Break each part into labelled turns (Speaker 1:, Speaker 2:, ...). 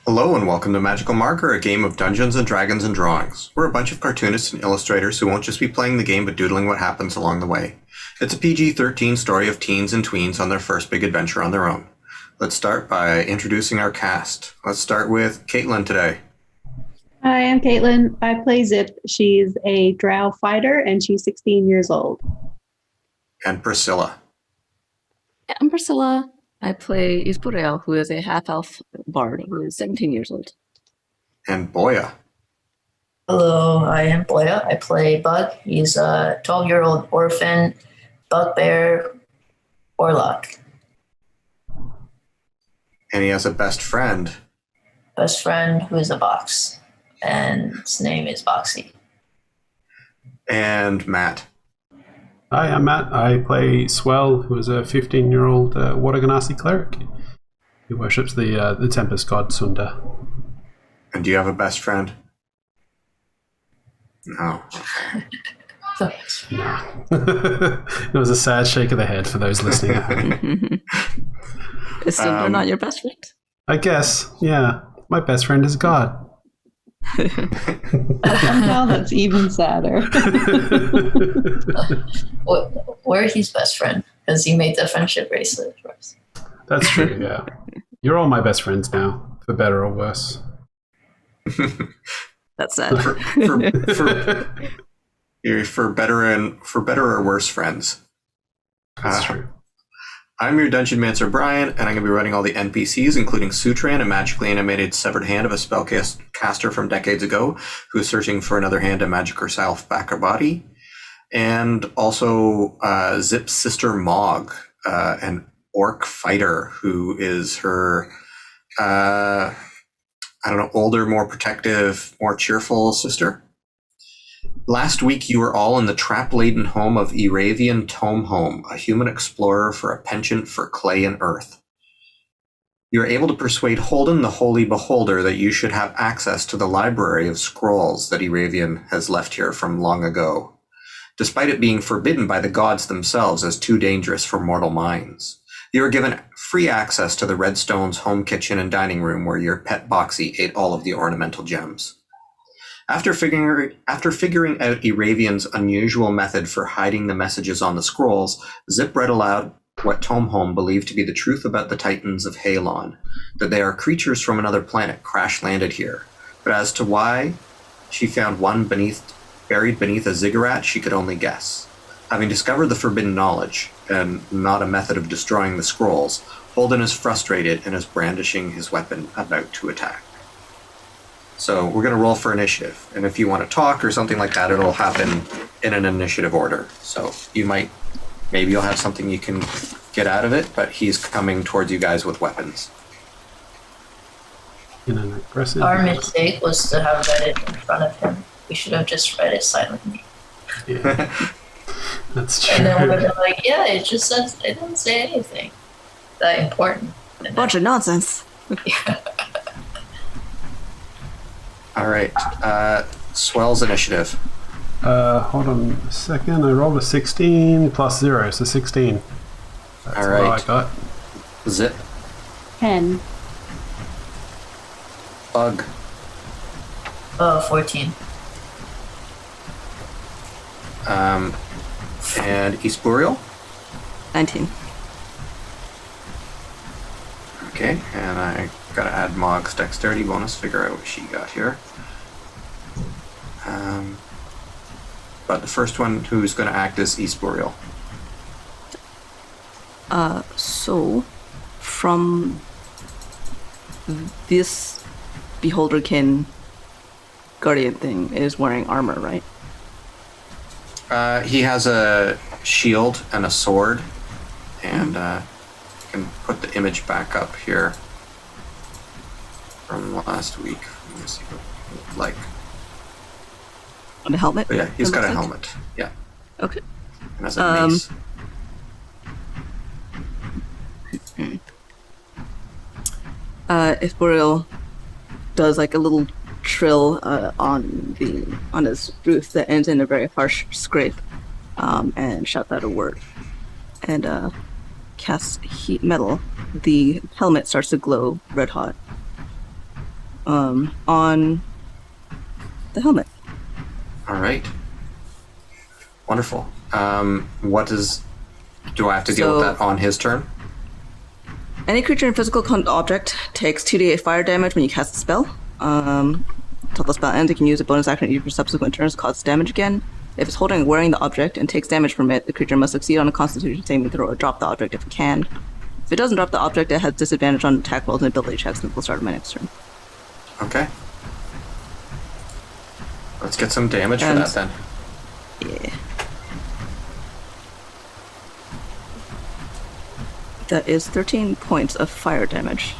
Speaker 1: Hello and welcome to Magical Marker, a game of Dungeons and Dragons and Drawings. We're a bunch of cartoonists and illustrators who won't just be playing the game but doodling what happens along the way. It's a PG-13 story of teens and tweens on their first big adventure on their own. Let's start by introducing our cast. Let's start with Caitlin today.
Speaker 2: Hi, I'm Caitlin. I play Zip. She's a drow fighter and she's 16 years old.
Speaker 1: And Priscilla.
Speaker 3: Yeah, I'm Priscilla. I play Isburiel, who is a half-elf bard who is 17 years old.
Speaker 1: And Boya.
Speaker 4: Hello, I am Boya. I play Bug. He's a 12-year-old orphan, bugbear, warlock.
Speaker 1: And he has a best friend.
Speaker 4: Best friend who is a box, and his name is Boxy.
Speaker 1: And Matt.
Speaker 5: Hi, I'm Matt. I play Swell, who is a 15-year-old Water Ganassi cleric. He worships the Tempest god Sunda.
Speaker 1: And do you have a best friend? No.
Speaker 5: No. It was a sad shake of the head for those listening at home.
Speaker 3: Is Sunda not your best friend?
Speaker 5: I guess, yeah. My best friend is God.
Speaker 2: Now that's even sadder.
Speaker 4: We're his best friend, because he made the friendship bracelet for us.
Speaker 5: That's true, yeah. You're all my best friends now, for better or worse.
Speaker 3: That's sad.
Speaker 1: For better or worse friends.
Speaker 5: That's true.
Speaker 1: I'm your Dungeon Mancer Brian, and I'm going to be running all the NPCs, including Sutran, a magically animated severed hand of a spellcaster from decades ago, who is searching for another hand to magic herself back her body. And also Zip's sister Mog, an orc fighter, who is her, older, more protective, more cheerful sister. Last week, you were all in the trap-laden home of Eravian Tomehome, a human explorer for a penchant for clay and earth. You were able to persuade Holden the Holy Beholder that you should have access to the library of scrolls that Eravian has left here from long ago, despite it being forbidden by the gods themselves as too dangerous for mortal minds. You were given free access to the Redstone's home kitchen and dining room where your pet Boxy ate all of the ornamental gems. After figuring out Eravian's unusual method for hiding the messages on the scrolls, Zip read aloud what Tomehome believed to be the truth about the Titans of Haelon, that they are creatures from another planet crash-landed here. But as to why she found one buried beneath a ziggurat, she could only guess. Having discovered the forbidden knowledge, and not a method of destroying the scrolls, Holden is frustrated and is brandishing his weapon about to attack. So we're going to roll for initiative, and if you want to talk or something like that, it'll happen in an initiative order. So maybe you'll have something you can get out of it, but he's coming towards you guys with weapons.
Speaker 5: In an aggressive.
Speaker 4: Our mistake was to have read it in front of him. We should have just read it silently.
Speaker 5: Yeah. That's true.
Speaker 4: And then we would have been like, yeah, it just says, it doesn't say anything that important.
Speaker 3: Bunch of nonsense.
Speaker 4: Yeah.
Speaker 1: All right, Swell's initiative.
Speaker 5: Hold on a second. I rolled a 16 plus 0, so 16. That's
Speaker 1: all right.
Speaker 5: What I got.
Speaker 1: Zip.
Speaker 2: 10.
Speaker 1: Bug.
Speaker 4: 14.
Speaker 1: And Isburiel.
Speaker 3: 19.
Speaker 1: Okay, and I gotta add Mog's dexterity bonus, figure out what she got here. But the first one who's gonna act is Isburiel.
Speaker 3: So, from this Beholderkin guardian thing is wearing armor, right?
Speaker 1: He has a shield and a sword, and can put the image back up here from last week. Let me see what it looked like.
Speaker 3: And a helmet?
Speaker 1: But yeah, he's got a
Speaker 3: like.
Speaker 1: helmet. Yeah.
Speaker 3: Okay.
Speaker 1: And has a mace.
Speaker 3: If Boreal does like a little trill on his booth that ends in a very harsh scrape, and shouts out a word, and casts heat metal, the helmet starts to glow red hot. on the helmet.
Speaker 1: All right. Wonderful. Do I have to deal with that on his turn?
Speaker 3: Any creature in physical object takes 2d8 fire damage when you cast a spell. Until the spell ends, you can use a bonus action each for subsequent turns to cause damage again. If it's holding or wearing the object and takes damage from it, the creature must succeed on a Constitution saving throw or drop the object if it can. If it doesn't drop the object, it has disadvantage on attack rolls and ability checks until the start of my next turn.
Speaker 1: Okay. Let's get some damage for that then.
Speaker 3: Yeah. That is 13 points of fire damage.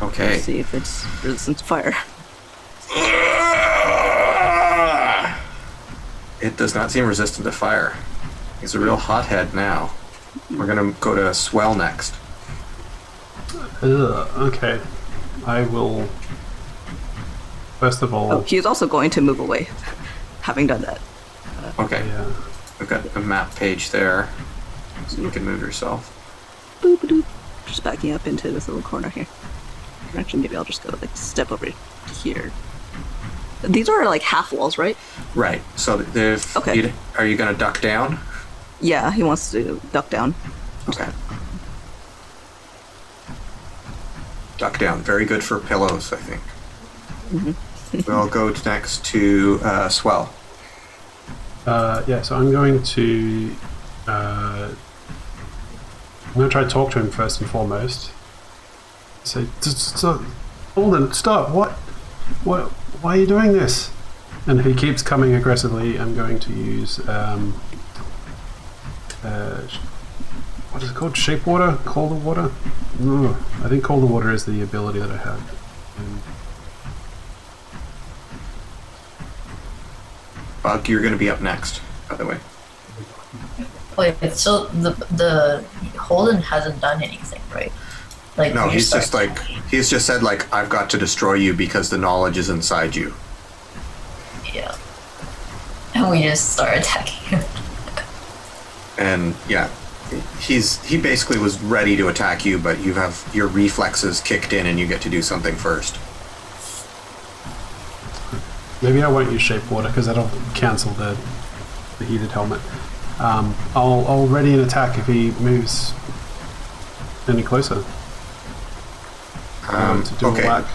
Speaker 1: Okay.
Speaker 3: Let's see if it's resistant to fire.
Speaker 1: It does not seem resistant to fire. He's a real hothead now. We're gonna go to Swell next.
Speaker 5: Okay. I will... First of all...
Speaker 3: Oh, he is also going to move away, having done that.
Speaker 1: Okay.
Speaker 5: Yeah.
Speaker 1: We've got a map page there, so you can move yourself.
Speaker 3: Boop-a-doop. Just backing up into this little corner here. Actually, maybe I'll just go like step over here. These are like half walls, right?
Speaker 1: Right. So if
Speaker 3: Okay.
Speaker 1: Are you gonna duck down?
Speaker 3: Yeah, he wants to duck down.
Speaker 1: Okay. Duck down. Very good for pillows, I think. We'll go next to Swell.
Speaker 5: Yeah, so I'm going to try to talk to him first and foremost. Say, Holden, stop! What? Why are you doing this? And if he keeps coming aggressively, I'm going to use what is it called? Shape water? Colder water? No, I think colder water is the ability that I have.
Speaker 1: Bug, you're gonna be up next, by the way.
Speaker 4: Wait, so the Holden hasn't done anything, right? Like
Speaker 1: No,
Speaker 4: when you
Speaker 1: he's
Speaker 4: start
Speaker 1: just like he's just said like I've got to destroy you because the knowledge is inside you.
Speaker 4: yeah, and we just start attacking him.
Speaker 1: And yeah, he basically was ready to attack you, but you have your reflexes kicked in and you get to do something first.
Speaker 5: Maybe I won't use shape water because that'll cancel the heated helmet. I'll ready an attack if he moves any closer. To do a whack.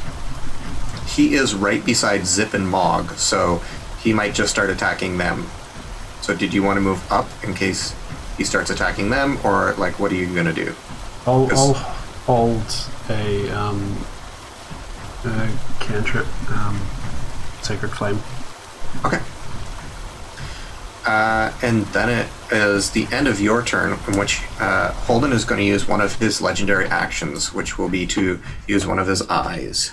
Speaker 1: He is right beside Zip and Mog, so he might just start attacking them. So did you want to move up in case he starts attacking them, or like what are you gonna do?
Speaker 5: I'll hold a cantrip, Sacred Flame.
Speaker 1: Okay. And then it is the end of your turn, in which Holden is going to use one of his legendary actions, which will be to use one of his eyes.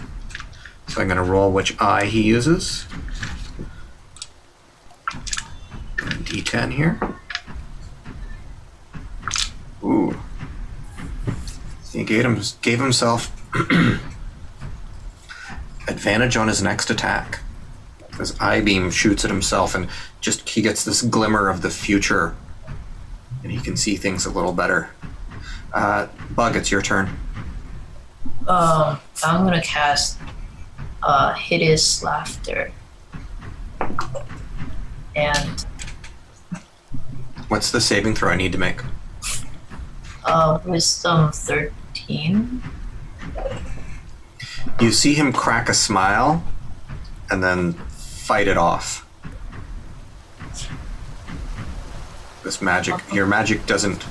Speaker 1: So I'm going to roll which eye he uses. D10 here. Ooh. He gave himself advantage on his next attack. His eye beam shoots at himself, and just he gets this glimmer of the future, and he can see things a little better. Bug, it's your turn.
Speaker 4: I'm gonna cast Hideous Laughter. And
Speaker 1: What's the saving throw I need to make?
Speaker 4: Wisdom 13.
Speaker 1: You see him crack a smile, and then fight it off. This magic, your magic isn't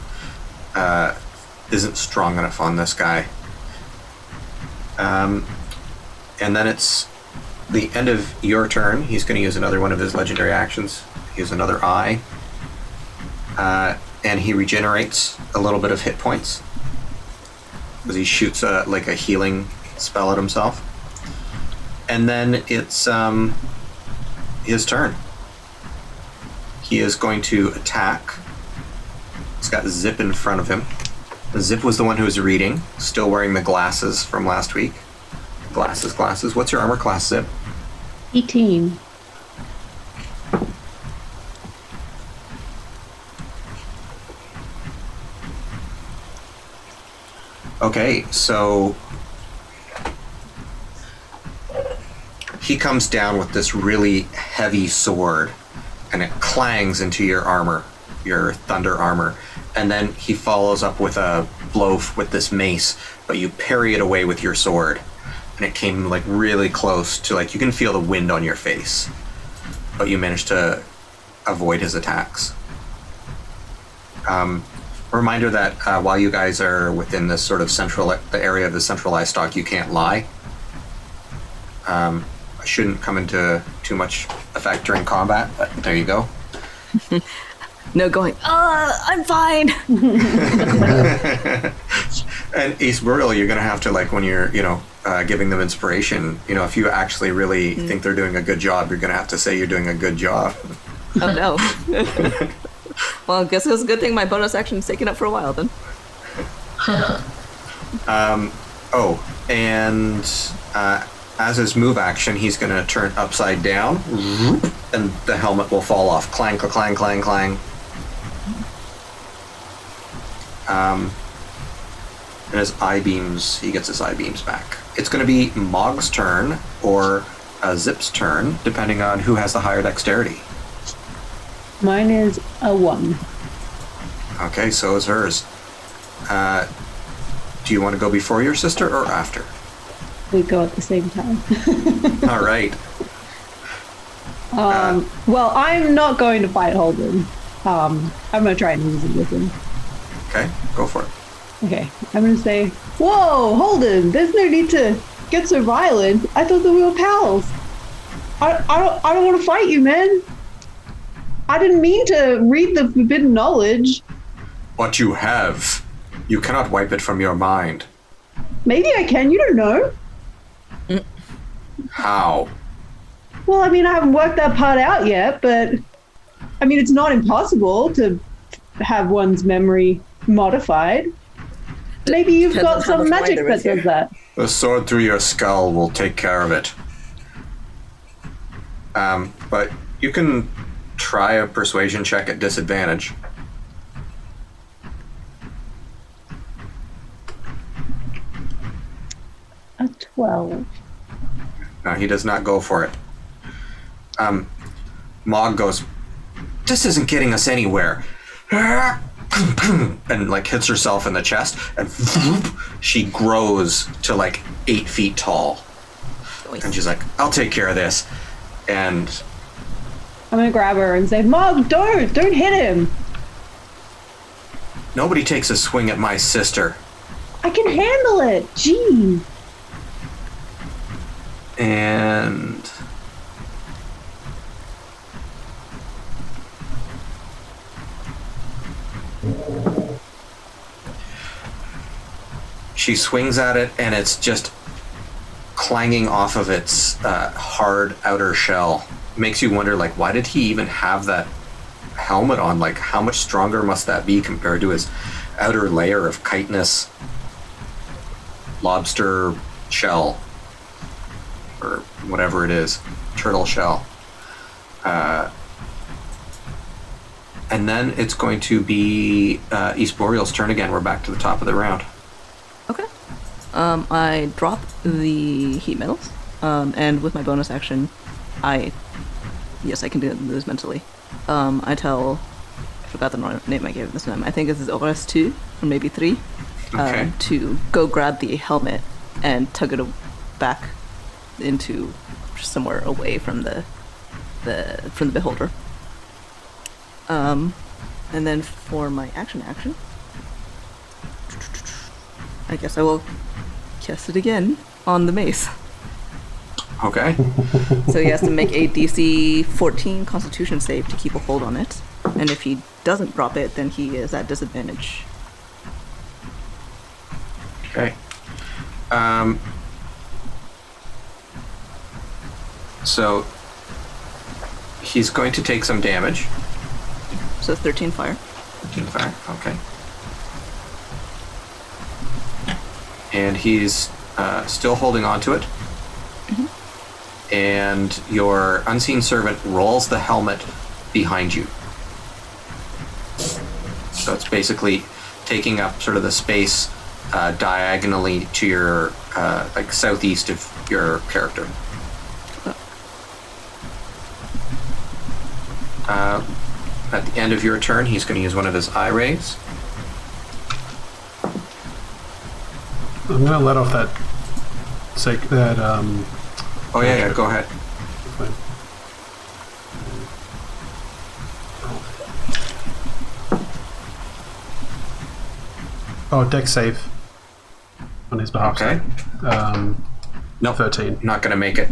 Speaker 1: strong enough on this guy. And then it's the end of your turn. He's going to use another one of his legendary actions. Use another eye. And he regenerates a little bit of hit points because he shoots like a healing spell at himself. And then it's his turn. He is going to attack. He's got Zip in front of him. Zip was the one who was reading, still wearing the glasses from last week. Glasses. What's your armor class, Zip?
Speaker 2: 18.
Speaker 1: Okay, so he comes down with this really heavy sword, and it clangs into your armor, your thunder armor. And then he follows up with a blow with this mace, but you parry it away with your sword. And it came like really close to, like, you can feel the wind on your face, but you managed to avoid his attacks. Reminder that while you guys are within this sort of the area of the centralized stock, you can't lie. I shouldn't come into too much effect during combat, but there you go.
Speaker 3: No going, I'm fine.
Speaker 1: And East Boreal, you're going to have to, like, when you're, giving them inspiration, if you actually really think they're doing a good job, you're going to have to say you're doing a good job.
Speaker 3: Oh, no. Well, I guess it's a good thing my bonus action's taken up for a while, then.
Speaker 1: As his move action, he's going to turn upside down, and the helmet will fall off. Clang, clang, clang, clang. And his he gets his eye beams back. It's going to be Mog's turn, or Zip's turn, depending on who has the higher dexterity.
Speaker 2: Mine is a 1.
Speaker 1: Okay, so is hers. Do you want to go before your sister or after?
Speaker 2: We go at the same time.
Speaker 1: All right.
Speaker 2: Well, I'm not going to fight Holden. I'm going to try and reason with him.
Speaker 1: Okay, go for it.
Speaker 2: Okay, I'm going to say, whoa, Holden, there's no need to get so violent. I thought that we were pals. I don't want to fight you, man. I didn't mean to read the forbidden knowledge.
Speaker 1: But you have. You cannot wipe it from your mind.
Speaker 2: Maybe I can, you don't know.
Speaker 1: How?
Speaker 2: Well, I mean, I haven't worked that part out yet, but I mean, it's not impossible to have one's memory modified. Maybe you've got some magic that does that.
Speaker 1: The sword through your skull will take care of it. But you can try a persuasion check at disadvantage.
Speaker 2: A 12.
Speaker 1: No, he does not go for it. Mog goes, this isn't getting us anywhere. And like hits herself in the chest, and she grows to like 8 feet tall. And she's like, I'll take care of this. And
Speaker 2: I'm gonna grab her and say, Mog, don't hit him.
Speaker 1: Nobody takes a swing at my sister.
Speaker 2: I can handle it. Gee.
Speaker 1: And she swings at it, and it's just clanging off of its hard outer shell. Makes you wonder, like, why did he even have that helmet on? Like, how much stronger must that be compared to his outer layer of chitinous lobster shell, or whatever it is, turtle shell. And then it's going to be East Boreal's turn again. We're back to the top of the round.
Speaker 3: Okay. I drop the heat metals, and with my bonus action, yes, I can do this mentally. I forgot the name I gave it this time. I think this is OS2, or maybe 3,
Speaker 1: Okay.
Speaker 3: to go grab the helmet and tug it back into somewhere away from the beholder. And then for my action, I guess I will cast it again on the mace.
Speaker 1: Okay.
Speaker 3: So he has to make a DC 14 Constitution save to keep a hold on it, and if he doesn't drop it, then he is at disadvantage.
Speaker 1: Okay. So he's going to take some damage.
Speaker 3: So 13 fire.
Speaker 1: 13 fire. Okay. And he's still holding on to it. Mm-hmm. And your unseen servant rolls the helmet behind you. So it's basically taking up sort of the space diagonally to your like southeast of your character. At the end of your turn, he's going to use one of his eye rays.
Speaker 5: I'm going to let off that.
Speaker 1: Oh yeah, go ahead.
Speaker 5: Oh, deck save on his behalf.
Speaker 1: Okay.
Speaker 5: No, 13.
Speaker 1: Not going to make it.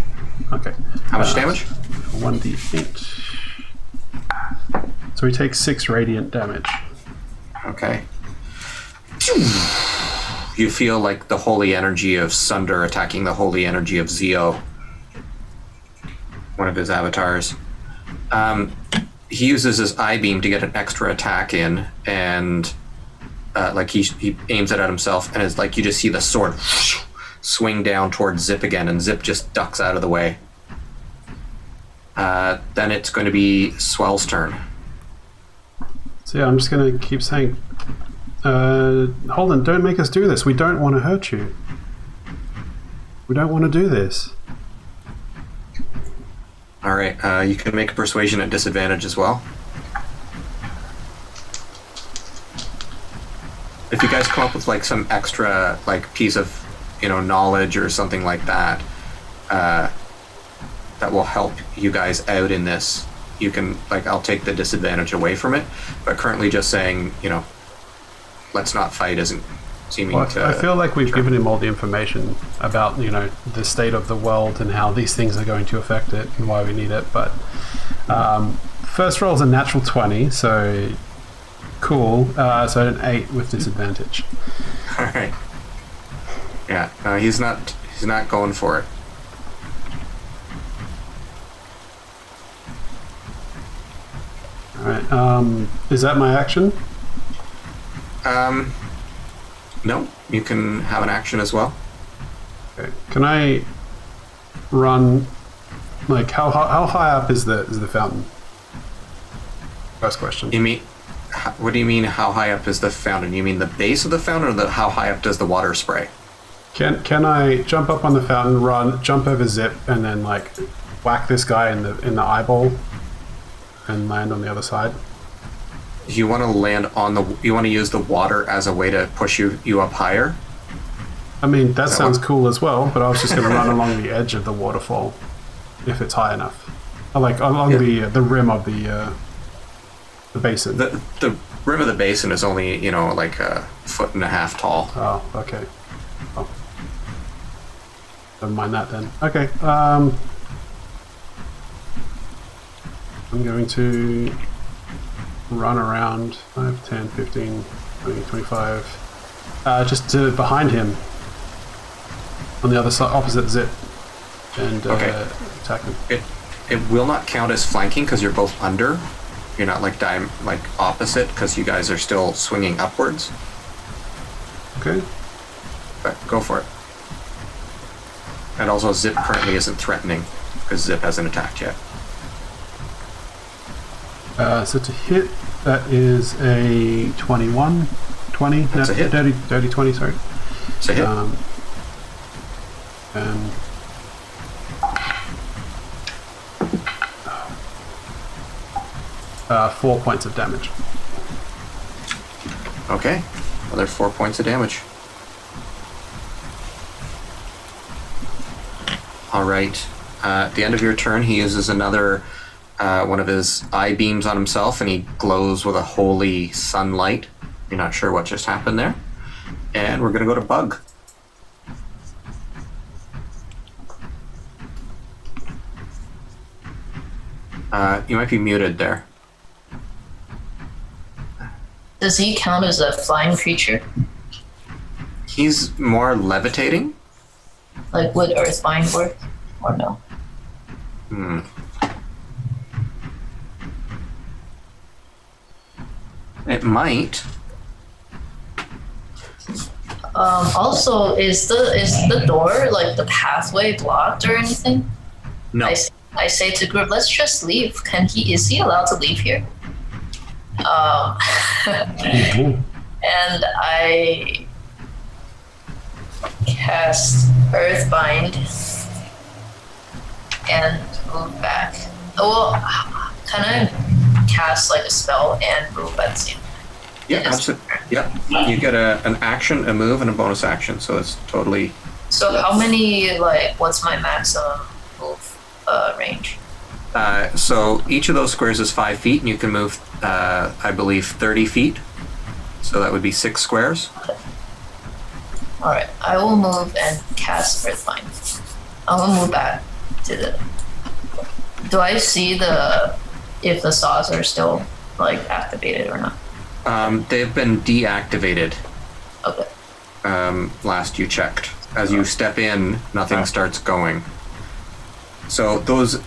Speaker 5: Okay.
Speaker 1: How much damage?
Speaker 5: 1d8. So he takes 6 radiant damage.
Speaker 1: Okay. You feel like the holy energy of Sunder attacking the holy energy of Zeo, one of his avatars. He uses his eye beam to get an extra attack in, and he aims it at himself, and it's like you just see the sword swing down towards Zip again, and Zip just ducks out of the way. Then it's going to be Swell's turn.
Speaker 5: So yeah, I'm just going to keep saying, Holden, don't make us do this. We don't want to hurt you. We don't want to do this.
Speaker 1: All right, you can make a persuasion at disadvantage as well. If you guys come up with like some extra like piece of knowledge or something like that, that will help you guys out in this, you can I'll take the disadvantage away from it. But currently, just saying let's not fight isn't seeming to.
Speaker 5: I feel like we've given him all the information about the state of the world and how these things are going to affect it and why we need it. But first roll is a natural 20, so cool. So an 8 with disadvantage.
Speaker 1: All right. Yeah, he's not going for it.
Speaker 5: All right. Is that my action?
Speaker 1: No, you can have an action as well.
Speaker 5: Okay. Can I run? How high up is the fountain? First question.
Speaker 1: You mean? What do you mean? How high up is the fountain? You mean the base of the fountain, or how high up does the water spray?
Speaker 5: Can I jump up on the fountain, run, jump over Zip, and then whack this guy in the eyeball, and land on the other side?
Speaker 1: You want to land on the? You want to use the water as a way to push you up higher?
Speaker 5: I mean, that sounds cool as well, but I was just going to run along the edge of the waterfall, if it's high enough. Along the rim of the basin.
Speaker 1: The rim of the basin is only like a foot and a half tall.
Speaker 5: Oh, okay. Oh. Never mind that then. Okay. I'm going to run around 5, 10, 15, 20, 25, just to behind him on the other side, opposite Zip, and attack him.
Speaker 1: It will not count as flanking because you're both under. You're not opposite because you guys are still swinging upwards.
Speaker 5: Okay.
Speaker 1: But go for it. And also, Zip currently isn't threatening because Zip hasn't attacked yet.
Speaker 5: So to hit, that is a 21, 20.
Speaker 1: That's a hit.
Speaker 5: Dirty 20, sorry.
Speaker 1: It's a hit.
Speaker 5: And 4 points of damage.
Speaker 1: Okay. Another 4 points of damage. All right. At the end of your turn, he uses another one of his eye beams on himself, and he glows with a holy sunlight. You're not sure what just happened there. And we're going to go to Bug. You might be muted there.
Speaker 4: Does he count as a flying creature?
Speaker 1: He's more levitating.
Speaker 4: Would Earthbind work? Or no?
Speaker 1: It might.
Speaker 4: Also, is the door, the pathway, blocked or anything?
Speaker 1: No.
Speaker 4: I say to group, let's just leave. Is he allowed to leave here? And I cast Earthbind and move back. Well, can I cast like a spell and move at the same time.
Speaker 1: Yeah, absolutely. Yep. You get an action, a move, and a bonus action, so it's totally.
Speaker 4: So how many, like, what's my maximum move range?
Speaker 1: So each of those squares is 5 feet, and you can move, I believe, 30 feet. So that would be 6 squares.
Speaker 4: Okay. Alright, I will move and cast Earthbind. I will move back to the... Do I see if the saws are still, like, activated or not?
Speaker 1: They've been deactivated.
Speaker 4: Okay.
Speaker 1: Last you checked. As you step in, nothing starts going. So those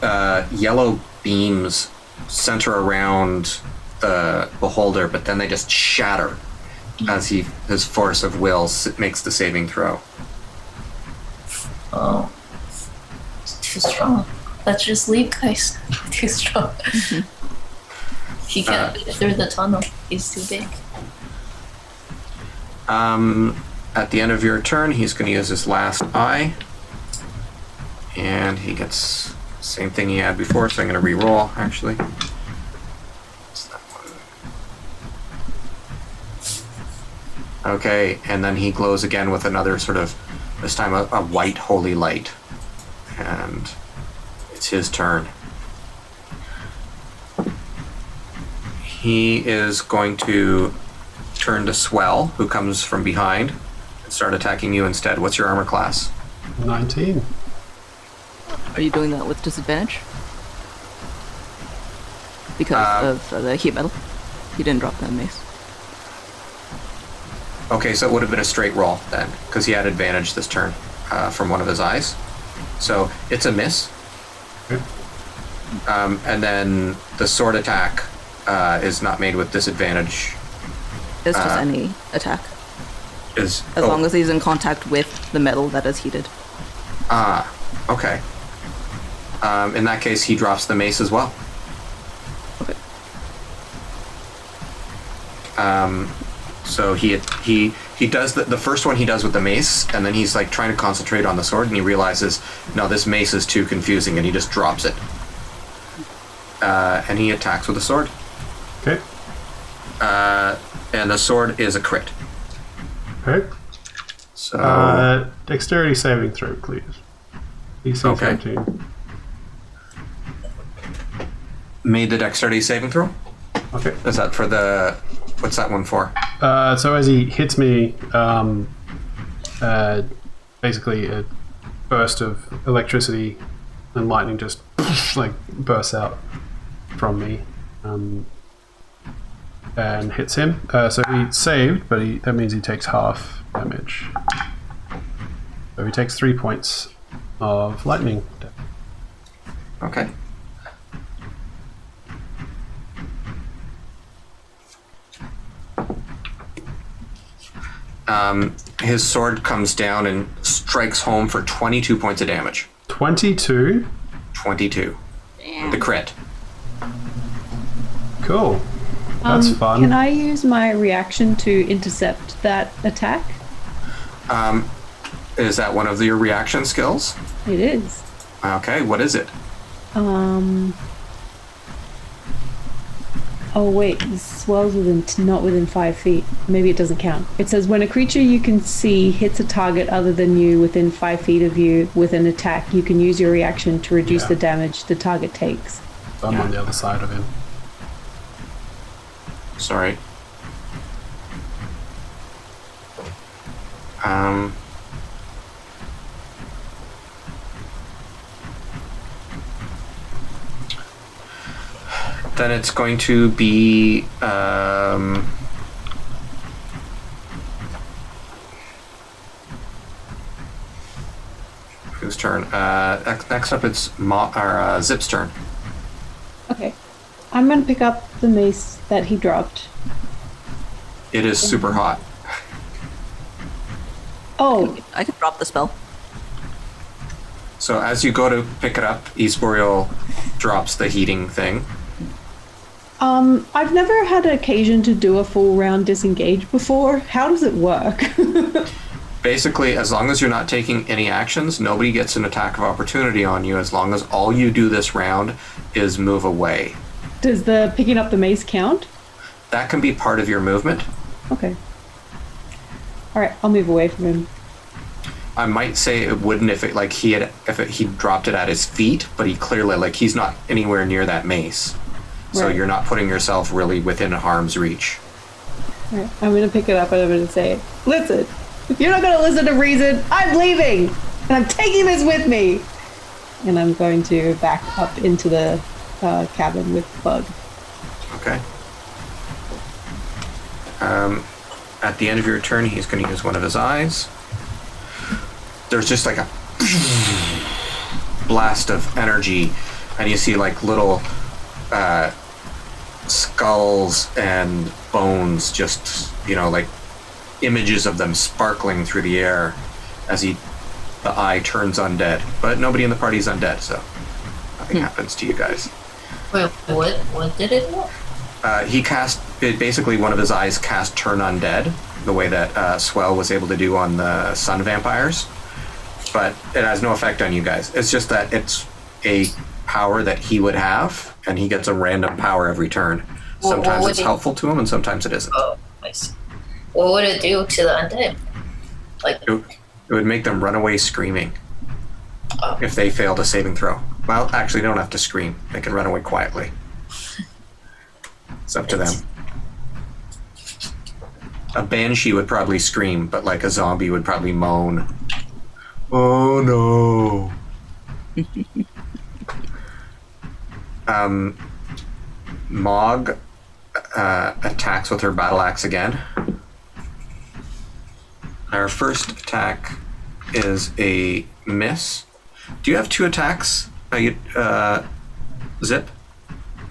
Speaker 1: yellow beams center around the beholder, but then they just shatter as his force of will makes the saving throw.
Speaker 4: Oh. It's too strong. Let's just leave, guys. Too strong. He can't get through the tunnel. He's too big.
Speaker 1: At the end of your turn, he's going to use his last eye. And he gets the same thing he had before, so I'm going to re-roll, actually. What's that one? Okay, and then he glows again with another sort of, this time a white holy light. And it's his turn. He is going to turn to Swell, who comes from behind, and start attacking you instead. What's your armor class?
Speaker 5: 19.
Speaker 3: Are you doing that with disadvantage? Because of the heat metal? You didn't drop that mace.
Speaker 1: Okay, so it would have been a straight roll then, because he had advantage this turn from one of his eyes. So it's a miss.
Speaker 5: Okay.
Speaker 1: And then the sword attack is not made with disadvantage.
Speaker 3: It's just any attack.
Speaker 1: As
Speaker 3: long as he's in contact with the metal that is heated.
Speaker 1: Okay. In that case, he drops the mace as well.
Speaker 3: Okay.
Speaker 1: So he does the first one he does with the mace, and then he's like trying to concentrate on the sword, and he realizes, no, this mace is too confusing, and he just drops it. And he attacks with the sword.
Speaker 5: Okay.
Speaker 1: And the sword is a crit.
Speaker 5: Okay.
Speaker 1: So
Speaker 5: Dexterity saving throw, please. DC
Speaker 1: Okay.
Speaker 5: 13.
Speaker 1: made the dexterity saving throw.
Speaker 5: Okay.
Speaker 1: Is that for the? What's that one for?
Speaker 5: So as he hits me, basically a burst of electricity and lightning just like bursts out from me and hits him. So he saved, but that means he takes half damage. So he takes 3 points of lightning damage.
Speaker 1: Okay. His sword comes down and strikes home for 22 points of damage.
Speaker 5: 22?
Speaker 1: 22.
Speaker 3: Damn.
Speaker 1: The crit.
Speaker 5: Cool. That's fun.
Speaker 2: Can I use my reaction to intercept that attack?
Speaker 1: Is that one of your reaction skills?
Speaker 2: It is.
Speaker 1: Okay, what is it?
Speaker 2: Oh wait, this swells not within 5 feet. Maybe it doesn't count. It says when a creature you can see hits a target other than you within 5 feet of you with an attack, you can use your reaction to reduce the damage the target takes.
Speaker 5: So I'm on the other side of him.
Speaker 1: Sorry. Then it's going to be whose turn? Next up, it's Zip's turn.
Speaker 2: Okay. I'm gonna pick up the mace that he dropped.
Speaker 1: It is super hot.
Speaker 2: Oh,
Speaker 3: I could drop the spell.
Speaker 1: So as you go to pick it up, Esporio drops the heating thing.
Speaker 2: I've never had an occasion to do a full round disengage before. How does it work?
Speaker 1: Basically, as long as you're not taking any actions, nobody gets an attack of opportunity on you as long as all you do this round is move away.
Speaker 2: Does the picking up the mace count?
Speaker 1: That can be part of your movement.
Speaker 2: Okay. All right, I'll move away from him.
Speaker 1: I might say it wouldn't if he dropped it at his feet, but he clearly he's not anywhere near that mace. So
Speaker 2: Right.
Speaker 1: you're not putting yourself really within harm's reach.
Speaker 2: All right, I'm gonna pick it up and I'm gonna say, "Listen, if you're not gonna listen to reason, I'm leaving, and I'm taking this with me." And I'm going to back up into the cabin with Bug.
Speaker 1: Okay. At the end of your turn, he's going to use one of his eyes. There's just like a blast of energy, and you see like little skulls and bones, just like images of them sparkling through the air as the eye turns undead. But nobody in the party is undead, so nothing happens to you guys.
Speaker 4: Wait, what did it do?
Speaker 1: He cast, basically one of his eyes cast turn undead, the way that Swell was able to do on the sun vampires. But it has no effect on you guys. It's just that it's a power that he would have, and he gets a random power every turn. Sometimes it's helpful to him, and sometimes it isn't.
Speaker 4: Oh, I see. What would it do to the undead? Like,
Speaker 1: It would make them run away screaming if they failed a saving throw. Well, actually, they don't have to scream. They can run away quietly. It's up to them. A banshee would probably scream, but like a zombie would probably moan. Oh no. Mog attacks with her battle axe again. Our first attack is a miss. Do you have two attacks? Zip?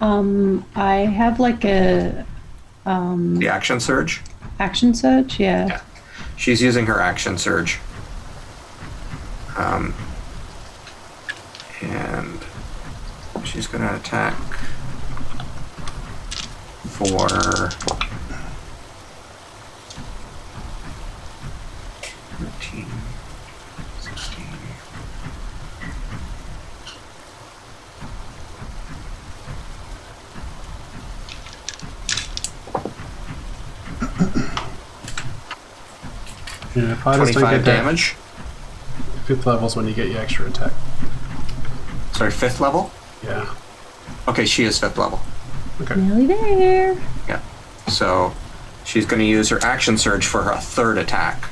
Speaker 2: I have like a
Speaker 1: The action surge?
Speaker 2: action surge, yeah.
Speaker 1: Yeah. She's using her action surge. And she's going to attack for 13, 16.
Speaker 5: Yeah, fighters don't
Speaker 1: 25
Speaker 5: get that.
Speaker 1: damage.
Speaker 5: 5th level's when you get your extra attack.
Speaker 1: Sorry, 5th level?
Speaker 5: Yeah.
Speaker 1: Okay, she is 5th level.
Speaker 5: Okay.
Speaker 2: Nearly there.
Speaker 1: Yeah. So she's going to use her action surge for her third attack.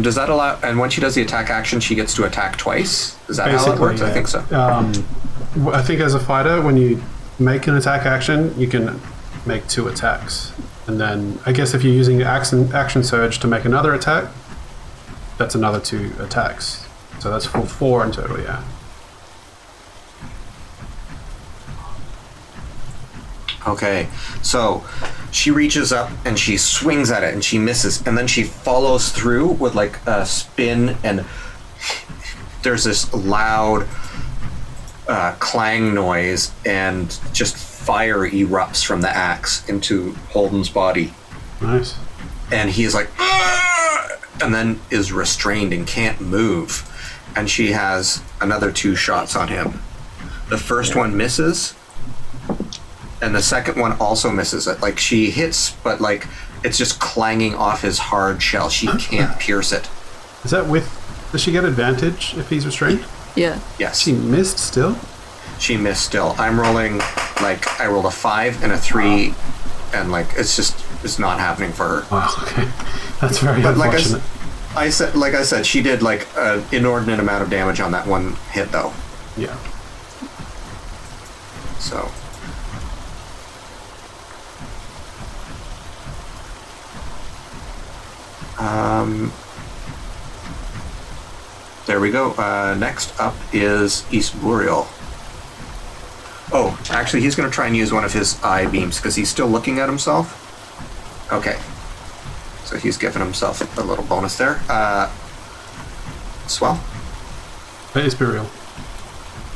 Speaker 1: Does that allow? And when she does the attack action, she gets to attack twice. Is that how it works?
Speaker 5: yeah.
Speaker 1: I think so.
Speaker 5: I think as a fighter, when you make an attack action, you can make 2 attacks. And then I guess if you're using action surge to make another attack, that's another 2 attacks. So that's 4 in total, yeah.
Speaker 1: Okay, so she reaches up and she swings at it and she misses, and then she follows through with like a spin, and there's this loud clang noise, and just fire erupts from the axe into Holden's body,
Speaker 5: Nice.
Speaker 1: and he's like, "Ah!" and then is restrained and can't move, and she has another 2 shots on him. The first one misses, and the second one also misses it. Like, she hits, but like it's just clanging off his hard shell. She can't pierce it.
Speaker 5: Is that with... Does she get advantage if he's restrained?
Speaker 3: Yeah.
Speaker 1: Yes,
Speaker 5: She missed still?
Speaker 1: she missed still. I'm rolling, like, I rolled a 5 and a 3, and like it's not happening for her.
Speaker 5: Wow, okay. That's very
Speaker 1: But like
Speaker 5: unfortunate.
Speaker 1: I said, she did like an inordinate amount of damage on that one hit, though.
Speaker 5: Yeah.
Speaker 1: So. There we go. Next up is East Burial. Oh, actually, he's going to try and use one of his eye beams because he's still looking at himself. Okay. So he's giving himself a little bonus there. Swell?
Speaker 5: That is burial.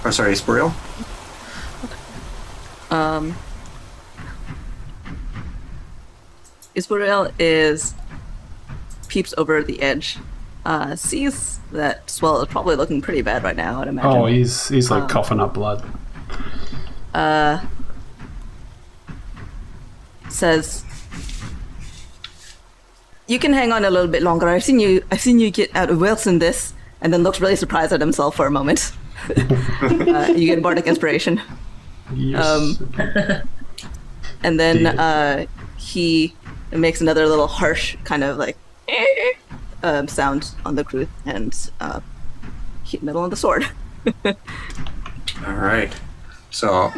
Speaker 1: Or sorry, East Burial?
Speaker 3: Isburiel peeps over the edge sees that Swell is probably looking pretty bad right now, I'd imagine.
Speaker 5: Oh, he's like coughing up blood.
Speaker 3: Says, "You can hang on a little bit longer. I've seen you get out of Wilson this," and then looks really surprised at himself for a moment. You get bardic inspiration.
Speaker 5: Yes.
Speaker 3: And then he makes another little harsh kind of like sound on the Kruth and hit middle of the sword.
Speaker 1: All right. So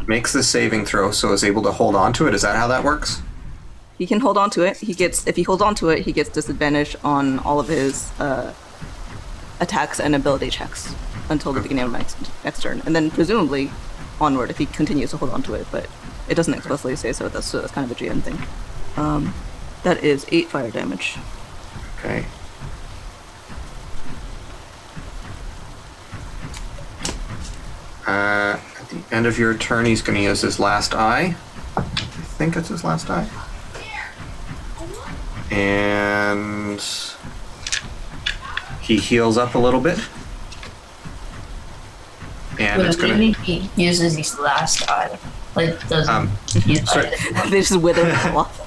Speaker 1: makes the saving throw, so is able to hold on to it. Is that how that works?
Speaker 3: He can hold on to it. If he holds on to it, he gets disadvantage on all of his attacks and ability checks until the beginning of next turn, and then presumably onward if he continues to hold on to it. But it doesn't explicitly say so. That's kind of a GM thing. That is 8 fire damage.
Speaker 1: Okay. At the end of your turn, he's going to use his last eye. I think it's his last eye. And he heals up a little bit. And it's going to...
Speaker 4: He uses his last eye. Like, doesn't use
Speaker 1: sorry.
Speaker 4: it.
Speaker 3: They just wither and fall off.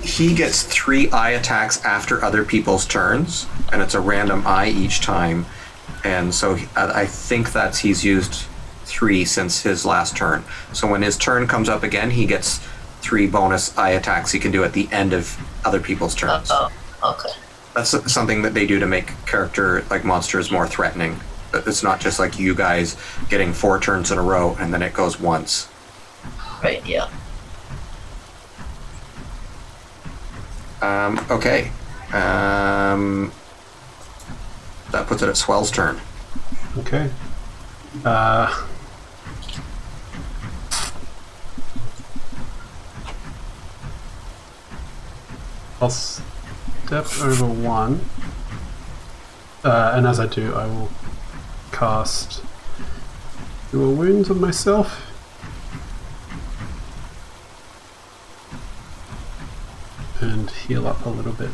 Speaker 1: He gets 3 eye attacks after other people's turns, and it's a random eye each time. And so I think he's used 3 since his last turn. So when his turn comes up again, he gets 3 bonus eye attacks he can do at the end of other people's turns.
Speaker 4: Oh, okay.
Speaker 1: That's something that they do to make character, like monsters, more threatening. It's not just like you guys getting 4 turns in a row and then it goes once.
Speaker 4: Right, yeah.
Speaker 1: Okay. That puts it at Swell's turn.
Speaker 5: Okay. I'll step over 1. And as I do, I will cast Cure Wounds on myself. And heal up a little bit.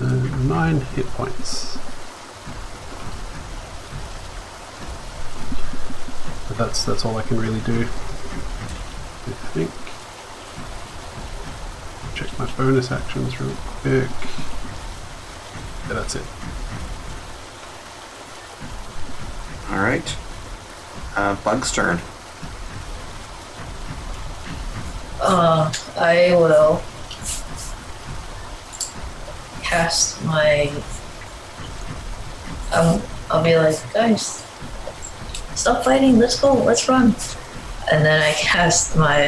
Speaker 5: 9 hit points. But that's all I can really do, I think. Check my bonus actions real quick. Yeah, that's it.
Speaker 1: All right. Bug's turn.
Speaker 4: I will cast my... I'll be like, guys, stop fighting, let's go, let's run. And then I cast my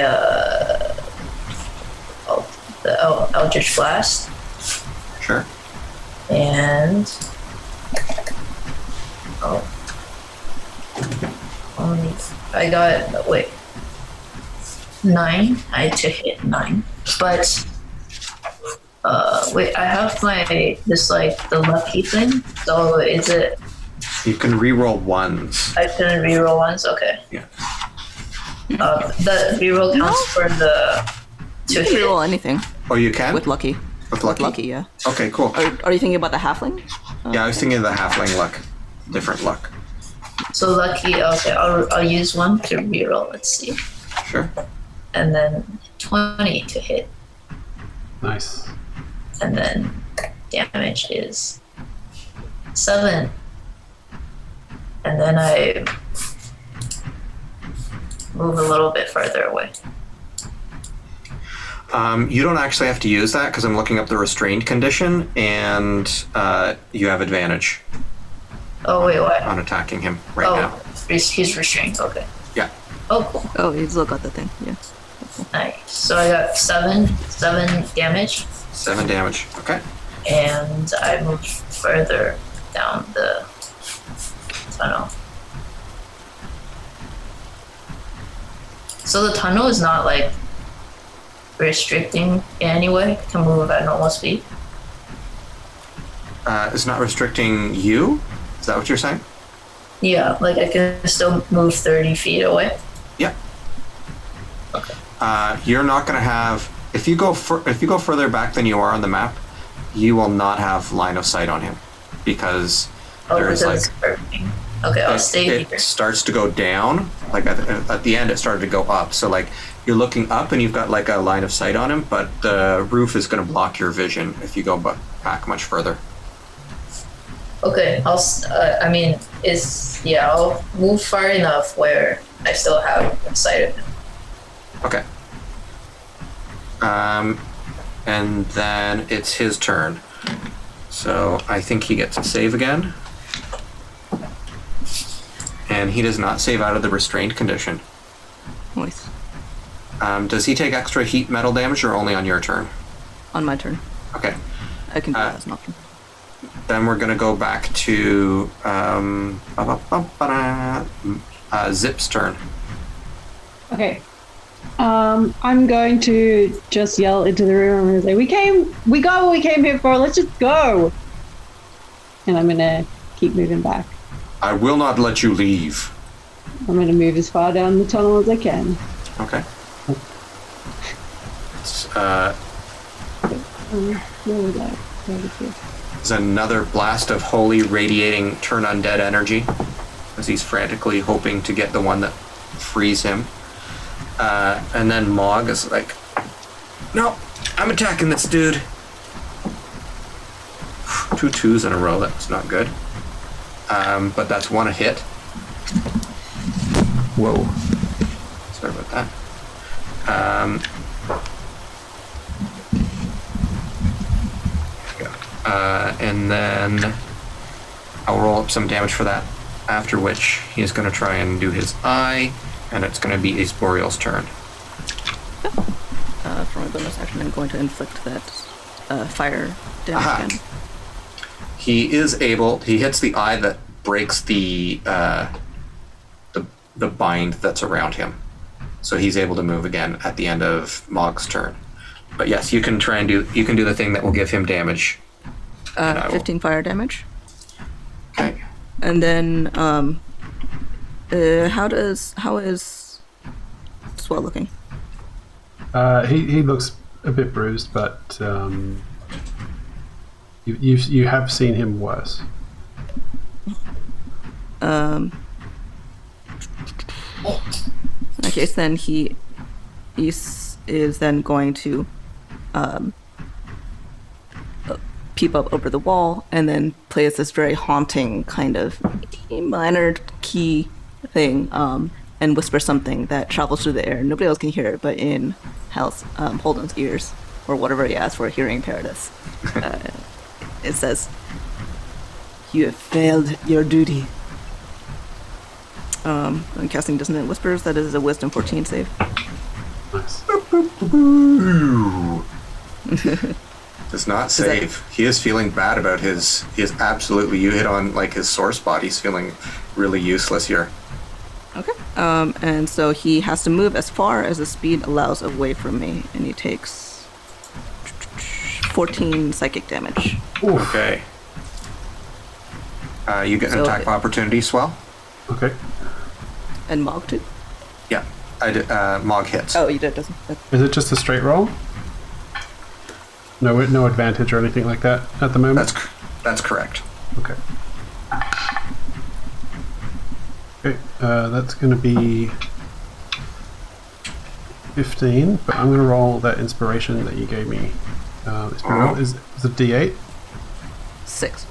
Speaker 4: the Eldritch Blast.
Speaker 1: Sure.
Speaker 4: And I got 9. I had to hit 9, but I have the lucky thing. So is it?
Speaker 1: You can reroll ones.
Speaker 4: I can reroll ones. Okay.
Speaker 1: Yeah.
Speaker 4: The reroll counts for the
Speaker 3: You
Speaker 4: to
Speaker 3: can
Speaker 4: hit.
Speaker 3: reroll anything
Speaker 1: Oh, you can?
Speaker 3: with lucky.
Speaker 1: With lucky?
Speaker 3: Lucky, yeah.
Speaker 1: Okay, cool.
Speaker 3: Are you thinking about the halfling?
Speaker 1: Yeah, I was thinking of the halfling luck. Different luck.
Speaker 4: So lucky. Okay, I'll use 1 to reroll. Let's see.
Speaker 1: Sure.
Speaker 4: And then 20 to hit,
Speaker 5: Nice.
Speaker 4: and then damage is 7. And then I move a little bit further away.
Speaker 1: You don't actually have to use that because I'm looking up the restrained condition, and you have advantage
Speaker 4: Oh wait, what?
Speaker 1: on attacking him right now.
Speaker 4: He's restrained. Okay.
Speaker 1: Yeah.
Speaker 4: Oh, cool.
Speaker 3: Oh, he's still got the thing, yeah.
Speaker 4: Nice. So I got 7 damage,
Speaker 1: 7 damage. Okay.
Speaker 4: and I moved further down the tunnel. So the tunnel is not like restricting in any way. I can move at normal speed.
Speaker 1: It's not restricting you? Is that what you're saying?
Speaker 4: Yeah, like I can still move 30 feet away.
Speaker 1: Yeah.
Speaker 4: Okay.
Speaker 1: You're not going to have. If you go further back than you are on the map, you will not have line of sight on him because there's like.
Speaker 4: Okay, I'll stay here.
Speaker 1: It starts to go down. Like at the end, it started to go up. So like you're looking up and you've got like a line of sight on him, but the roof is going to block your vision if you go back much further.
Speaker 4: Okay, I'll move far enough where I still have sight of him.
Speaker 1: Okay. And then it's his turn. So I think he gets a save again. And he does not save out of the restrained condition.
Speaker 3: Nice.
Speaker 1: Does he take extra heat metal damage or only on your turn?
Speaker 3: On my turn.
Speaker 1: Okay.
Speaker 3: I can do that as an option.
Speaker 1: Then we're going to go back to Zip's turn.
Speaker 2: Okay. I'm going to just yell into the room and say, we got what we came here for, let's just go. And I'm gonna keep moving back.
Speaker 1: I will not let you leave.
Speaker 2: I'm gonna move as far down the tunnel as I can.
Speaker 1: Okay.
Speaker 2: Where would I?
Speaker 1: There's another blast of holy radiating turn undead energy as he's frantically hoping to get the one that frees him. And then Mog is like, no, I'm attacking this dude. 2 2s in a row, that's not good. But that's one a hit. Whoa. Sorry about that. And then I'll roll up some damage for that, after which he's going to try and do his eye, and it's going to be Asporiel's turn.
Speaker 3: For my bonus action, I'm going to inflict that fire damage again.
Speaker 1: He hits the eye that breaks the bind that's around him. So he's able to move again at the end of Mog's turn. But yes, you can do the thing that will give him damage.
Speaker 3: 15 fire damage.
Speaker 1: Okay.
Speaker 3: And then, how is Swell looking?
Speaker 5: He looks a bit bruised, but you have seen him worse.
Speaker 3: In that case, then he is then going to peep up over the wall and then plays this very haunting kind of minor key thing and whispers something that travels through the air. Nobody else can hear it, but in Holden's ears, or whatever he has for a hearing imperatus, it says, "You have failed your duty." I'm casting Dissonant Whispers. That is a Wisdom 14 save.
Speaker 5: Nice.
Speaker 1: Does not save. He is feeling bad about he is absolutely, you hit on like his sore spot. He's feeling really useless here.
Speaker 3: Okay. And so he has to move as far as the speed allows away from me, and he takes 14 psychic damage.
Speaker 5: Oof.
Speaker 1: Okay. You get an
Speaker 3: So
Speaker 1: attack of opportunity, Swell?
Speaker 5: Okay.
Speaker 3: And Mog too?
Speaker 1: Yeah. Mog hits.
Speaker 3: Oh, you did, doesn't it?
Speaker 5: Is it just a straight roll? No advantage or anything like that at the moment?
Speaker 1: That's correct.
Speaker 5: Okay. Okay, that's going to be 15, but I'm going to roll that inspiration that you gave me. Is it D8?
Speaker 3: 6.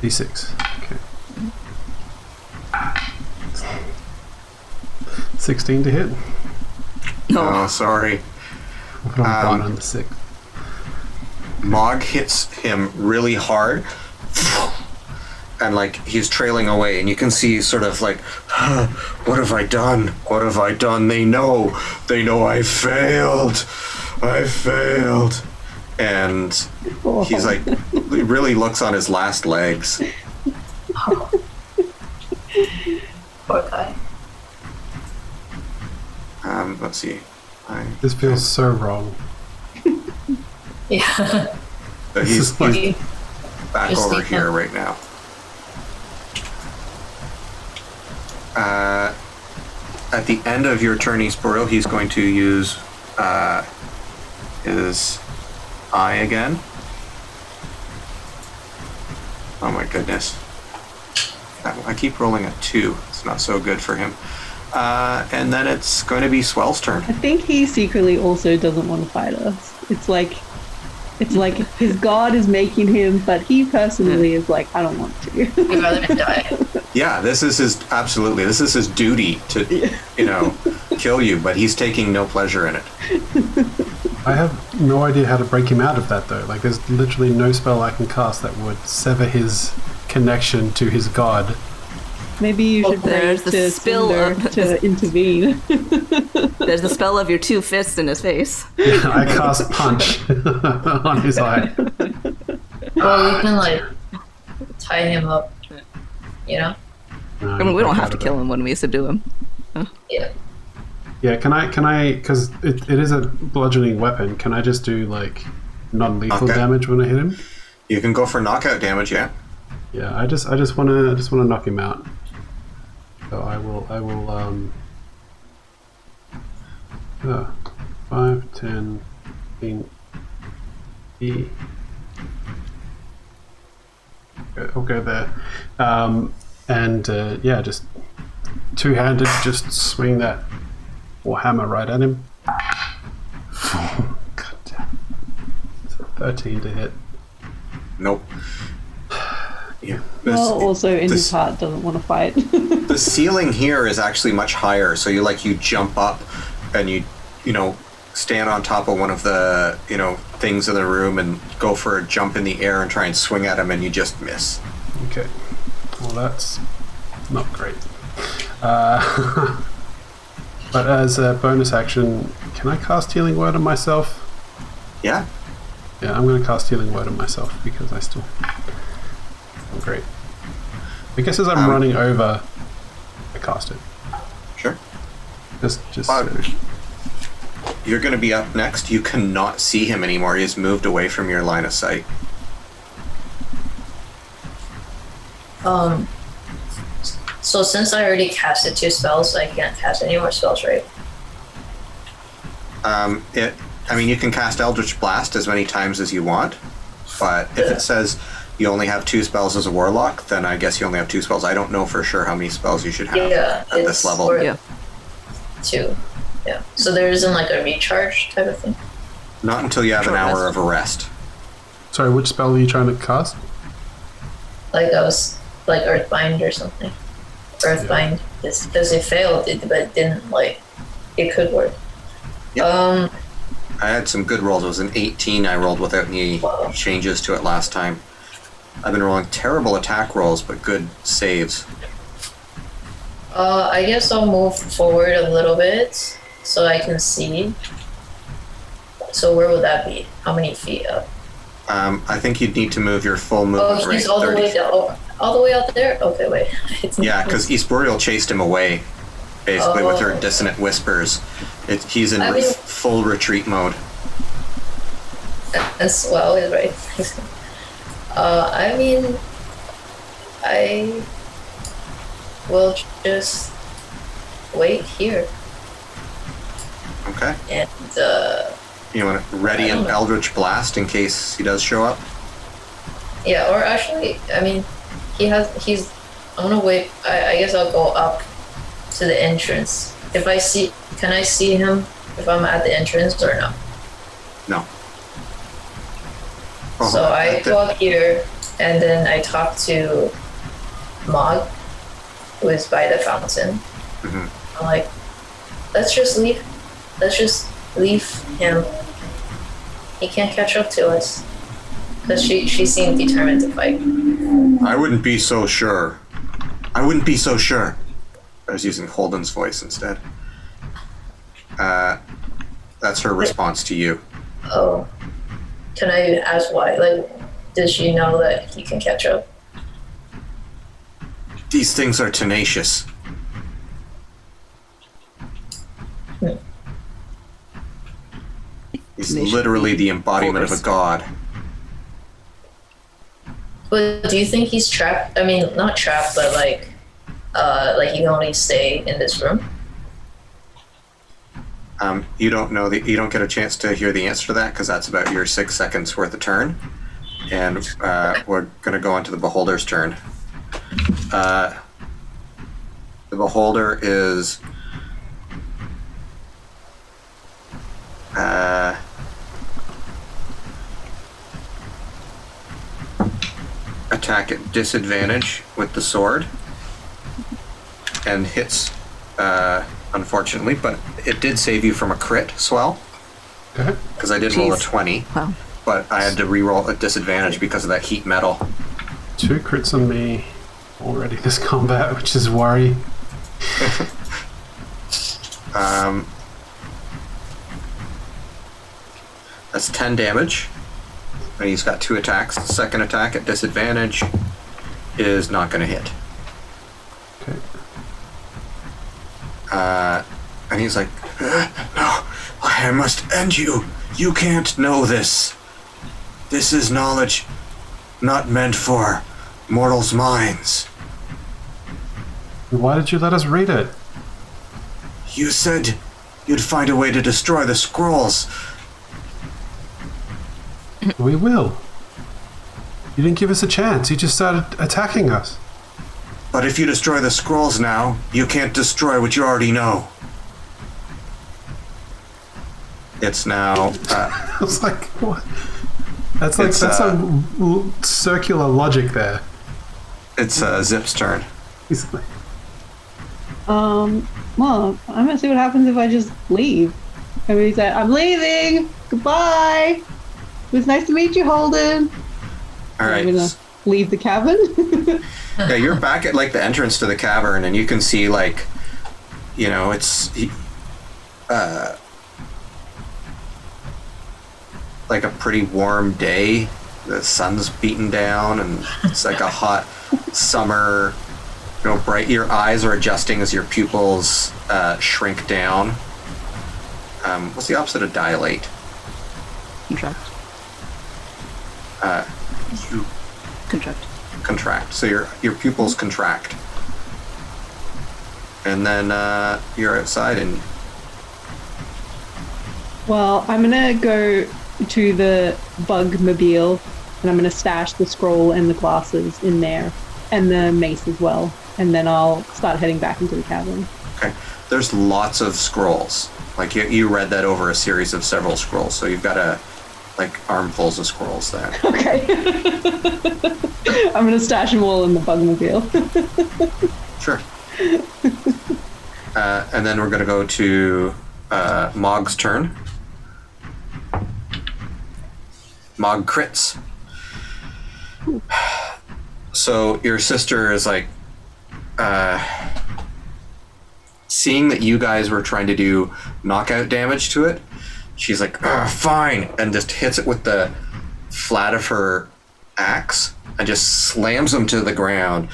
Speaker 5: D6. Okay. 16 to hit.
Speaker 1: Oh, sorry.
Speaker 5: I'll put on 1 on the 6.
Speaker 1: Mog hits him really hard, and like he's trailing away, and you can see sort of like, what have I done? What have I done? They know I failed. And he's like, he really looks on his last legs.
Speaker 4: Poor guy.
Speaker 1: Let's see.
Speaker 5: This feels so wrong.
Speaker 4: Yeah.
Speaker 1: So he's
Speaker 5: Like-
Speaker 1: back
Speaker 4: Just
Speaker 1: over
Speaker 4: leave
Speaker 1: here
Speaker 4: him.
Speaker 1: right now. At the end of your turn, Esporil, he's going to use his eye again. Oh my goodness. I keep rolling a 2. It's not so good for him. And then it's going to be Swell's turn.
Speaker 2: I think he secretly also doesn't want to fight us. It's like his god is making him, but he personally is like, I don't want to.
Speaker 4: He'd rather die.
Speaker 1: Yeah, this is his duty to, kill you, but he's taking no pleasure in it.
Speaker 5: I have no idea how to break him out of that, though. Like, there's literally no spell I can cast that would sever his connection to his god.
Speaker 2: Maybe you should
Speaker 3: there's
Speaker 2: pray
Speaker 3: the
Speaker 2: to
Speaker 3: spill
Speaker 2: Cinder to intervene.
Speaker 3: There's the spell of your 2 fists in his face.
Speaker 5: Yeah, I cast punch on his eye.
Speaker 4: Well, we can tie him up.
Speaker 5: No,
Speaker 3: I mean, we don't have to kill him when we subdue him.
Speaker 4: Yeah.
Speaker 5: Yeah, can I, because it is a bludgeoning weapon, can I just do, non-lethal
Speaker 1: Okay.
Speaker 5: damage when I hit him?
Speaker 1: You can go for knockout damage, yeah.
Speaker 5: Yeah, I just want to knock him out. So I will 5, 10, 15, E. I'll go there. Just two-handed, just swing that warhammer right at him. God damn. 13 to hit.
Speaker 1: Nope. Yeah.
Speaker 2: Well, also in his heart doesn't want to fight.
Speaker 1: The ceiling here is actually much higher, so you jump up and you stand on top of one of the things in the room and go for a jump in the air and try and swing at him, and you just miss.
Speaker 5: Okay. Well, that's not great. But as a bonus action, can I cast Healing Word on myself?
Speaker 1: Yeah.
Speaker 5: Yeah, I'm going to cast Healing Word on myself because I still... Oh, great. I guess as I'm running over, I cast it.
Speaker 1: Sure.
Speaker 5: Just
Speaker 1: You're going to be up next. You cannot see him anymore. He's moved away from your line of sight.
Speaker 4: So since I already casted 2 spells, I can't cast any more spells, right?
Speaker 1: You can cast Eldritch Blast as many times as you want, but if it says you only have 2 spells as a warlock, then I guess you only have 2 spells. I don't know for sure how many spells you should have at this level.
Speaker 4: 2. Yeah. So there isn't a recharge type of thing?
Speaker 1: Not until you have an hour of a rest.
Speaker 5: Sorry, which spell are you trying to cast?
Speaker 4: I was Earthbind or something. Earthbind, because it failed, but it didn't it could work.
Speaker 1: Yep. I had some good rolls. It was an 18 I rolled without any changes to it last time. I've been rolling terrible attack rolls, but good saves.
Speaker 4: I guess I'll move forward a little bit so I can see. So where would that be? How many feet up?
Speaker 1: I think you'd need to move your full movement
Speaker 4: he's
Speaker 1: rate.
Speaker 4: all the way down. All the way out there? Okay, wait.
Speaker 1: Yeah, because East Boreal chased him away, basically, with her dissonant whispers. He's in full retreat mode.
Speaker 4: As well, is right. I will just wait here.
Speaker 1: Okay.
Speaker 4: And,
Speaker 1: you want to ready an Eldritch Blast in case he does show up?
Speaker 4: yeah, or actually, he's, I'm gonna wait, I guess I'll go up to the entrance. Can I see him if I'm at the entrance or no?
Speaker 1: No.
Speaker 4: So I go up here, and then I talk to Mog, who is by the fountain.
Speaker 1: Mm-hmm.
Speaker 4: I'm like, let's just leave him. He can't catch up to us. Because she seemed determined to fight.
Speaker 1: I wouldn't be so sure. I was using Holden's voice instead. That's her response to you.
Speaker 4: Oh. Can I ask why? Does she know that he can catch up?
Speaker 1: These things are tenacious. He's literally the embodiment of a god.
Speaker 4: But do you think he's trapped? I mean, not trapped, but he can only stay in this room?
Speaker 1: You don't know you don't get a chance to hear the answer to that because that's about your 6 seconds worth of turn. And we're going to go on to the Beholder's turn. The Beholder is attack at disadvantage with the sword and hits, unfortunately, but it did save you from a crit swell
Speaker 5: Okay.
Speaker 1: because I did roll a
Speaker 3: Jeez.
Speaker 1: 20,
Speaker 3: Wow.
Speaker 1: but I had to re-roll at disadvantage because of that heat metal.
Speaker 5: 2 crits on me already this combat, which is worry.
Speaker 1: That's 10 damage. And he's got 2 attacks. The second attack at disadvantage is not going to hit.
Speaker 5: Okay.
Speaker 1: And he's like, no, I must end you. You can't know this. This is knowledge not meant for mortals' minds.
Speaker 5: Why did you let us read it?
Speaker 1: You said you'd find a way to destroy the scrolls.
Speaker 5: We will. You didn't give us a chance. You just started attacking us.
Speaker 1: But if you destroy the scrolls now, you can't destroy what you already know. It's now...
Speaker 5: I was like, what? That's like
Speaker 1: It's,
Speaker 5: that's some circular logic there.
Speaker 1: it's Zip's turn.
Speaker 5: He's like,
Speaker 2: Well, I'm gonna see what happens if I just leave. I mean, he's like, I'm leaving. Goodbye. It was nice to meet you, Holden.
Speaker 1: All right.
Speaker 2: I'm gonna leave the cabin.
Speaker 1: Yeah, you're back at like the entrance to the cavern, and you can see like, you know, it's like a pretty warm day. The sun's beating down, and it's like a hot summer. You know, bright. Your eyes are adjusting as your pupils shrink down. What's the opposite of dilate?
Speaker 3: Contract.
Speaker 1: You
Speaker 3: Contract.
Speaker 1: contract. So your pupils contract, and then you're outside, and
Speaker 2: Well, I'm gonna go to the bug-mobile, and I'm gonna stash the scroll and the glasses in there, and the mace as well, and then I'll start heading back into the cabin.
Speaker 1: okay. There's lots of scrolls. Like you read that over a series of several scrolls, so you've got like armfuls of scrolls there.
Speaker 2: Okay. I'm gonna stash them all in the bug-mobile.
Speaker 1: Sure. And then we're gonna go to Mog's turn. Mog crits. So your sister is like, seeing that you guys were trying to do knockout damage to it, she's like, fine, and just hits it with the flat of her axe and just slams him to the ground.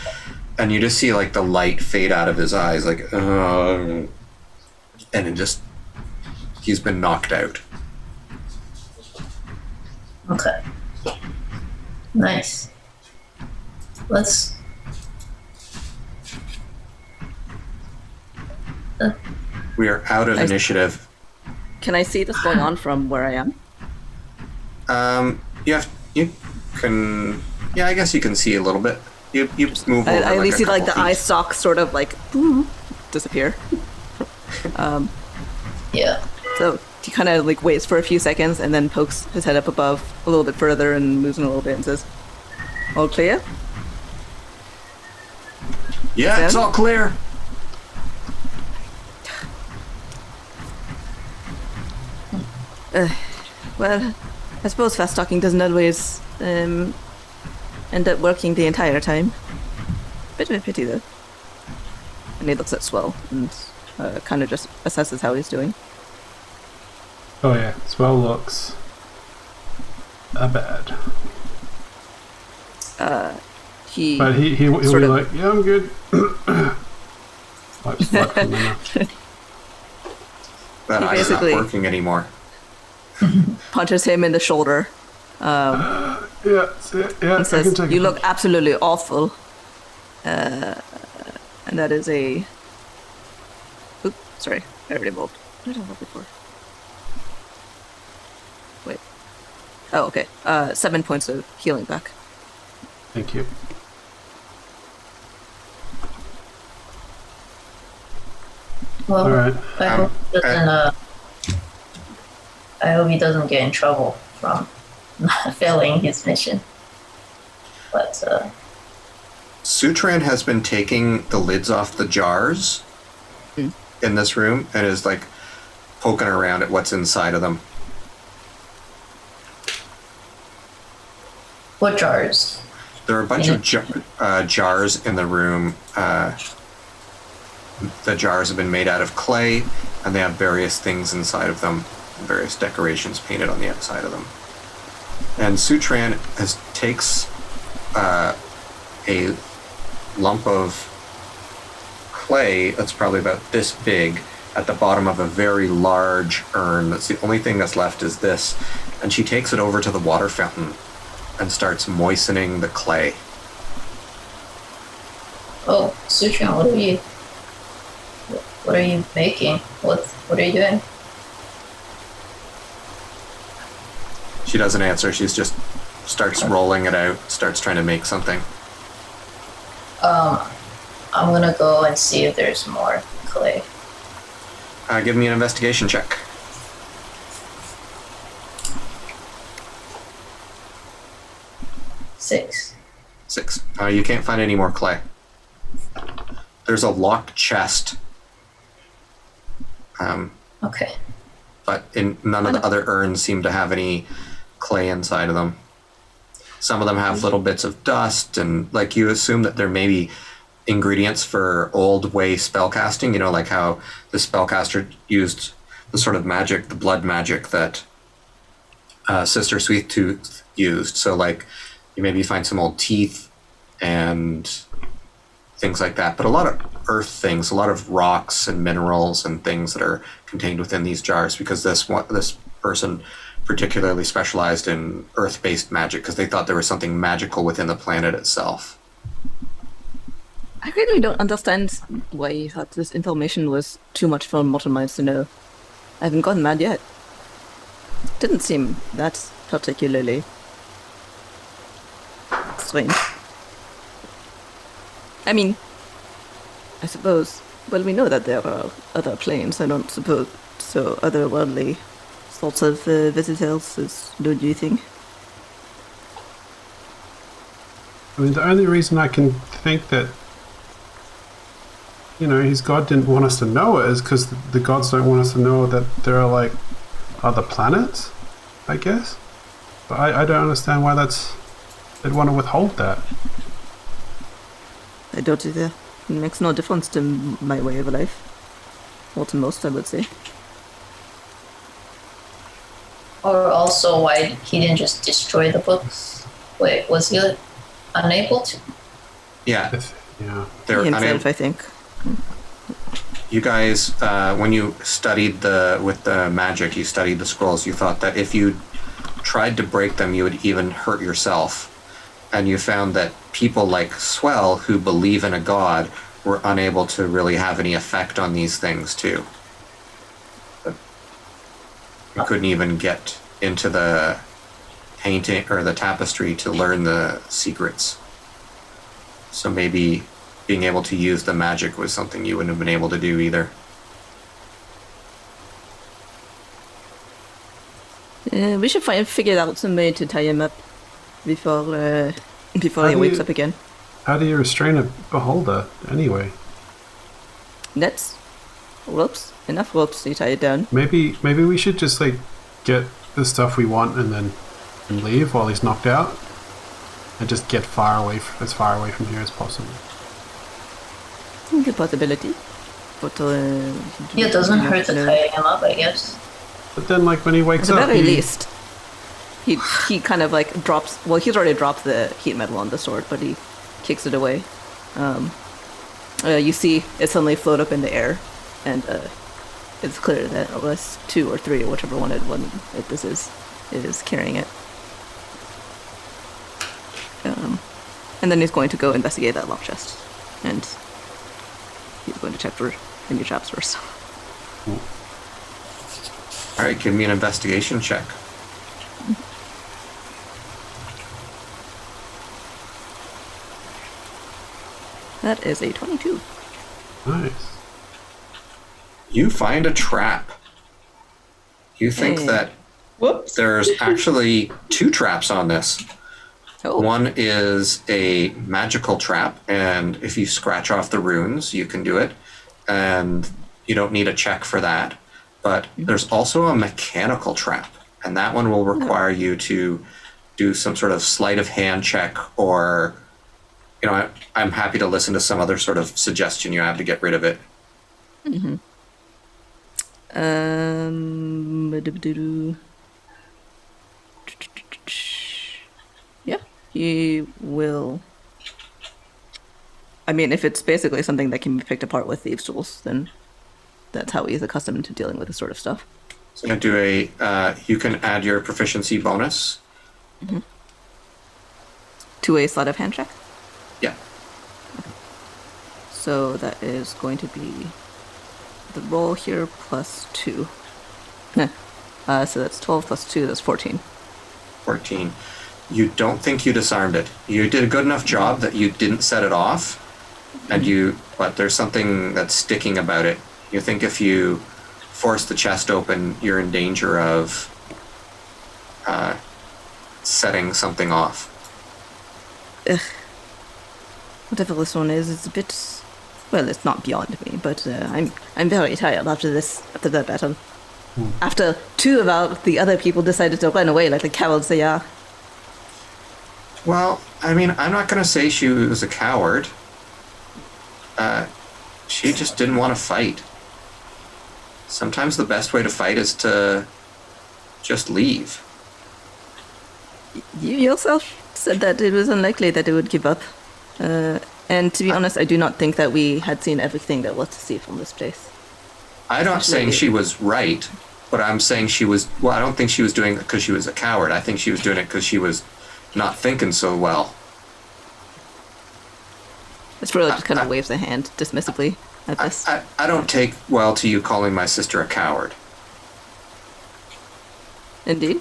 Speaker 1: And you just see like the light fade out of his eyes, like, and it just, he's been knocked out.
Speaker 4: Okay. Nice. Let's.
Speaker 1: We are out of initiative.
Speaker 3: Can I see this going on from where I am?
Speaker 1: You can, yeah, I guess you can see a little bit. You move over.
Speaker 3: I at least see
Speaker 1: a
Speaker 3: like the
Speaker 1: couple
Speaker 3: eye
Speaker 1: feet.
Speaker 3: stalk sort of like disappear.
Speaker 4: Yeah.
Speaker 3: So he kind of like waits for a few seconds and then pokes his head up above a little bit further and moves in a little bit and says, "All clear?"
Speaker 1: Yeah, it's all clear.
Speaker 3: Well, I suppose fast talking doesn't always end up working the entire time. Bit of a pity though. And he looks at Swell and kind of just assesses how he's doing.
Speaker 5: oh yeah, Swell looks bad.
Speaker 3: He
Speaker 5: But he'll
Speaker 3: sort
Speaker 5: be
Speaker 3: of-
Speaker 5: like, yeah, I'm good. Wipes blood from the mouth.
Speaker 1: That
Speaker 3: He
Speaker 1: eye's not
Speaker 3: basically-
Speaker 1: working anymore.
Speaker 3: punches him in the shoulder
Speaker 5: Yeah, yeah,
Speaker 3: and
Speaker 5: I can
Speaker 3: says,
Speaker 5: take
Speaker 3: "You
Speaker 5: it.
Speaker 3: look absolutely awful." And that is a... Oop, sorry, I already rolled. What did I roll before? Oh, okay. 7 points of healing back.
Speaker 5: Thank you.
Speaker 4: Well,
Speaker 5: All right.
Speaker 4: I hope he doesn't. I hope he doesn't get in trouble from not failing his mission. But
Speaker 1: Sutran has been taking the lids off the jars in this room and is like poking around at what's inside of them.
Speaker 4: what jars?
Speaker 1: There are a bunch of jars in the room. The jars have been made out of clay, and they have various things inside of them, various decorations painted on the outside of them. And Sutran takes a lump of clay that's probably about this big at the bottom of a very large urn. That's the only thing that's left is this. And she takes it over to the water fountain and starts moistening the clay.
Speaker 4: Oh, Sutran, what are you making? What are you doing?
Speaker 1: She doesn't answer. She's just starts rolling it out, starts trying to make something.
Speaker 4: I'm gonna go and see if there's more clay.
Speaker 1: Give me an investigation check.
Speaker 4: 6.
Speaker 1: 6. You can't find any more clay. There's a locked chest.
Speaker 4: Okay.
Speaker 1: But none of the other urns seem to have any clay inside of them. Some of them have little bits of dust, and like you assume that there may be ingredients for old way spellcasting, you know, like how the spellcaster used the sort of magic, the blood magic that Sister Sweettooth used. So like you maybe find some old teeth and things like that, but a lot of earth things, a lot of rocks and minerals and things that are contained within these jars, because this person particularly specialized in earth-based magic because they thought there was something magical within the planet itself.
Speaker 3: I really don't understand why you thought this information was too much for mortal minds to know. I haven't gotten mad yet. Didn't seem that particularly strange. I mean, I suppose, well, we know that there are other planes, I don't suppose, so otherworldly sorts of visitors, don't you think?
Speaker 5: I mean, the only reason I can think that, you know, his god didn't want us to know it is because the gods don't want us to know that there are, like, other planets, I guess. But I don't understand why they'd want to withhold that.
Speaker 3: I don't either. It makes no difference to my way of life. Or to most, I would say.
Speaker 4: Or also why he didn't just destroy the books. Wait, was he unable to?
Speaker 1: Yeah,
Speaker 5: Yeah.
Speaker 1: they're
Speaker 3: He himself,
Speaker 1: unable.
Speaker 3: I think.
Speaker 1: You guys, when you studied with the magic, you studied the scrolls, you thought that if you tried to break them, you would even hurt yourself. And you found that people like Swell, who believe in a god, were unable to really have any effect on these things too. But you couldn't even get into the painting or the tapestry to learn the secrets. So maybe being able to use the magic was something you wouldn't have been able to do either.
Speaker 3: We should figure out some way to tie him up before he wakes up again.
Speaker 5: How do you restrain a beholder, anyway?
Speaker 3: Nets? Ropes? Enough ropes to tie it down.
Speaker 5: Maybe we should just, like, get the stuff we want and leave while he's knocked out, and just get as far away from here as possible.
Speaker 3: Good possibility. But
Speaker 4: Yeah, it doesn't hurt to tie him up, I guess.
Speaker 5: But then, like, when he wakes
Speaker 3: at the
Speaker 5: up,
Speaker 3: very least, he kind of like drops. Well, he's already dropped the heat metal on the sword, but he kicks it away. You see it suddenly float up in the air, and it's clear that at least 2 or 3, or whichever one this is carrying it. And then he's going to go investigate that lock chest, and he's going to check for any traps first.
Speaker 1: All right, give me an investigation check.
Speaker 3: That is a 22.
Speaker 5: Nice.
Speaker 1: You find a trap. You think
Speaker 3: Hey.
Speaker 1: that
Speaker 2: Whoops.
Speaker 1: there's actually 2 traps on this.
Speaker 3: Oh.
Speaker 1: One is a magical trap, and if you scratch off the runes, you can do it, and you don't need a check for that. But there's also a mechanical trap, and that one will require you to do some sort of sleight of hand check, or, I'm happy to listen to some other sort of suggestion you have to get rid of it.
Speaker 3: Yeah, he will. I mean, if it's basically something that can be picked apart with thieves' tools, then that's how he's accustomed to dealing with this sort of stuff.
Speaker 1: So I'm going to do you can add your proficiency bonus.
Speaker 3: To a sleight of hand check.
Speaker 1: Yeah.
Speaker 3: So that is going to be the roll here plus 2. So that's 12 plus 2, that's 14.
Speaker 1: 14. You don't think you disarmed it. You did a good enough job that you didn't set it off, but there's something that's sticking about it. You think if you force the chest open, you're in danger of setting something off.
Speaker 3: Whatever this one is, it's a bit... Well, it's not beyond me, but I'm very tired after that battle. After 2 of the other people decided to run away like the cowards they are.
Speaker 1: Well, I mean, I'm not going to say she was a coward. She just didn't want to fight. Sometimes the best way to fight is to just leave.
Speaker 3: You yourself said that it was unlikely that it would give up. And to be honest, I do not think that we had seen everything there was to see from this place.
Speaker 1: I'm not saying she was right, but I'm saying she was... Well, I don't think she was doing it because she was a coward. I think she was doing it because she was not thinking so well.
Speaker 3: It's really just kind of waves a hand dismissively at this.
Speaker 1: I don't take well to you calling my sister a coward.
Speaker 3: Indeed.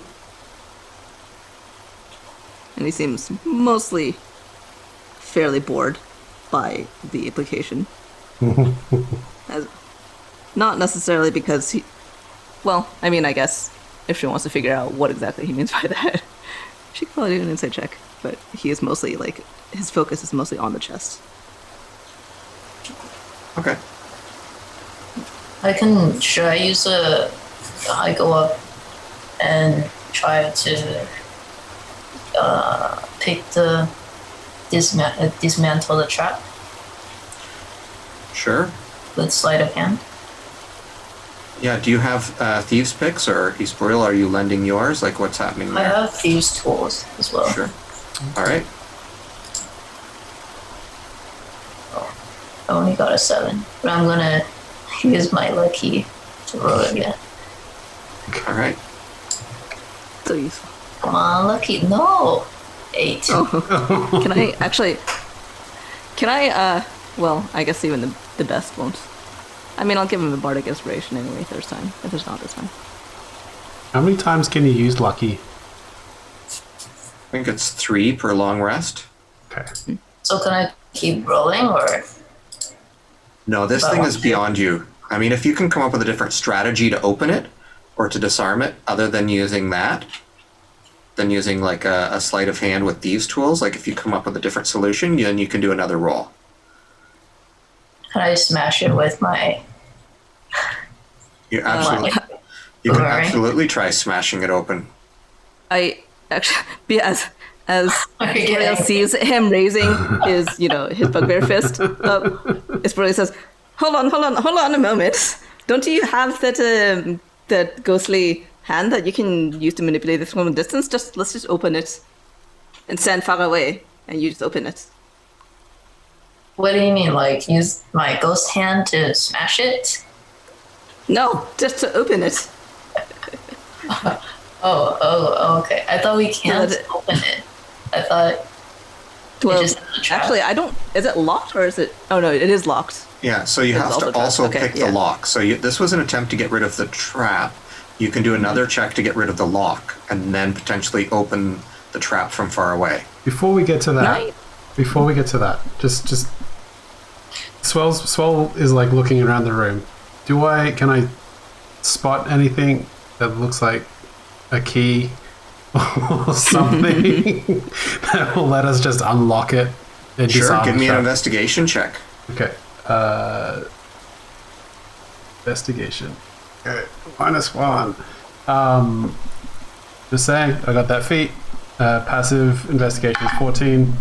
Speaker 3: And he seems mostly fairly bored by the implication. Not necessarily because he... Well, I mean, I guess if she wants to figure out what exactly he means by that, she can probably do an insight check. But he is mostly, his focus is mostly on the chest.
Speaker 1: Okay.
Speaker 4: Should I use I go up and try to dismantle the trap
Speaker 1: Sure.
Speaker 4: with sleight of hand.
Speaker 1: Yeah, do you have thieves' picks, or Eastbroil, are you lending yours? Like, what's happening
Speaker 4: I
Speaker 1: there?
Speaker 4: have thieves' tools as well.
Speaker 1: Sure. All right.
Speaker 4: I only got a 7, but I'm gonna use my lucky to roll again.
Speaker 1: All right.
Speaker 3: So useful.
Speaker 4: Come on, lucky. No! 8.
Speaker 3: Can I, well, I guess even the best won't. I mean, I'll give him a bardic inspiration anyway, if there's not this time.
Speaker 5: How many times can you use lucky?
Speaker 1: I think it's 3 per long rest.
Speaker 5: Okay.
Speaker 4: So can I keep rolling, or?
Speaker 1: No, this
Speaker 4: But
Speaker 1: thing
Speaker 4: what
Speaker 1: is
Speaker 4: to-
Speaker 1: beyond you. I mean, if you can come up with a different strategy to open it or to disarm it, other than using that, than using like a sleight of hand with thieves' tools, like if you come up with a different solution, then you can do another roll.
Speaker 4: Can I smash it with my...
Speaker 1: You absolutely,
Speaker 4: my
Speaker 1: you can
Speaker 4: boomerang?
Speaker 1: absolutely try smashing it open.
Speaker 3: I actually, as
Speaker 4: Okay.
Speaker 3: Israel sees him raising his, his bugbear fist up, Israel says, hold on a moment. Don't you have that ghostly hand that you can use to manipulate this from a distance? Let's just open it and stand far away, and you just open it.
Speaker 4: What do you mean, like use my ghost hand to smash it?
Speaker 3: No, just to open it.
Speaker 4: Oh, okay. I thought we can't
Speaker 3: Good.
Speaker 4: open it. I thought
Speaker 3: Well,
Speaker 4: just has a trap.
Speaker 3: actually, I don't. Is it locked or is it? Oh no, it is locked.
Speaker 1: Yeah, so you
Speaker 3: It's
Speaker 1: have
Speaker 3: also
Speaker 1: to also
Speaker 3: trapped. Okay,
Speaker 1: pick
Speaker 3: yeah.
Speaker 1: the lock. So this was an attempt to get rid of the trap. You can do another check to get rid of the lock, and then potentially open the trap from far away.
Speaker 5: Before we get to that,
Speaker 3: Right.
Speaker 5: just Swell is like looking around the room. Can I spot anything that looks like a key or something that will let us just unlock it and
Speaker 1: Sure,
Speaker 5: disarm
Speaker 1: give
Speaker 5: the
Speaker 1: me an
Speaker 5: trap?
Speaker 1: investigation check.
Speaker 5: Okay. Investigation. Okay. -1. Just saying, I got that feat. Passive investigation is 14.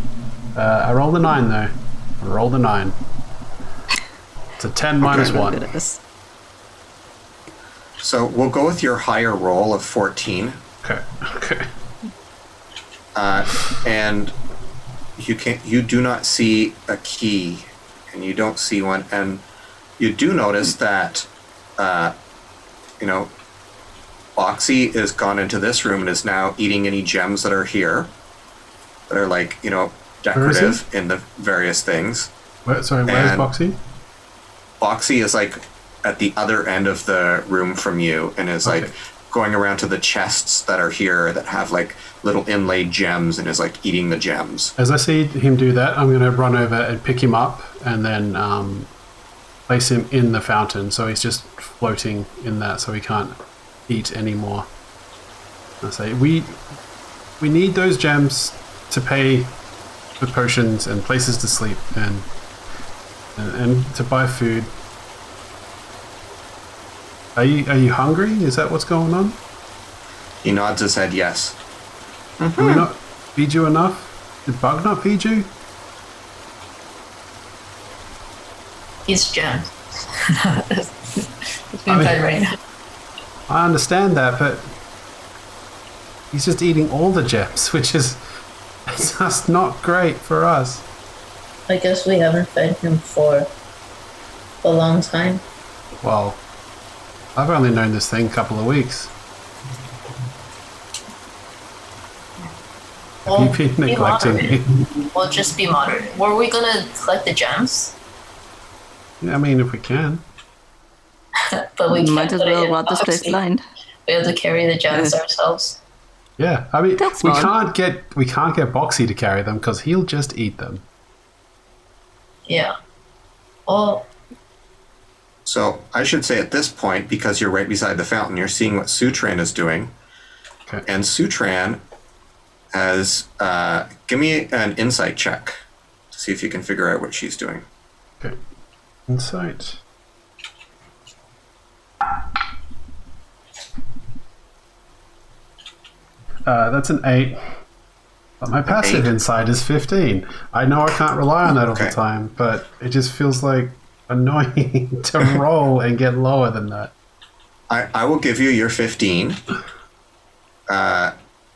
Speaker 5: I rolled a 9 though. I rolled a 9. It's a 10 minus
Speaker 3: Really
Speaker 5: 1.
Speaker 3: good at this.
Speaker 1: So we'll go with your higher roll of 14.
Speaker 5: Okay. Okay.
Speaker 1: And you do not see a key, and you don't see one, and you do notice that Boxy has gone into this room and is now eating any gems that are here that are like decorative in the various things.
Speaker 5: Where's
Speaker 1: And-
Speaker 5: Boxy?
Speaker 1: Boxy is like at the other end of the room from you and is like going around to the chests that are here that have like little inlaid gems and is like eating the gems.
Speaker 5: As I see him do that, I'm going to run over and pick him up and then place him in the fountain. So he's just floating in that, so he can't eat anymore. I say, we need those gems to pay for potions and places to sleep and to buy food. Are you hungry? Is that what's going on?
Speaker 1: He nods his head yes.
Speaker 5: Can we not feed you enough? Did Bug not feed you?
Speaker 4: He's gems. He's being fed right now.
Speaker 5: I understand that, but he's just eating all the gems, which is it's just not great for us.
Speaker 6: I guess we haven't fed him for a long time.
Speaker 5: Well, I've only known this thing a couple of weeks.
Speaker 4: Well,
Speaker 5: Have you been
Speaker 4: be
Speaker 5: neglecting
Speaker 4: moderate.
Speaker 5: me?
Speaker 4: We'll just be moderate. Were we gonna collect the gems?
Speaker 5: Yeah, I mean, if we can.
Speaker 4: But we
Speaker 3: Might
Speaker 4: can't
Speaker 3: as
Speaker 4: put it
Speaker 3: well
Speaker 4: in
Speaker 3: rot this place
Speaker 4: Boxy.
Speaker 3: blind.
Speaker 4: We have to carry the gems ourselves.
Speaker 5: Yeah, I mean,
Speaker 3: That's
Speaker 5: we
Speaker 3: fine.
Speaker 5: can't get Boxy to carry them because he'll just eat them.
Speaker 4: Yeah. Well,
Speaker 1: So I should say at this point, because you're right beside the fountain, you're seeing what Sutran is doing.
Speaker 5: Okay.
Speaker 1: And Sutran has give me an insight check to see if you can figure out what she's doing.
Speaker 5: Okay. Insight. That's an 8. But my passive
Speaker 1: 8?
Speaker 5: insight is 15. I know I can't rely on that all the
Speaker 1: Okay.
Speaker 5: time, but it just feels like annoying to roll and get lower than that.
Speaker 1: I will give you your 15,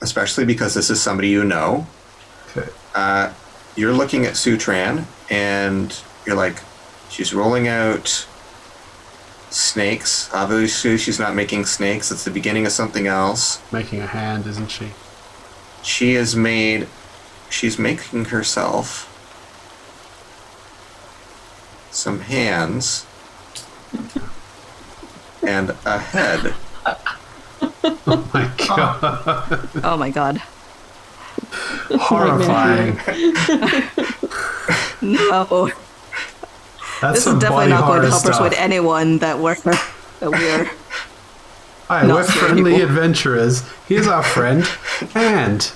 Speaker 1: especially because this is somebody you know.
Speaker 5: Okay.
Speaker 1: You're looking at Sutran, and you're like, she's rolling out snakes. Obviously, she's not making snakes. It's the beginning of something else.
Speaker 5: Making a hand, isn't she?
Speaker 1: She's making herself some hands and a head.
Speaker 5: Oh my god.
Speaker 3: Oh my god.
Speaker 5: Horrifying.
Speaker 3: No.
Speaker 5: That's
Speaker 3: This
Speaker 5: some
Speaker 3: is definitely
Speaker 5: body
Speaker 3: not going
Speaker 5: horror
Speaker 3: to help
Speaker 5: stuff.
Speaker 3: persuade anyone that we're
Speaker 5: Hi,
Speaker 3: not
Speaker 5: we're
Speaker 3: scary
Speaker 5: friendly
Speaker 3: people.
Speaker 5: adventurers. Here's our friend, and.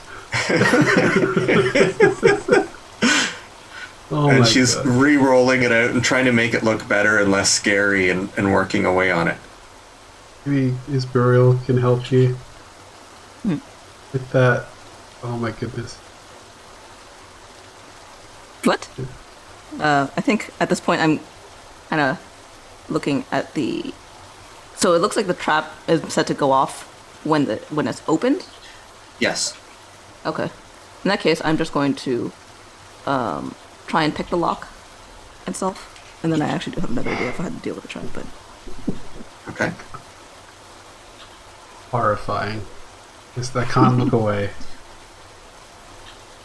Speaker 5: Oh
Speaker 1: And
Speaker 5: my
Speaker 1: she's
Speaker 5: god.
Speaker 1: re-rolling it out and trying to make it look better and less scary and working away on it.
Speaker 5: Maybe his burial can help you
Speaker 3: Hmm.
Speaker 5: with that. Oh my goodness.
Speaker 3: What? I think at this point I'm kind of looking at the. So it looks like the trap is set to go off when it's opened.
Speaker 1: Yes.
Speaker 3: Okay. In that case, I'm just going to try and pick the lock itself, and then I actually do have another idea if I had to deal with the trap. But
Speaker 1: Okay.
Speaker 5: Horrifying. Just I can't look away.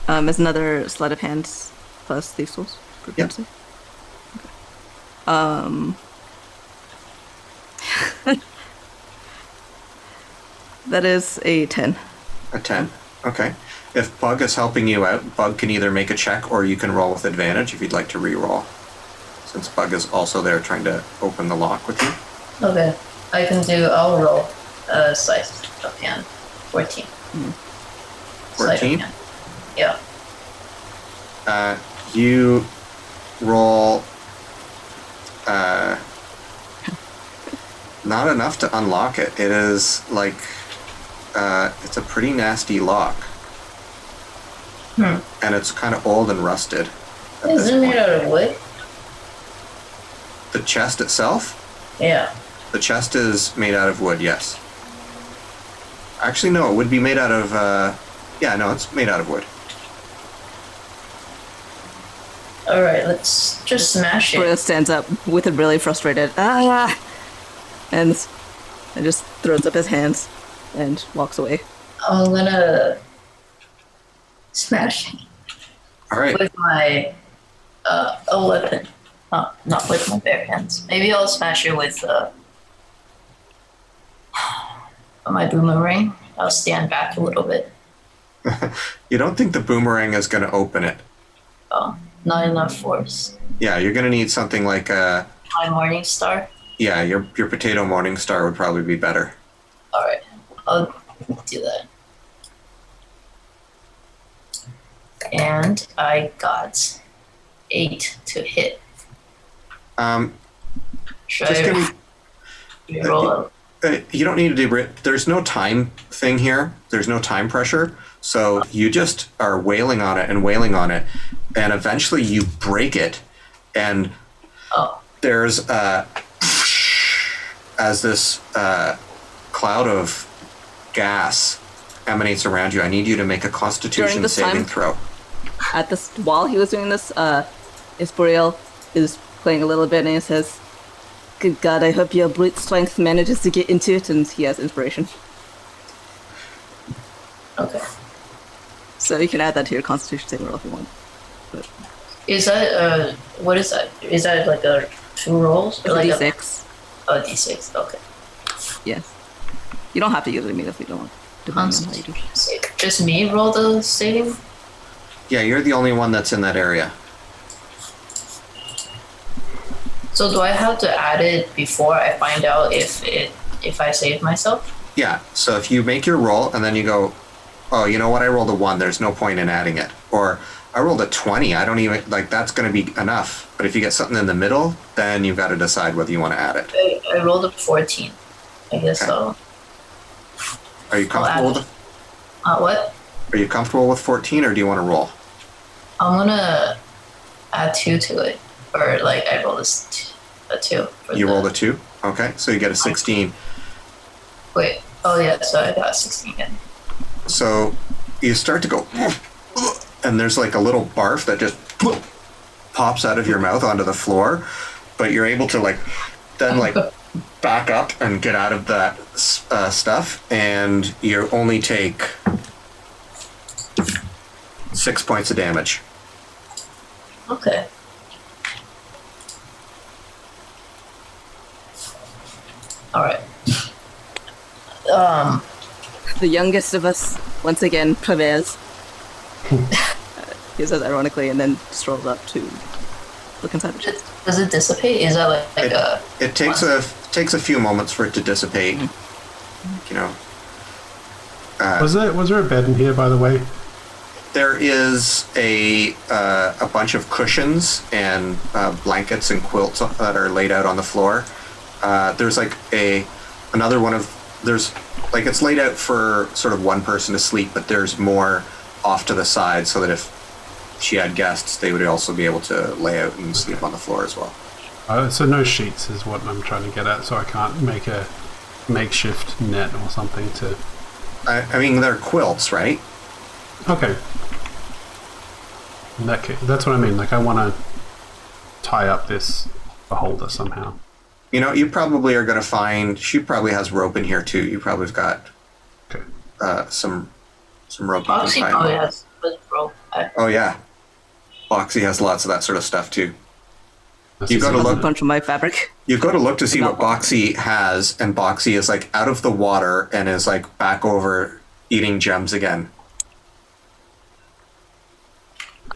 Speaker 3: it's another sleight of hands plus thieves' tools. For
Speaker 1: Yep.
Speaker 3: Pepsi. Okay. That is a 10.
Speaker 1: A 10. Okay. If Bug is helping you out, Bug can either make a check or you can roll with advantage if you'd like to re-roll. since Bug is also there trying to open the lock with you.
Speaker 4: Okay. I'll roll sleight of hand. 14. Sleight of
Speaker 1: 14?
Speaker 4: hand. Yeah.
Speaker 1: You roll not enough to unlock it. It is like it's a pretty nasty lock. And it's kind of old and rusted.
Speaker 6: Is it made out of wood?
Speaker 1: The chest itself?
Speaker 6: Yeah.
Speaker 1: The chest is made out of wood, yes. Actually, no, it would be made out of... yeah, no, it's made out of wood.
Speaker 6: Alright, let's just smash
Speaker 3: Bria
Speaker 6: it.
Speaker 3: stands up with a really frustrated and just throws up his hands and walks away.
Speaker 6: I'm gonna smash it
Speaker 1: All right.
Speaker 6: with my a weapon. Not with my bare hands. Maybe I'll smash it with my boomerang. I'll stand back a little bit.
Speaker 1: You don't think the boomerang is going to open it?
Speaker 6: Oh, not enough force.
Speaker 1: Yeah, you're going to need something like
Speaker 6: My morning star.
Speaker 1: yeah, your potato morning star would probably be better.
Speaker 6: Alright, I'll do that. And I got 8 to hit. Should
Speaker 1: Just
Speaker 6: I
Speaker 1: gonna,
Speaker 6: roll?
Speaker 1: you don't need to do it. There's no time thing here. There's no time pressure. So you just are wailing on it, and eventually you break it, and
Speaker 6: Oh,
Speaker 1: there's as this cloud of gas emanates around you. I need you to make a Constitution
Speaker 3: this
Speaker 1: saving
Speaker 3: time?
Speaker 1: throw.
Speaker 3: While he was doing this, Isburiel is playing a little bit and he says, "Good God, I hope your brute strength manages to get into it," and he has inspiration.
Speaker 6: okay.
Speaker 3: So you can add that to your Constitution saving roll if you want.
Speaker 6: Is that what is that? Is that like a 2 rolls or like
Speaker 3: D6.
Speaker 6: a D6? Okay.
Speaker 3: Yes. You don't have to use it immediately if you don't want. Depending on how you do.
Speaker 6: Just me roll the saving?
Speaker 1: Yeah, you're the only one that's in that area.
Speaker 6: So do I have to add it before I find out if I saved myself?
Speaker 1: Yeah, so if you make your roll and then you go, oh, you know what, I rolled a 1, there's no point in adding it. Or, I rolled a 20, I don't even, like, that's going to be enough. But if you get something in the middle, then you've got to decide whether you want to add it.
Speaker 6: I rolled a 14. I guess
Speaker 1: Okay.
Speaker 6: so.
Speaker 1: Are you comfortable with
Speaker 6: What?
Speaker 1: Are you comfortable with 14, or do you want to roll?
Speaker 6: I'm gonna add 2 to it. Or like I rolled a 2.
Speaker 1: You rolled a 2? Okay, so you get a 16.
Speaker 6: Wait. Oh yeah, so I got 16 again.
Speaker 1: So you start to go, and there's like a little barf that just pops out of your mouth onto the floor, but you're able to then back up and get out of that stuff, and you only take 6 points of damage.
Speaker 6: Okay. Alright.
Speaker 3: The youngest of us once again prevails. He says ironically, and then strolls up to look inside the chest.
Speaker 6: Does it dissipate? Is that like a...
Speaker 1: It takes a few moments for it to dissipate. You know,
Speaker 5: Was there a bed in here, by the way?
Speaker 1: there is a bunch of cushions and blankets and quilts that are laid out on the floor. There's like another one of there's like it's laid out for sort of one person to sleep, but there's more off to the side so that if she had guests, they would also be able to lay out and sleep on the floor as well.
Speaker 5: So no sheets is what I'm trying to get at, so I can't make a makeshift net or something to...
Speaker 1: I mean, they're quilts, right?
Speaker 5: Okay. In that case, that's what I mean. Like, I want to tie up this beholder somehow.
Speaker 1: You know, you probably are going to find she probably has rope in here too. You probably have got
Speaker 5: Okay.
Speaker 1: some rope. You can
Speaker 6: Boxy
Speaker 1: tie him
Speaker 6: probably
Speaker 1: up.
Speaker 6: has rope.
Speaker 1: Oh yeah, Boxy has lots of that sort of stuff too.
Speaker 5: That's
Speaker 1: You
Speaker 5: just-
Speaker 1: go to
Speaker 3: A
Speaker 1: look.
Speaker 3: bunch of my fabric.
Speaker 1: You go to look to see what Boxy has, and Boxy is like out of the water and is like back over eating gems again.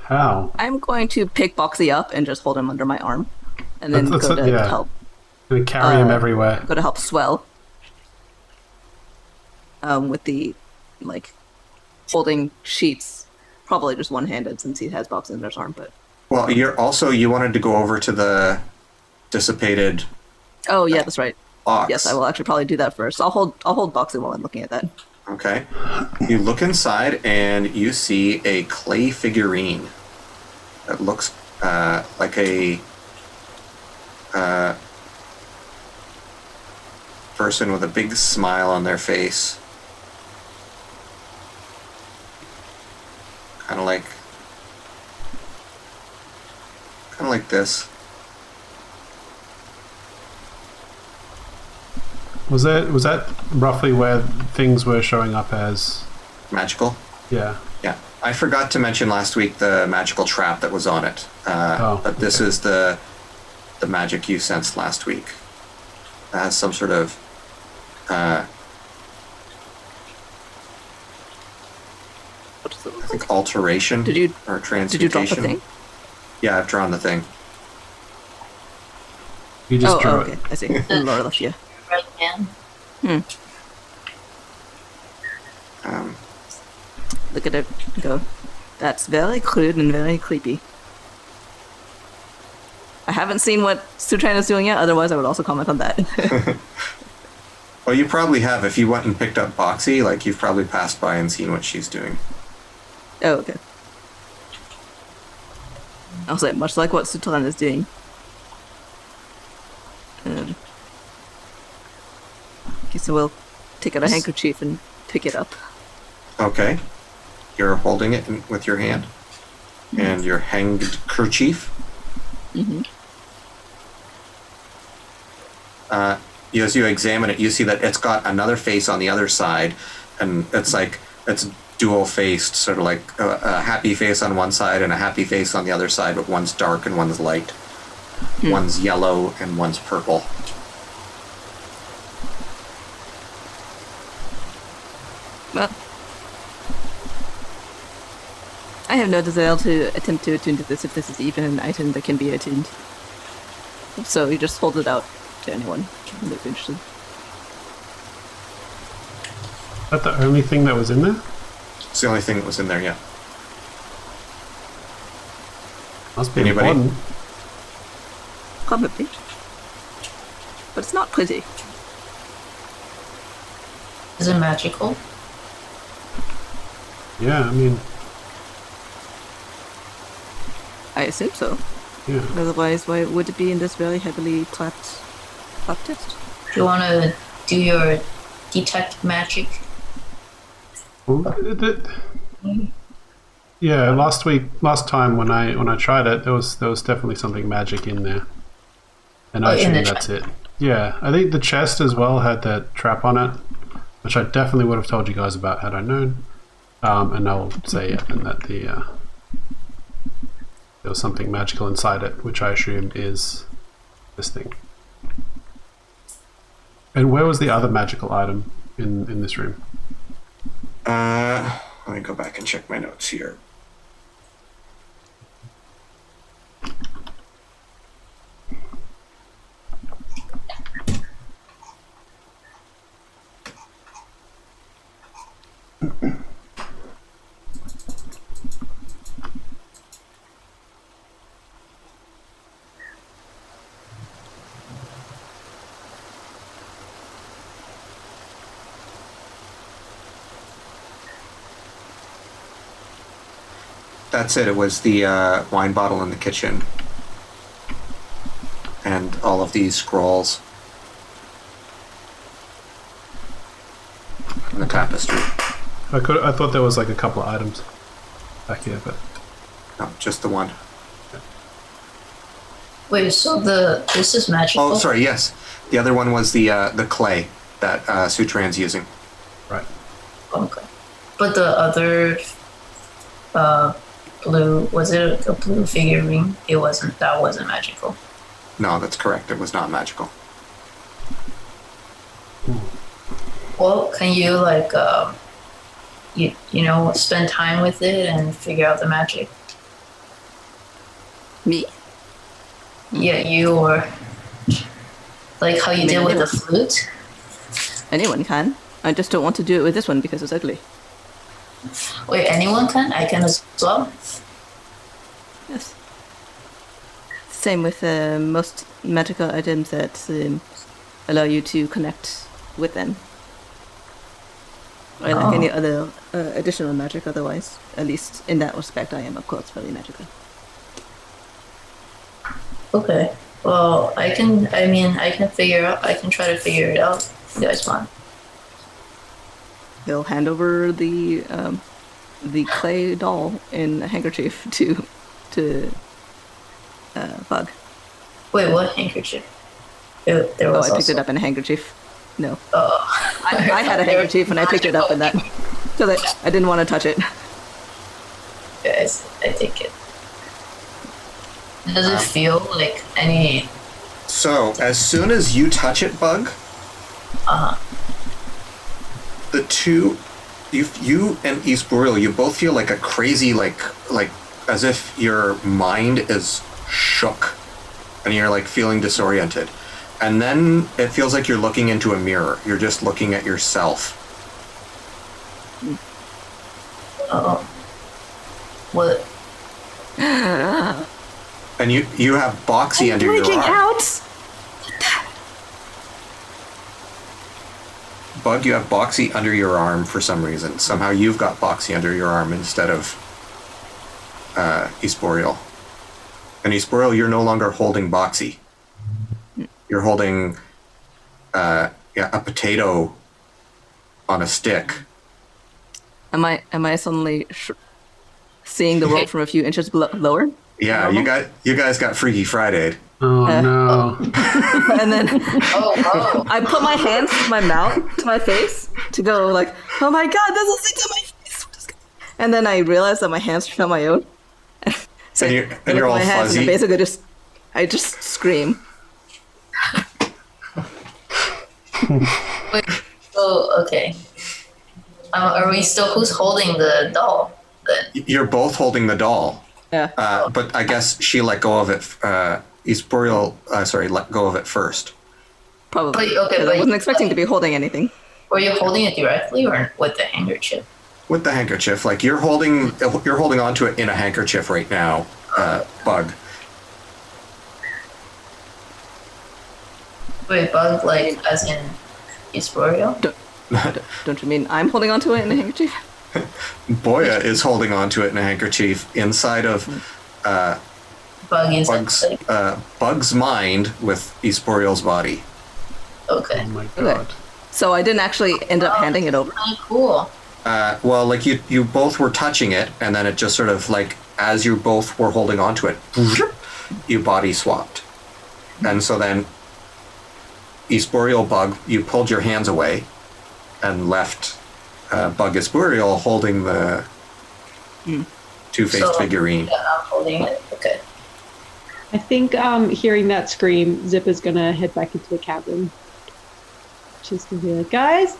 Speaker 5: How?
Speaker 3: I'm going to pick Boxy up and just hold him under my arm. and then
Speaker 5: That's-
Speaker 3: go to
Speaker 5: yeah.
Speaker 3: help.
Speaker 5: Gonna carry him everywhere.
Speaker 3: Go to help Swell. With the like holding sheets, probably just one-handed since he has boxes under his arm. But
Speaker 1: Well, you wanted to go over to the dissipated
Speaker 3: oh yeah, that's right.
Speaker 1: ox.
Speaker 3: Yes, I will actually probably do that first. I'll hold boxing while I'm looking at that.
Speaker 1: Okay. You look inside and you see a clay figurine that looks like a person with a big smile on their face. Kind of like this.
Speaker 5: Was that roughly where things were showing up as?
Speaker 1: Magical.
Speaker 5: Yeah.
Speaker 1: Yeah. I forgot to mention last week the magical trap that was on it. But this is the magic you sensed last week. It has some sort of
Speaker 3: What does it look
Speaker 1: I
Speaker 3: like?
Speaker 1: think alteration
Speaker 3: Did you
Speaker 1: or transmutation.
Speaker 3: Did you drop the thing?
Speaker 1: Yeah, I've drawn the thing.
Speaker 5: You just
Speaker 3: Oh,
Speaker 5: drew
Speaker 3: okay.
Speaker 5: it.
Speaker 3: I see. Lower left, yeah.
Speaker 4: Right hand.
Speaker 3: Look at it. Go. That's very crude and very creepy. I haven't seen what Sutran is doing yet. Otherwise, I would also comment on that.
Speaker 1: Well, you probably have. If you went and picked up Boxy, like you've probably passed by and seen what she's doing.
Speaker 3: Oh, okay. I'll say much like what Sutran is doing. Okay, so we'll take out a handkerchief and pick it up.
Speaker 1: Okay. You're holding it with your hand. And your handkerchief.
Speaker 3: Mm-hmm.
Speaker 1: As you examine it, you see that it's got another face on the other side, and it's dual-faced, sort of like a happy face on one side and a happy face on the other side, but one's dark and one's light. One's yellow and one's purple.
Speaker 3: Well, I have no desire to attempt to attune to this if this is even an item that can be attuned. So you just hold it out to anyone who's interested.
Speaker 5: Is that the only thing that was in there?
Speaker 1: It's the only thing that was in there, yeah.
Speaker 5: Must be
Speaker 1: Anybody?
Speaker 5: important.
Speaker 3: Probably. But it's not pretty.
Speaker 4: Is it magical?
Speaker 5: Yeah, I mean,
Speaker 3: I assume so.
Speaker 5: yeah.
Speaker 3: Otherwise, why would it be in this very heavily clapped test?
Speaker 4: Do you want to do your detect magic?
Speaker 5: Well, yeah, last time when I tried it, there was definitely something magic in there, and I
Speaker 4: in the
Speaker 5: assume that's it. Yeah, I think the chest as well had that trap on it, which I definitely would have told you guys about had I known. And I'll say and that there was something magical inside it, which I assume is this thing. And where was the other magical item in this room?
Speaker 1: Let me go back and check my notes here. That's it. It was the wine bottle in the kitchen. And all of these scrolls. And the tapestry.
Speaker 5: I thought there was like a couple of items back here, but
Speaker 1: No, just the one.
Speaker 4: Wait, so this is magical?
Speaker 1: Oh, sorry, yes. The other one was the clay that Sutran's using.
Speaker 5: right.
Speaker 4: Okay. But the other blue, was it a blue figurine? That wasn't magical.
Speaker 1: No, that's correct. It was not magical.
Speaker 4: Well, can you like spend time with it and figure out the magic?
Speaker 3: Me?
Speaker 4: Yeah, you or like how you
Speaker 3: I mean,
Speaker 4: did with the
Speaker 3: anyone.
Speaker 4: flute.
Speaker 3: Anyone can. I just don't want to do it with this one because it's ugly.
Speaker 4: Wait, anyone can? I can as well.
Speaker 3: Yes. Same with most magical items that allow you to connect with them. Or like any other additional magic otherwise. At least in that respect, I am, of course, fairly magical.
Speaker 4: Okay. Well, I can. I mean, I can figure out. I can try to figure it out. If you guys want.
Speaker 3: He'll hand over the clay doll in a handkerchief to Bug.
Speaker 4: Wait, what handkerchief? There
Speaker 3: Oh,
Speaker 4: was
Speaker 3: I picked
Speaker 4: also.
Speaker 3: it up in a handkerchief. No.
Speaker 4: Oh.
Speaker 3: I had a handkerchief and I picked it up in that. Because I didn't want to touch it.
Speaker 4: Guys, I take it. Does it feel like any?
Speaker 1: So, as soon as you touch it, Bug, the two, you and East Boreal, you both feel like a crazy, like as if your mind is shook, and you're like feeling disoriented. And then it feels like you're looking into a mirror. You're just looking at yourself.
Speaker 4: Oh. What?
Speaker 1: And you have Boxy under your arm.
Speaker 3: out!
Speaker 1: Bug, you have Boxy under your arm for some reason. Somehow you've got Boxy under your arm instead of East Boreal. And East Boreal, you're no longer holding Boxy. You're holding a potato on a stick.
Speaker 3: Am I suddenly seeing the world from a few inches lower?
Speaker 1: Yeah, you guys got Freaky Friday.
Speaker 5: Oh no.
Speaker 3: And then
Speaker 4: Oh.
Speaker 3: I put my hands to my mouth, to my face, to go like, oh my god, this is into my face. And then I realized that my hands are not my own. So
Speaker 1: And you're all
Speaker 3: my hands,
Speaker 1: fuzzy.
Speaker 3: and basically I just scream.
Speaker 4: Wait. So okay. Are we still? Who's holding the doll? Then?
Speaker 1: You're both holding the doll.
Speaker 3: Yeah.
Speaker 1: But I guess she let go of it. East Boreal, let go of it first.
Speaker 3: Probably.
Speaker 4: But- okay,
Speaker 3: 'Cause
Speaker 4: but-
Speaker 3: I wasn't expecting to be holding anything.
Speaker 4: Were you holding it directly or with the handkerchief?
Speaker 1: With the handkerchief, like you're holding onto it in a handkerchief right now, Bug.
Speaker 4: Wait, Bug, like as in East Boreal?
Speaker 3: Don't you mean I'm holding onto it in a handkerchief?
Speaker 1: Boya is holding onto it in a handkerchief inside of
Speaker 4: Bug is
Speaker 1: Bug's
Speaker 4: like,
Speaker 1: Bug's mind with East Boreal's body.
Speaker 4: okay.
Speaker 5: Oh my god.
Speaker 3: So I didn't actually end up handing it over.
Speaker 4: Really cool.
Speaker 1: Well, like you both were touching it, and then it just sort of like as you both were holding onto it, you body swapped, and so then East Boreal Bug, you pulled your hands away, and left Bug East Boreal holding the two-faced
Speaker 4: So-
Speaker 1: figurine.
Speaker 4: Yeah, I'm holding it. Okay.
Speaker 2: I think hearing that scream, Zip is gonna head back into the cabin. She's gonna be like, guys,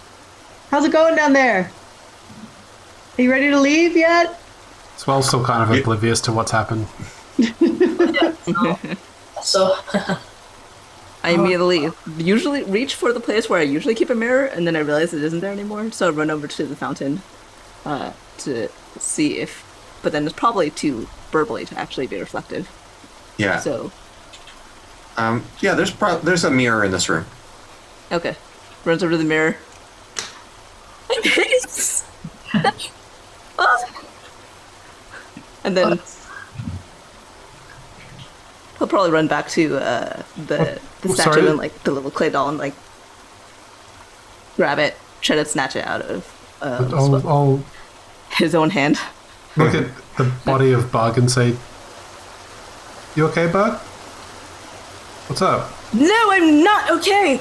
Speaker 2: how's it going down there? Are you ready to leave yet?
Speaker 5: Swell's still kind of oblivious to what's happened.
Speaker 4: So
Speaker 3: I immediately usually reach for the place where I usually keep a mirror, and then I realize it isn't there anymore. So I run over to the fountain to see if, but then it's probably too burbly to actually be reflective.
Speaker 1: Yeah.
Speaker 3: So
Speaker 1: Yeah. There's a mirror in this room.
Speaker 3: okay, runs over to the mirror. I'm hideous. And then he'll probably run back to the statue
Speaker 5: sorry?
Speaker 3: and like the little clay doll and like grab it, try to snatch it out of
Speaker 5: I'll
Speaker 3: his own hand.
Speaker 5: look at the body of Bug and say, "You okay, Bug? What's up?"
Speaker 3: No, I'm not okay.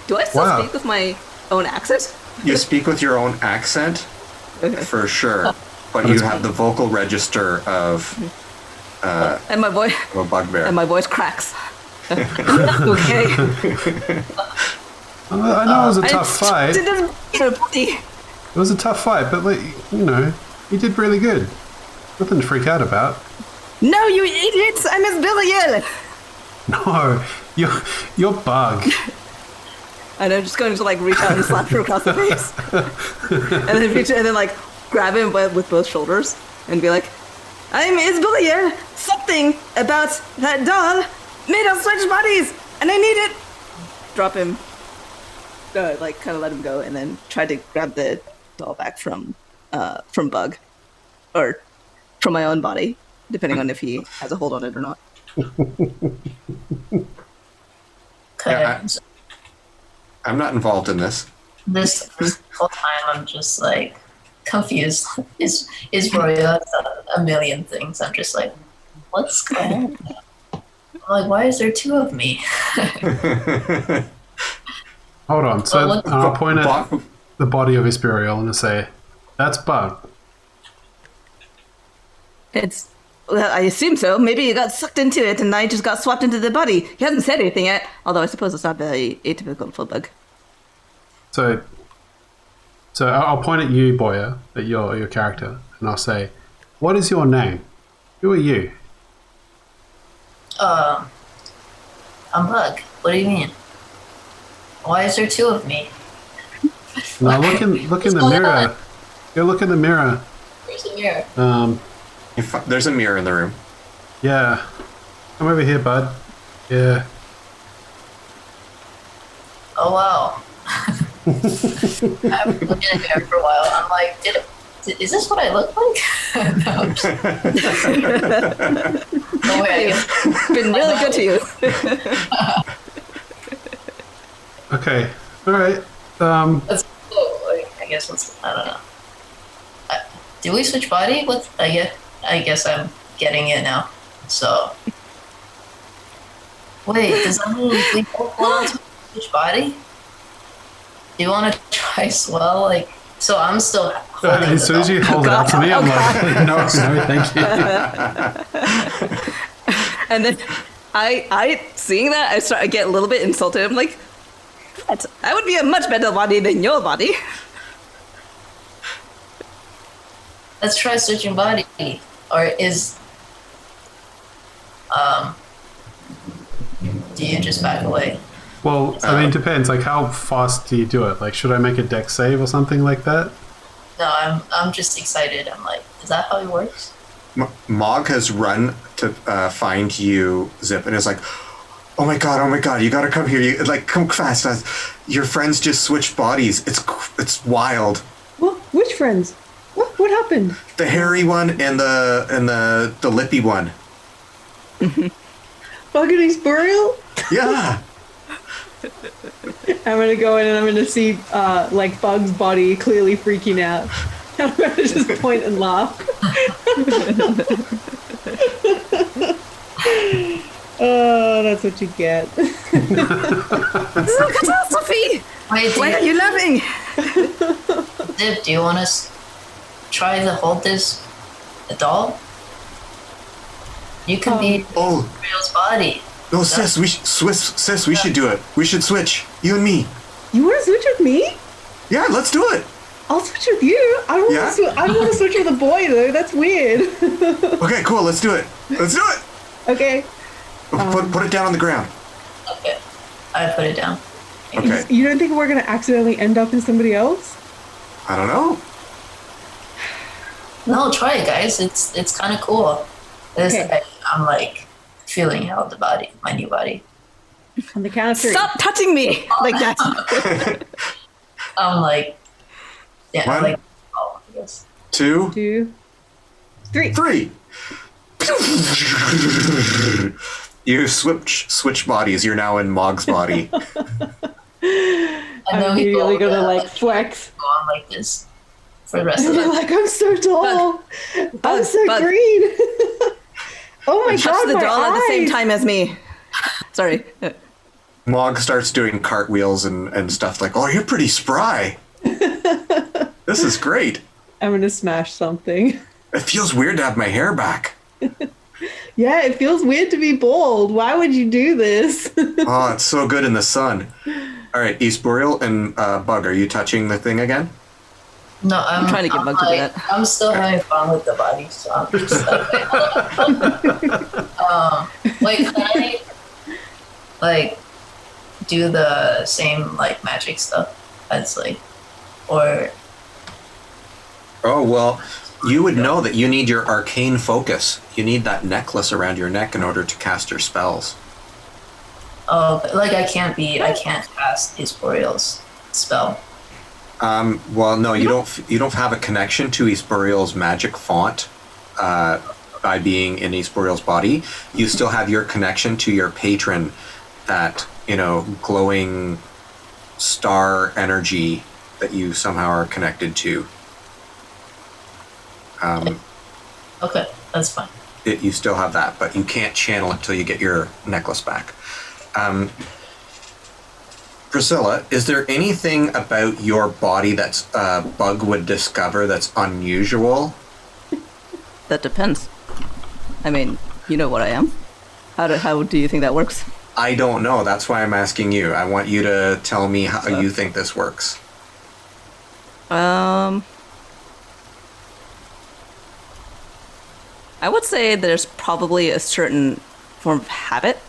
Speaker 3: Do I still
Speaker 5: Wow.
Speaker 3: speak with my own accent?
Speaker 1: You speak with your own accent,
Speaker 3: Okay.
Speaker 1: for sure, but you have the vocal register of
Speaker 3: And my voice
Speaker 1: a bugbear.
Speaker 3: and my voice cracks. Okay.
Speaker 5: I know it was a tough fight.
Speaker 3: It
Speaker 5: It was a tough fight, but like, you did really good. Nothing to freak out about.
Speaker 3: No, you idiots! I'm Miss Billion!
Speaker 5: No, you're Bug.
Speaker 3: And I'm just going to like reach out and slap her across the face, and then like grab him with both shoulders and be like, "I'm Isbulia. Something about that doll made us switch bodies, and I need it." Drop him. Like kind of let him go, and then try to grab the doll back from Bug, or from my own body, depending on if he has a hold on it or not.
Speaker 1: Yeah, I'm not involved in this.
Speaker 4: This whole time I'm just like confused. Is Roya a million things? I'm just like, what's going on? I'm like, why is there two of me?
Speaker 5: Hold on. So
Speaker 4: Well,
Speaker 5: I'll point at the body of Espurial and say, "That's Bug."
Speaker 3: Well, I assume so. Maybe you got sucked into it, and I just got swapped into the body. He hasn't said anything yet, although I suppose it's not very atypical for Bug.
Speaker 5: So I'll point at you, Boya, at your character, and I'll say, "What is your name? Who are you?"
Speaker 4: I'm Bug. What do you mean? Why is there two of me?
Speaker 5: Now look in the
Speaker 4: going
Speaker 5: mirror.
Speaker 4: on?
Speaker 5: Go look in the mirror.
Speaker 4: Where's the mirror?
Speaker 1: There's a mirror in the room.
Speaker 5: Yeah. Come over here, bud. Yeah.
Speaker 4: Oh wow. I've been looking in the mirror for a while. I'm like, is this what I look like? No, I'm just, no way. I guess.
Speaker 3: Been really good to you.
Speaker 5: Okay. All right.
Speaker 4: That's cool. Like, I guess I don't know. Did we switch body? I guess I'm getting it now. So, wait, does that mean we both want to switch body? Do you want to try as well? Like, so I'm still holding
Speaker 5: As soon as you hold it out to me, I'm like, no, thank you.
Speaker 3: And then I seeing that, I get a little bit insulted. I'm like, what? I would be a much better body than your body.
Speaker 4: Let's try switching body. Or do you just back away?
Speaker 5: Well, I mean, depends. Like, how fast do you do it? Like, should I make a dex save or something like that?
Speaker 4: No, I'm just excited. I'm like, is that how it works?
Speaker 1: Mog has run to find you, Zip, and is like, oh my god, you gotta come here. Come fast. Your friends just switched bodies. It's wild.
Speaker 2: What? Which friends? What happened?
Speaker 1: The hairy one and the lippy one.
Speaker 2: Bugging burial?
Speaker 1: Yeah.
Speaker 2: I'm gonna go in and I'm gonna see like Bug's body clearly freaking out. I'm gonna just point and laugh. Oh, that's what you get.
Speaker 3: This is a catastrophe! Why are you laughing?
Speaker 4: Zip, do you want to try to hold the doll? You can be Real's body.
Speaker 1: No, sis, we should do it. We should switch. You and me.
Speaker 2: You want to switch with me?
Speaker 1: Yeah, let's do it.
Speaker 2: I'll switch with you. I don't want to switch with a boy though. That's weird.
Speaker 1: Okay, cool. Let's do it.
Speaker 2: Okay.
Speaker 1: Put it down on the ground.
Speaker 4: Okay, I put it down.
Speaker 1: Okay.
Speaker 2: You don't think we're gonna accidentally end up in somebody else?
Speaker 1: I don't know.
Speaker 4: No, try it, guys. It's kind of cool.
Speaker 2: Okay.
Speaker 4: I'm like feeling out the body, my new body.
Speaker 2: On the count of three.
Speaker 3: Stop touching me like that.
Speaker 4: I'm like, yeah,
Speaker 1: One,
Speaker 4: like, I guess.
Speaker 1: 2,
Speaker 2: 2, 3.
Speaker 1: 3. You switch bodies. You're now in Mog's body.
Speaker 4: And
Speaker 2: I'm
Speaker 4: then we
Speaker 2: immediately
Speaker 4: go
Speaker 2: gonna like flex.
Speaker 4: go on like this for the rest
Speaker 2: And
Speaker 4: of
Speaker 2: you're
Speaker 4: it.
Speaker 2: like, I'm so tall. I'm so
Speaker 3: Bug.
Speaker 2: green. Oh my
Speaker 3: Touch
Speaker 2: god,
Speaker 3: the
Speaker 2: my
Speaker 3: doll
Speaker 2: eyes.
Speaker 3: at the same time as me. Sorry.
Speaker 1: Mog starts doing cartwheels and stuff like, oh, you're pretty spry. This is great.
Speaker 2: I'm gonna smash something.
Speaker 1: It feels weird to have my hair back.
Speaker 2: Yeah, it feels weird to be bald. Why would you do this?
Speaker 1: Oh, it's so good in the sun. All right, East Boreal and Bug, are you touching the thing again?
Speaker 4: No, I'm
Speaker 3: trying to get Bug to do that.
Speaker 4: I'm still having fun with the body, so I'm just like, wait, like do the same like magic stuff as like, or
Speaker 1: Oh, well, you would know that you need your arcane focus. You need that necklace around your neck in order to cast your spells.
Speaker 4: like I can't cast Esporeal's spell.
Speaker 1: Well, no, you don't have a connection to Esporeal's magic font by being in Esporeal's body. You still have your connection to your patron, that, glowing star energy that you somehow are connected to.
Speaker 4: Okay, that's fine.
Speaker 1: You still have that, but you can't channel it till you get your necklace back. Priscilla, is there anything about your body that's Bug would discover that's unusual?
Speaker 3: That depends. I mean, you know what I am. How do you think that works?
Speaker 1: I don't know. That's why I'm asking you. I want you to tell me how you think this works.
Speaker 3: I would say there's probably a certain form of habit.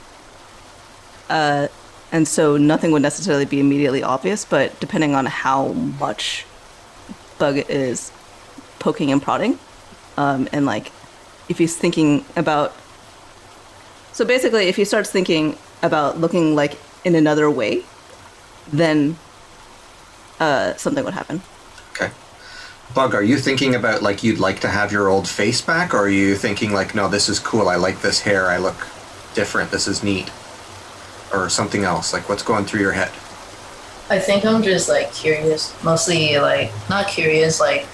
Speaker 3: And so nothing would necessarily be immediately obvious, but depending on how much Bug is poking and prodding, and like if he's thinking about... So basically, if he starts thinking about looking like in another way, then something would happen.
Speaker 1: Okay. Bug, are you thinking about like you'd like to have your old face back, or are you thinking like, no, this is cool, I like this hair, I look different, this is neat? Or something else? Like, what's going through your head?
Speaker 4: I think I'm just like curious, mostly like not curious, like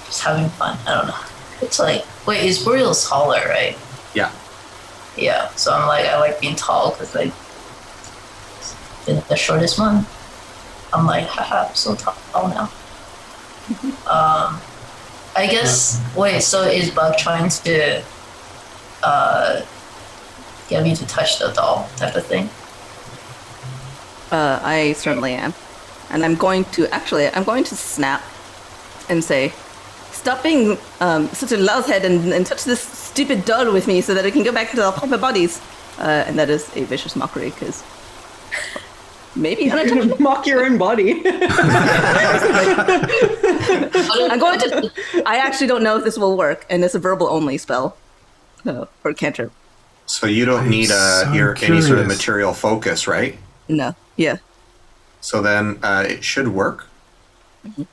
Speaker 4: just having fun. I don't know. It's like, wait, is Boreal's taller, right?
Speaker 1: Yeah.
Speaker 4: Yeah. So I'm like, I like being tall because like been the shortest one. I'm like, haha, I'm so tall now. I guess. Wait, so is Bug trying to get me to touch the doll type of thing?
Speaker 3: I certainly am. And I'm going to snap and say, stop being such a lousehead and touch this stupid doll with me so that I can go back into the proper bodies. And that is a vicious mockery, because maybe
Speaker 2: You're gonna mock your own body.
Speaker 3: I actually don't know if this will work, and it's a verbal only spell. Or cantrip.
Speaker 1: So you don't need any sort of material focus, right?
Speaker 3: No. Yeah.
Speaker 1: So then it should work.
Speaker 3: Mm-hmm.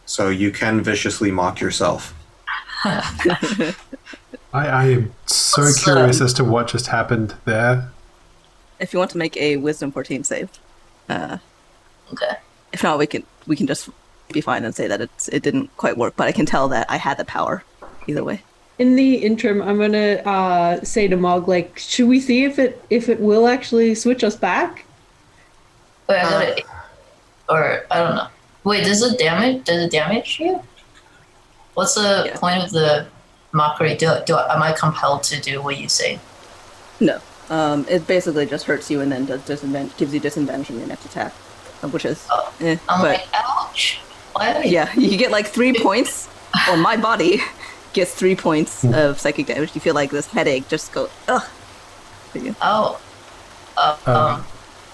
Speaker 1: So you can viciously mock yourself.
Speaker 5: I am so curious as to what just happened there.
Speaker 3: If you want to make a Wisdom 14 save.
Speaker 4: Okay.
Speaker 3: If not, we can just be fine and say that it didn't quite work, but I can tell that I had the power either way.
Speaker 2: In the interim, I'm gonna say to Mog, like, should we see if it will actually switch us back?
Speaker 4: Wait, I gotta, or I don't know. Wait, does it damage you? What's the point of the mockery? Am I compelled to do what you say?
Speaker 3: No. It basically just hurts you and then gives you disadvantage on your next attack, which is.
Speaker 4: I'm like, ouch. Why?
Speaker 3: Yeah, you get like 3 points, or my body gets 3 points of psychic damage. You feel like this headache just go ugh.
Speaker 4: Oh.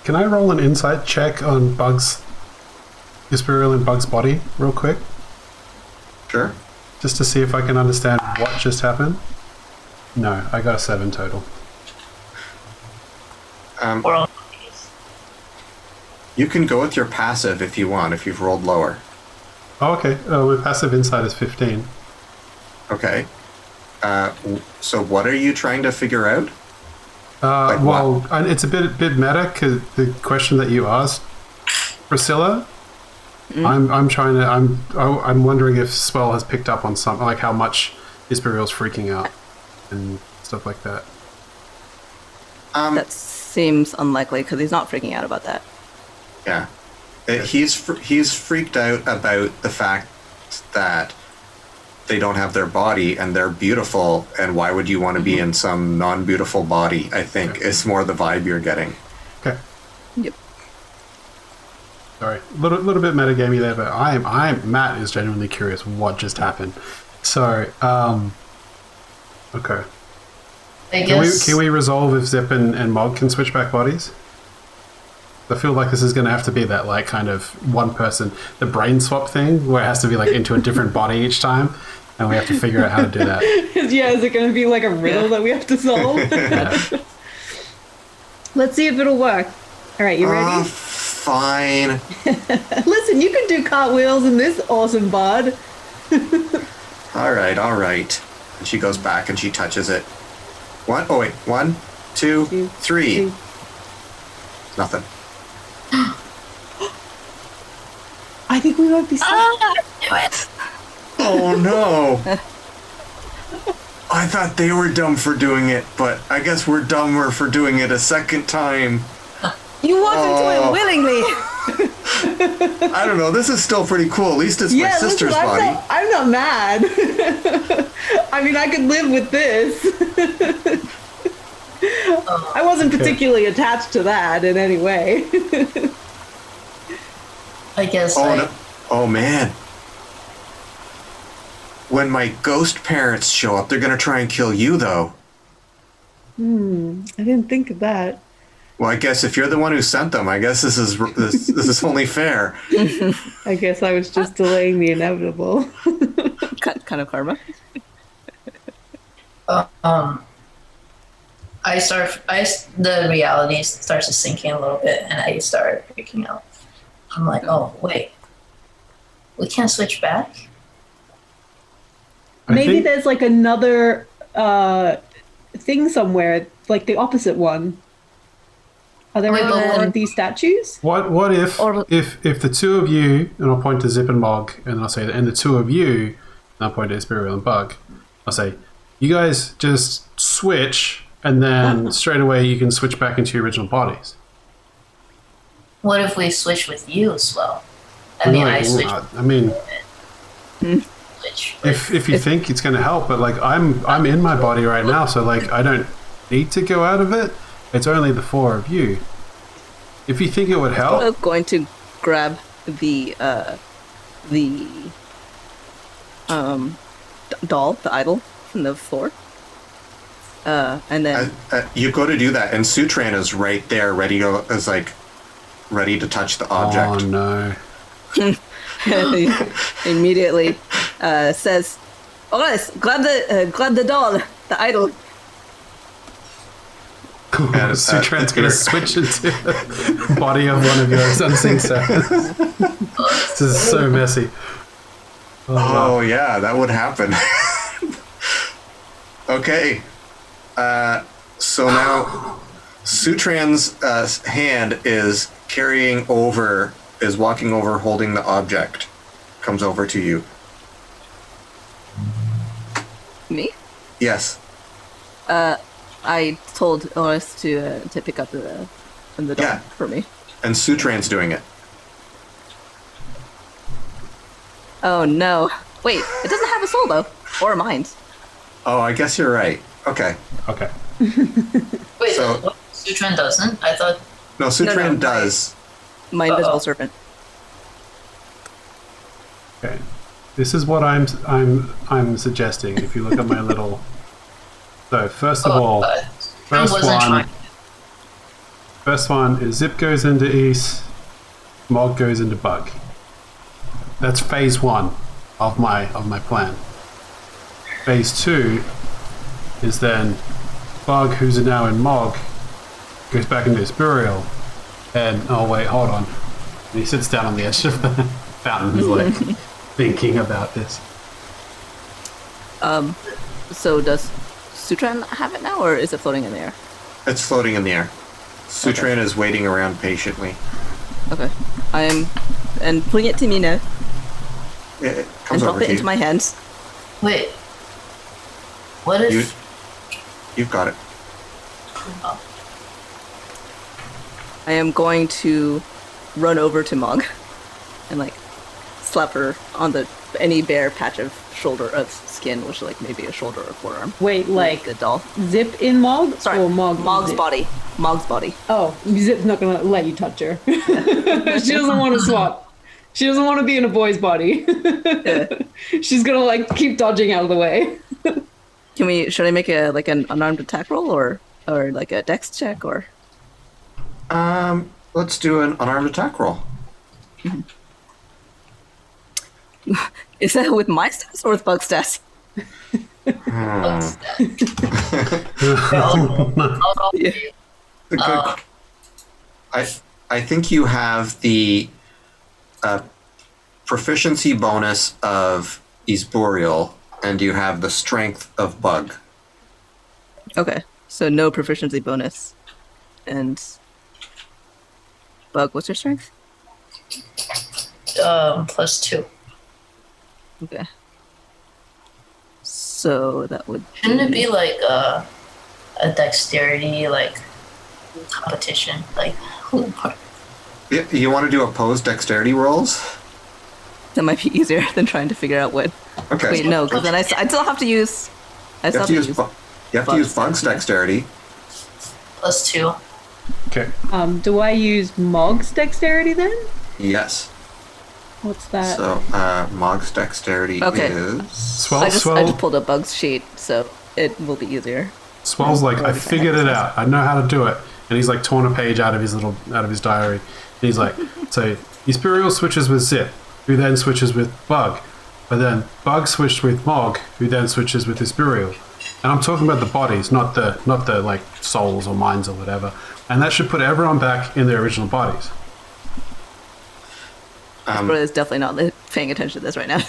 Speaker 5: Can I roll an insight check on Bug's Esporeal and Bug's body real quick?
Speaker 1: Sure.
Speaker 5: Just to see if I can understand what just happened? No, I got a 7 total.
Speaker 1: You can go with your passive if you want, if you've rolled lower.
Speaker 5: Oh, okay. My passive insight is 15.
Speaker 1: Okay. So what are you trying to figure out?
Speaker 5: It's a bit meta, because the question that you asked, Priscilla, I'm wondering if Swell has picked up on something, like how much Esporeal's freaking out and stuff like that.
Speaker 3: That seems unlikely, because he's not freaking out about that.
Speaker 1: Yeah. He's freaked out about the fact that they don't have their body and they're beautiful, and why would you want to be in some non-beautiful body, I think, is more the vibe you're getting.
Speaker 5: Okay.
Speaker 3: Yep.
Speaker 5: Sorry. A little bit metagamey there, but Matt is genuinely curious what just happened. So, okay.
Speaker 4: guess.
Speaker 5: Can we resolve if Zip and Mog can switch back bodies? I feel like this is going to have to be that like kind of one person, the brain swap thing, where it has to be like into a different body each time, and we have to figure out how to do that.
Speaker 2: Yeah, is it going to be like a riddle that we have to solve? Let's see if it'll work. All right, you ready?
Speaker 1: Fine.
Speaker 2: Listen, you can do cartwheels in this awesome bod.
Speaker 1: All right. And she goes back and she touches it. One. Oh wait. 1, 2, 3. Nothing.
Speaker 2: I think we might be stuck.
Speaker 4: Do it.
Speaker 1: Oh no. I thought they were dumb for doing it, but I guess we're dumber for doing it a second time.
Speaker 3: You walked into it willingly.
Speaker 1: I don't know. This is still pretty cool. At least it's my sister's
Speaker 2: listen,
Speaker 1: body.
Speaker 2: I'm not mad. I mean, I could live with this. I wasn't particularly attached to that in any way.
Speaker 4: I guess.
Speaker 1: Oh man. When my ghost parents show up, they're gonna try and kill you, though.
Speaker 2: I didn't think of that.
Speaker 1: Well, I guess if you're the one who sent them, I guess this is only fair.
Speaker 2: I guess I was just delaying the inevitable.
Speaker 3: Kind of karma.
Speaker 4: The reality starts to sink in a little bit, and I start freaking out. I'm like, oh wait, we can't switch back.
Speaker 2: Maybe there's like another thing somewhere, like the opposite one. Are there any more of these statues?
Speaker 5: What if the two of you, and I'll point to Zip and Mog, and I'll say, and the two of you, and I'll point to Spiriel and Bug, I'll say, you guys just switch, and then straight away you can switch back into your original bodies.
Speaker 4: What if we switch with you as well? I switch.
Speaker 5: I mean,
Speaker 4: Switch.
Speaker 5: if you think it's going to help, but like I'm in my body right now, so like I don't need to go out of it. It's only the four of you. If you think it would help,
Speaker 3: I'm going to grab the doll, the idol from the floor, and then
Speaker 1: you go to do that, and Sutran is right there, ready to touch the object.
Speaker 5: Oh no!
Speaker 3: immediately says, "Oh guys, grab the doll, the idol."
Speaker 5: Sutran's going to switch into the body of one of your unseen servants. This is so messy.
Speaker 1: Oh yeah, that would happen. Okay. So now Sutran's hand is walking over holding the object. Comes over to you.
Speaker 3: Me?
Speaker 1: Yes.
Speaker 3: I told Oris to pick up the doll for me.
Speaker 1: And Sutran's doing it.
Speaker 3: Oh no! Wait, it doesn't have a soul though, or a mind.
Speaker 1: Oh, I guess you're right. Okay.
Speaker 4: Wait,
Speaker 1: So-
Speaker 4: what? Sutran doesn't? I thought.
Speaker 1: No, Sutran
Speaker 3: No.
Speaker 1: does.
Speaker 3: My invisible serpent.
Speaker 5: Okay, this is what I'm suggesting. If you look at my little, so first of all, first one is Zip goes into East, Mog goes into Bug. That's phase 1 of my plan. Phase 2 is then Bug, who's now in Mog, goes back into Spiriel, and oh wait, hold on. And he sits down on the edge of the fountain, he's like thinking about this.
Speaker 3: So does Sutran have it now, or is it floating in the air?
Speaker 1: It's floating in the air. Sutran is waiting around patiently.
Speaker 3: Okay, and putting it to me now,
Speaker 1: It
Speaker 3: and
Speaker 1: comes
Speaker 3: drop
Speaker 1: over
Speaker 3: it
Speaker 1: to
Speaker 3: into
Speaker 1: you.
Speaker 3: my hands.
Speaker 4: Wait. What if?
Speaker 1: You've got it.
Speaker 4: Oh,
Speaker 3: I am going to run over to Mog and like slap her on any bare patch of shoulder of skin, which like maybe a shoulder or forearm.
Speaker 2: Wait, like
Speaker 3: The doll.
Speaker 2: Zip in Mog?
Speaker 3: Sorry,
Speaker 2: Or Mog
Speaker 3: Mog's
Speaker 2: Zip?
Speaker 3: body. Mog's body.
Speaker 2: Oh, Zip's not gonna let you touch her. She doesn't want to swap. She doesn't want to be in a boy's body. She's gonna like keep dodging out of the way.
Speaker 3: Should I make an unarmed attack roll or like a dex check or?
Speaker 1: Let's do an unarmed attack roll.
Speaker 3: Is that with my stats or with bug stats?
Speaker 4: I'll go
Speaker 3: Yeah.
Speaker 1: Good. I think you have the proficiency bonus of Isboreal, and you have the strength of Bug.
Speaker 3: Okay, so no proficiency bonus, and bug. What's your strength?
Speaker 4: +2.
Speaker 3: Okay. So that would
Speaker 4: Shouldn't it be like a dexterity like competition? Like who?
Speaker 1: You want to do opposed dexterity rolls?
Speaker 3: that might be easier than trying to figure out what.
Speaker 1: Okay.
Speaker 3: Wait, no, because then I still have to use.
Speaker 1: You have to use
Speaker 3: Bug's
Speaker 1: Bug's dexterity.
Speaker 4: +2.
Speaker 5: Okay.
Speaker 2: Do I use Mog's dexterity then?
Speaker 1: Yes.
Speaker 2: What's that?
Speaker 1: So Mog's dexterity
Speaker 3: Okay.
Speaker 1: is...
Speaker 5: Swell,
Speaker 3: I just
Speaker 5: Swell,
Speaker 3: pulled a Bug's sheet, so it will be easier.
Speaker 5: Swell's like, I figured it out. I know how to do it. And he's like torn a page out of his diary. And he's like, so Imperial switches with Zip, who then switches with Bug. But then Bug switched with Mog, who then switches with Imperial. And I'm talking about the bodies, not the like souls or minds or whatever. And that should put everyone back in their original bodies.
Speaker 3: Bro is definitely not paying attention to this right now.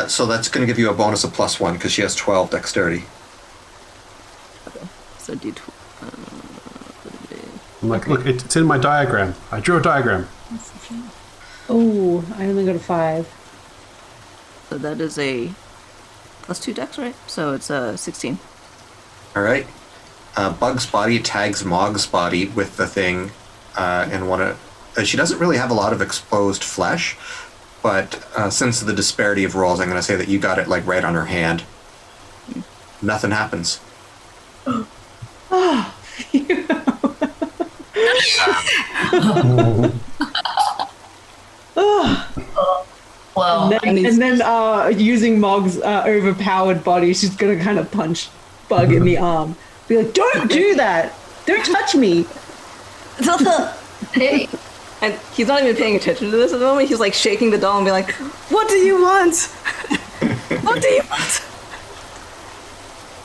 Speaker 1: So that's going to give you a bonus of +1 because she has 12 dexterity.
Speaker 3: So D.
Speaker 5: I'm like, look, it's in my diagram. I drew a diagram.
Speaker 2: Oh, I only got a 5.
Speaker 3: So that is a +2 dex, right? So it's 16.
Speaker 1: All right. Bug's body tags Mog's body with the thing, and she doesn't really have a lot of exposed flesh, but since the disparity of rolls, I'm going to say that you got it like right on her hand. Nothing happens.
Speaker 4: Well,
Speaker 2: And then using Mog's overpowered body, she's gonna kind of punch Bug in the arm. Be like, don't do that! Don't touch me!
Speaker 4: hey,
Speaker 3: And he's not even paying attention to this at the moment. He's like shaking the doll and be like, "What do you want? What do you want?"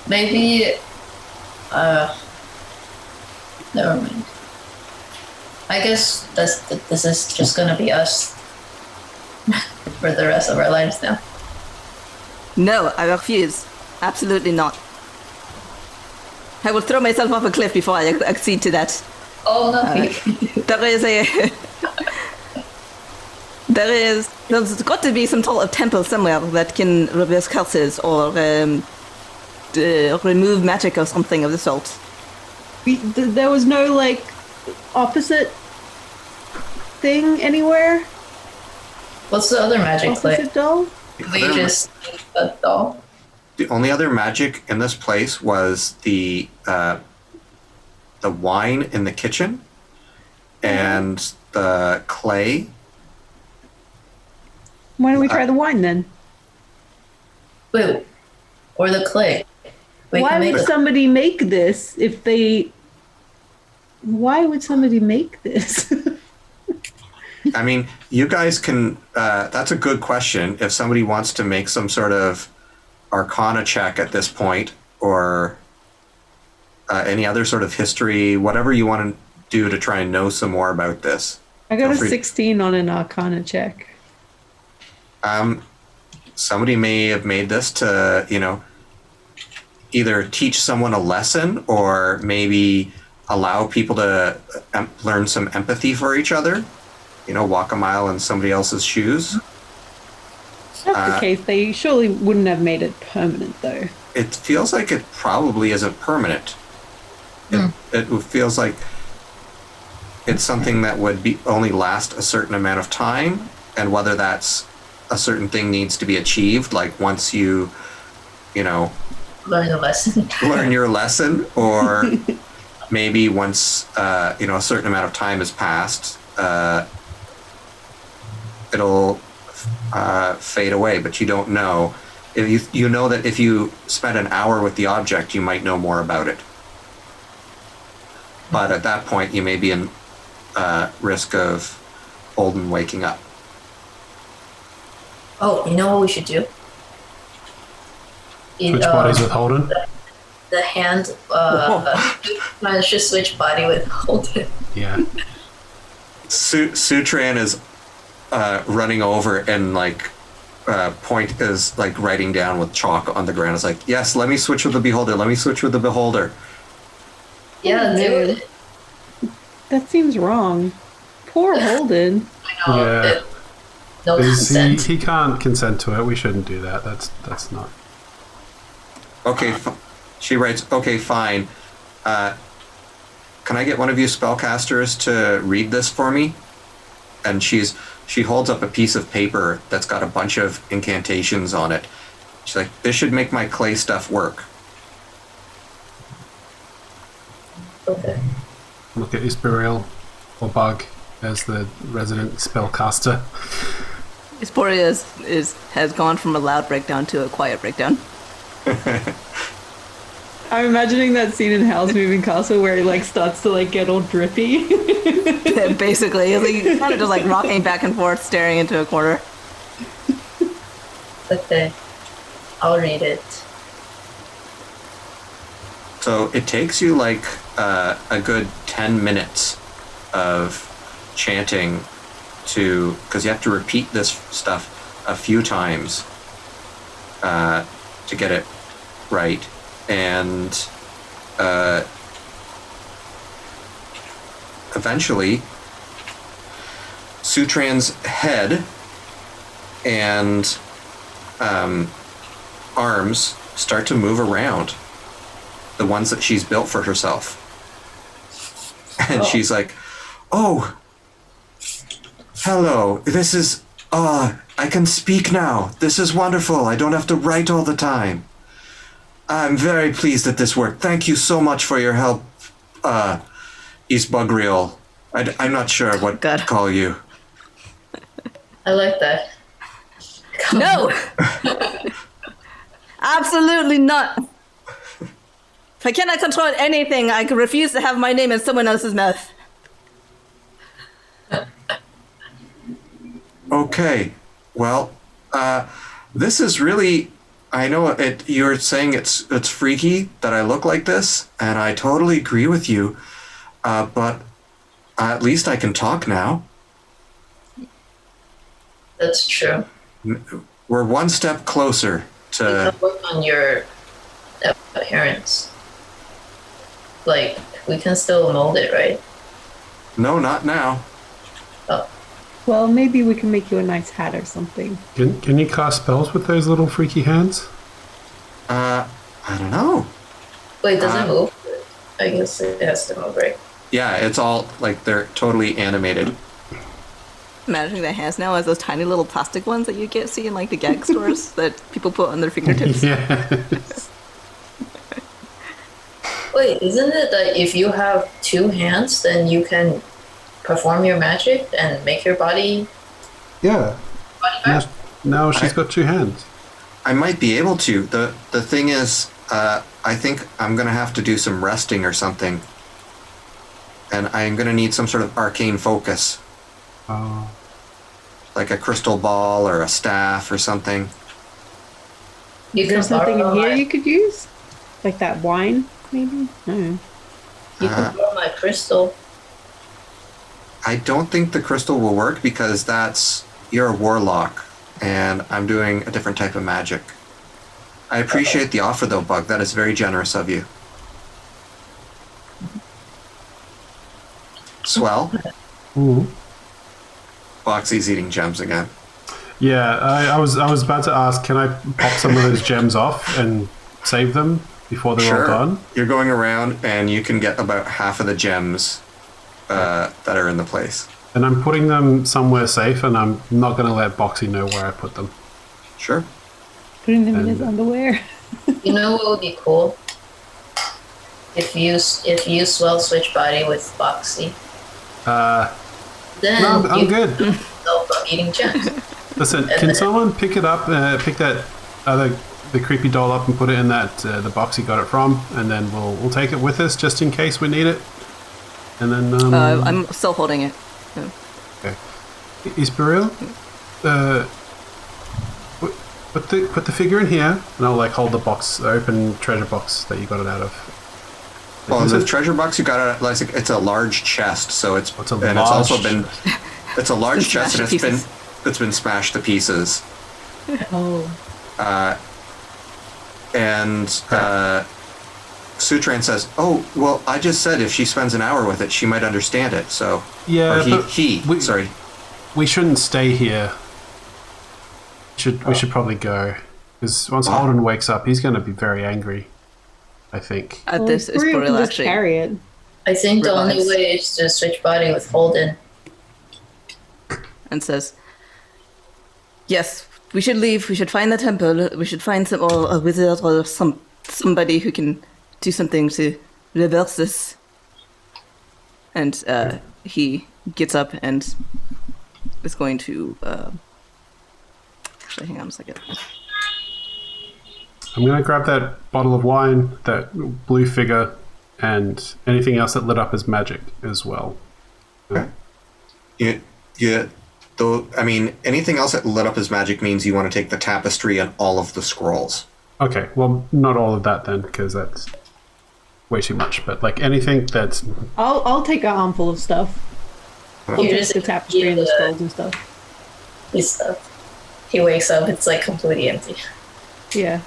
Speaker 4: maybe. Never mind. I guess this is just gonna be us for the rest of our lives now.
Speaker 3: No, I refuse. Absolutely not. I will throw myself off a cliff before I accede to that.
Speaker 4: Oh no!
Speaker 3: There's got to be some sort of temple somewhere that can reverse curses or remove magic or something of the sort.
Speaker 2: There was no, like, opposite thing anywhere?
Speaker 4: What's the other magic
Speaker 2: Opposite
Speaker 4: play?
Speaker 2: doll?
Speaker 4: We just need the doll.
Speaker 1: The only other magic in this place was the wine in the kitchen and the clay.
Speaker 2: Why don't we try the wine then?
Speaker 4: Wait, or the clay. We
Speaker 2: Why
Speaker 4: can make
Speaker 2: would
Speaker 4: it.
Speaker 2: somebody make this if they... Why would somebody make this?
Speaker 1: I mean, you guys can... that's a good question. If somebody wants to make some sort of Arcana check at this point, or any other sort of history, whatever you want to do to try and know some more about this.
Speaker 2: I got a
Speaker 1: Feel free.
Speaker 2: 16 on an Arcana check.
Speaker 1: Somebody may have made this to, either teach someone a lesson or maybe allow people to learn some empathy for each other. Walk a mile in somebody else's shoes.
Speaker 2: If that's the case, they surely wouldn't have made it permanent, though.
Speaker 1: It feels like it probably isn't permanent. It feels like it's something that would only last a certain amount of time, and whether that's a certain thing needs to be achieved, like once you
Speaker 4: Learn the lesson.
Speaker 1: learn your lesson, or maybe once a certain amount of time has passed, it'll fade away, but you don't know. if you know that if you spent an hour with the object, you might know more about it. But at that point, you may be in risk of Holden waking up.
Speaker 4: Oh, you know what we should do?
Speaker 5: Switch bodies with Holden?
Speaker 4: The hand, I should switch body with Holden.
Speaker 5: Yeah.
Speaker 1: Sutran is running over and like Point is like writing down with chalk on the ground. It's like, yes, let me switch with the beholder. Let me switch with the beholder.
Speaker 4: Yeah, do it.
Speaker 2: That seems wrong. Poor Holden.
Speaker 4: I know.
Speaker 5: Yeah.
Speaker 4: No consent.
Speaker 5: He can't consent to it. We shouldn't do that. That's not.
Speaker 1: Okay, she writes, okay, fine. Can I get one of you spellcasters to read this for me? And she holds up a piece of paper that's got a bunch of incantations on it. She's like, this should make my clay stuff work.
Speaker 4: Okay.
Speaker 5: Look at Ispiriel or Bug as the resident spellcaster.
Speaker 3: Isporia has gone from a loud breakdown to a quiet breakdown.
Speaker 2: I'm imagining that scene in Howl's Moving Castle where he like starts to like get all drippy.
Speaker 3: Basically, he's kind of just like rocking back and forth, staring into a corner.
Speaker 4: Okay. I'll read it.
Speaker 1: So it takes you like a good 10 minutes of chanting because you have to repeat this stuff a few times to get it right. And eventually Sutran's head and arms start to move around, the ones that she's built for herself. And she's like, oh, hello, this is, I can speak now. This is wonderful. I don't have to write all the time. I'm very pleased that this worked. Thank you so much for your help, Isbugriel. I'm not sure what to call you.
Speaker 4: I like that.
Speaker 3: No! Absolutely not. If I cannot control anything, I can refuse to have my name in someone else's mouth.
Speaker 1: Okay. Well, this is really... I know you're saying it's freaky that I look like this, and I totally agree with you, but at least I can talk now.
Speaker 4: That's true.
Speaker 1: We're one step closer
Speaker 4: You
Speaker 1: to...
Speaker 4: can work on your appearance. Like, we can still mold it, right?
Speaker 1: No, not now.
Speaker 4: Oh.
Speaker 2: Well, maybe we can make you a nice hat or something.
Speaker 5: Can you cast spells with those little freaky hands?
Speaker 1: I don't know.
Speaker 4: Wait, does it move? I guess it has to move, right?
Speaker 1: Yeah, it's all, like, they're totally animated.
Speaker 3: Imagining the hands now as those tiny little plastic ones that you see in like the gag stores that people put on their fingertips.
Speaker 5: Yeah.
Speaker 4: Wait, isn't it that if you have two hands, then you can perform your magic and make your body
Speaker 5: Yeah.
Speaker 4: back?
Speaker 5: Now she's got two hands.
Speaker 1: I might be able to. The thing is, I think I'm going to have to do some resting or something. And I'm going to need some sort of arcane focus.
Speaker 5: Oh.
Speaker 1: Like a crystal ball or a staff or something.
Speaker 4: You
Speaker 2: There's
Speaker 4: can
Speaker 2: something in
Speaker 4: borrow
Speaker 2: here
Speaker 4: my,
Speaker 2: you could use? Like that wine, maybe? I don't know.
Speaker 4: you can borrow my crystal.
Speaker 1: I don't think the crystal will work because you're a warlock and I'm doing a different type of magic. I appreciate the offer though, Bug. That is very generous of you. Swell.
Speaker 5: Ooh.
Speaker 1: Boxy's eating gems again.
Speaker 5: Yeah, I was about to ask, can I pop some of those gems off and save them before they're all gone?
Speaker 1: You're going around and you can get about half of the gems that are in the place.
Speaker 5: And I'm putting them somewhere safe, and I'm not going to let Boxy know where I put them.
Speaker 1: Sure.
Speaker 2: Putting them in his underwear.
Speaker 4: You know what would be cool? If you switch body with Boxy, then
Speaker 5: No, I'm
Speaker 4: you
Speaker 5: good.
Speaker 4: can help from eating gems.
Speaker 5: Listen, can someone pick it up, pick that the creepy doll up and put it in that the box he got it from, and then we'll take it with us just in case we need it. And then
Speaker 3: I'm still holding it. Yeah.
Speaker 5: okay. Isparil, put the figure in here, and I'll like hold the box, the open treasure box that you got it out of.
Speaker 1: Well, the treasure box you got it. Like, it's a large chest, so it's
Speaker 5: It's a
Speaker 1: and
Speaker 5: large
Speaker 1: it's also been it's a large
Speaker 3: Smashed
Speaker 1: chest, and
Speaker 3: to pieces.
Speaker 1: it's been smashed to pieces.
Speaker 2: Oh.
Speaker 1: And Sutran says, "Oh, well, I just said if she spends an hour with it, she might understand it." So
Speaker 5: Yeah,
Speaker 1: or
Speaker 5: but
Speaker 1: sorry.
Speaker 5: we shouldn't stay here. We should probably go, because once Holden wakes up, he's going to be very angry, I think.
Speaker 3: At this is
Speaker 2: Burial can
Speaker 3: Boril
Speaker 2: just
Speaker 3: actually.
Speaker 2: carry it.
Speaker 4: I think the only
Speaker 3: Revives.
Speaker 4: way is to switch body with Holden.
Speaker 3: And says, "Yes, we should leave. We should find the temple. We should find some or a wizard or somebody who can do something to reverse this." And he gets up and is going to. Actually, hang on a second.
Speaker 5: I'm going to grab that bottle of wine, that blue figure, and anything else that lit up as magic as well.
Speaker 1: Though, I mean, anything else that lit up as magic means you want to take the tapestry and all of the scrolls.
Speaker 5: Okay, well, not all of that then, because that's way too much. But like anything that's
Speaker 2: I'll take a armful of stuff. I'll
Speaker 4: You
Speaker 2: take
Speaker 4: just
Speaker 2: the tapestry and the
Speaker 4: give
Speaker 2: scrolls and stuff.
Speaker 4: his stuff. He wakes up, it's like completely empty.
Speaker 2: Yeah.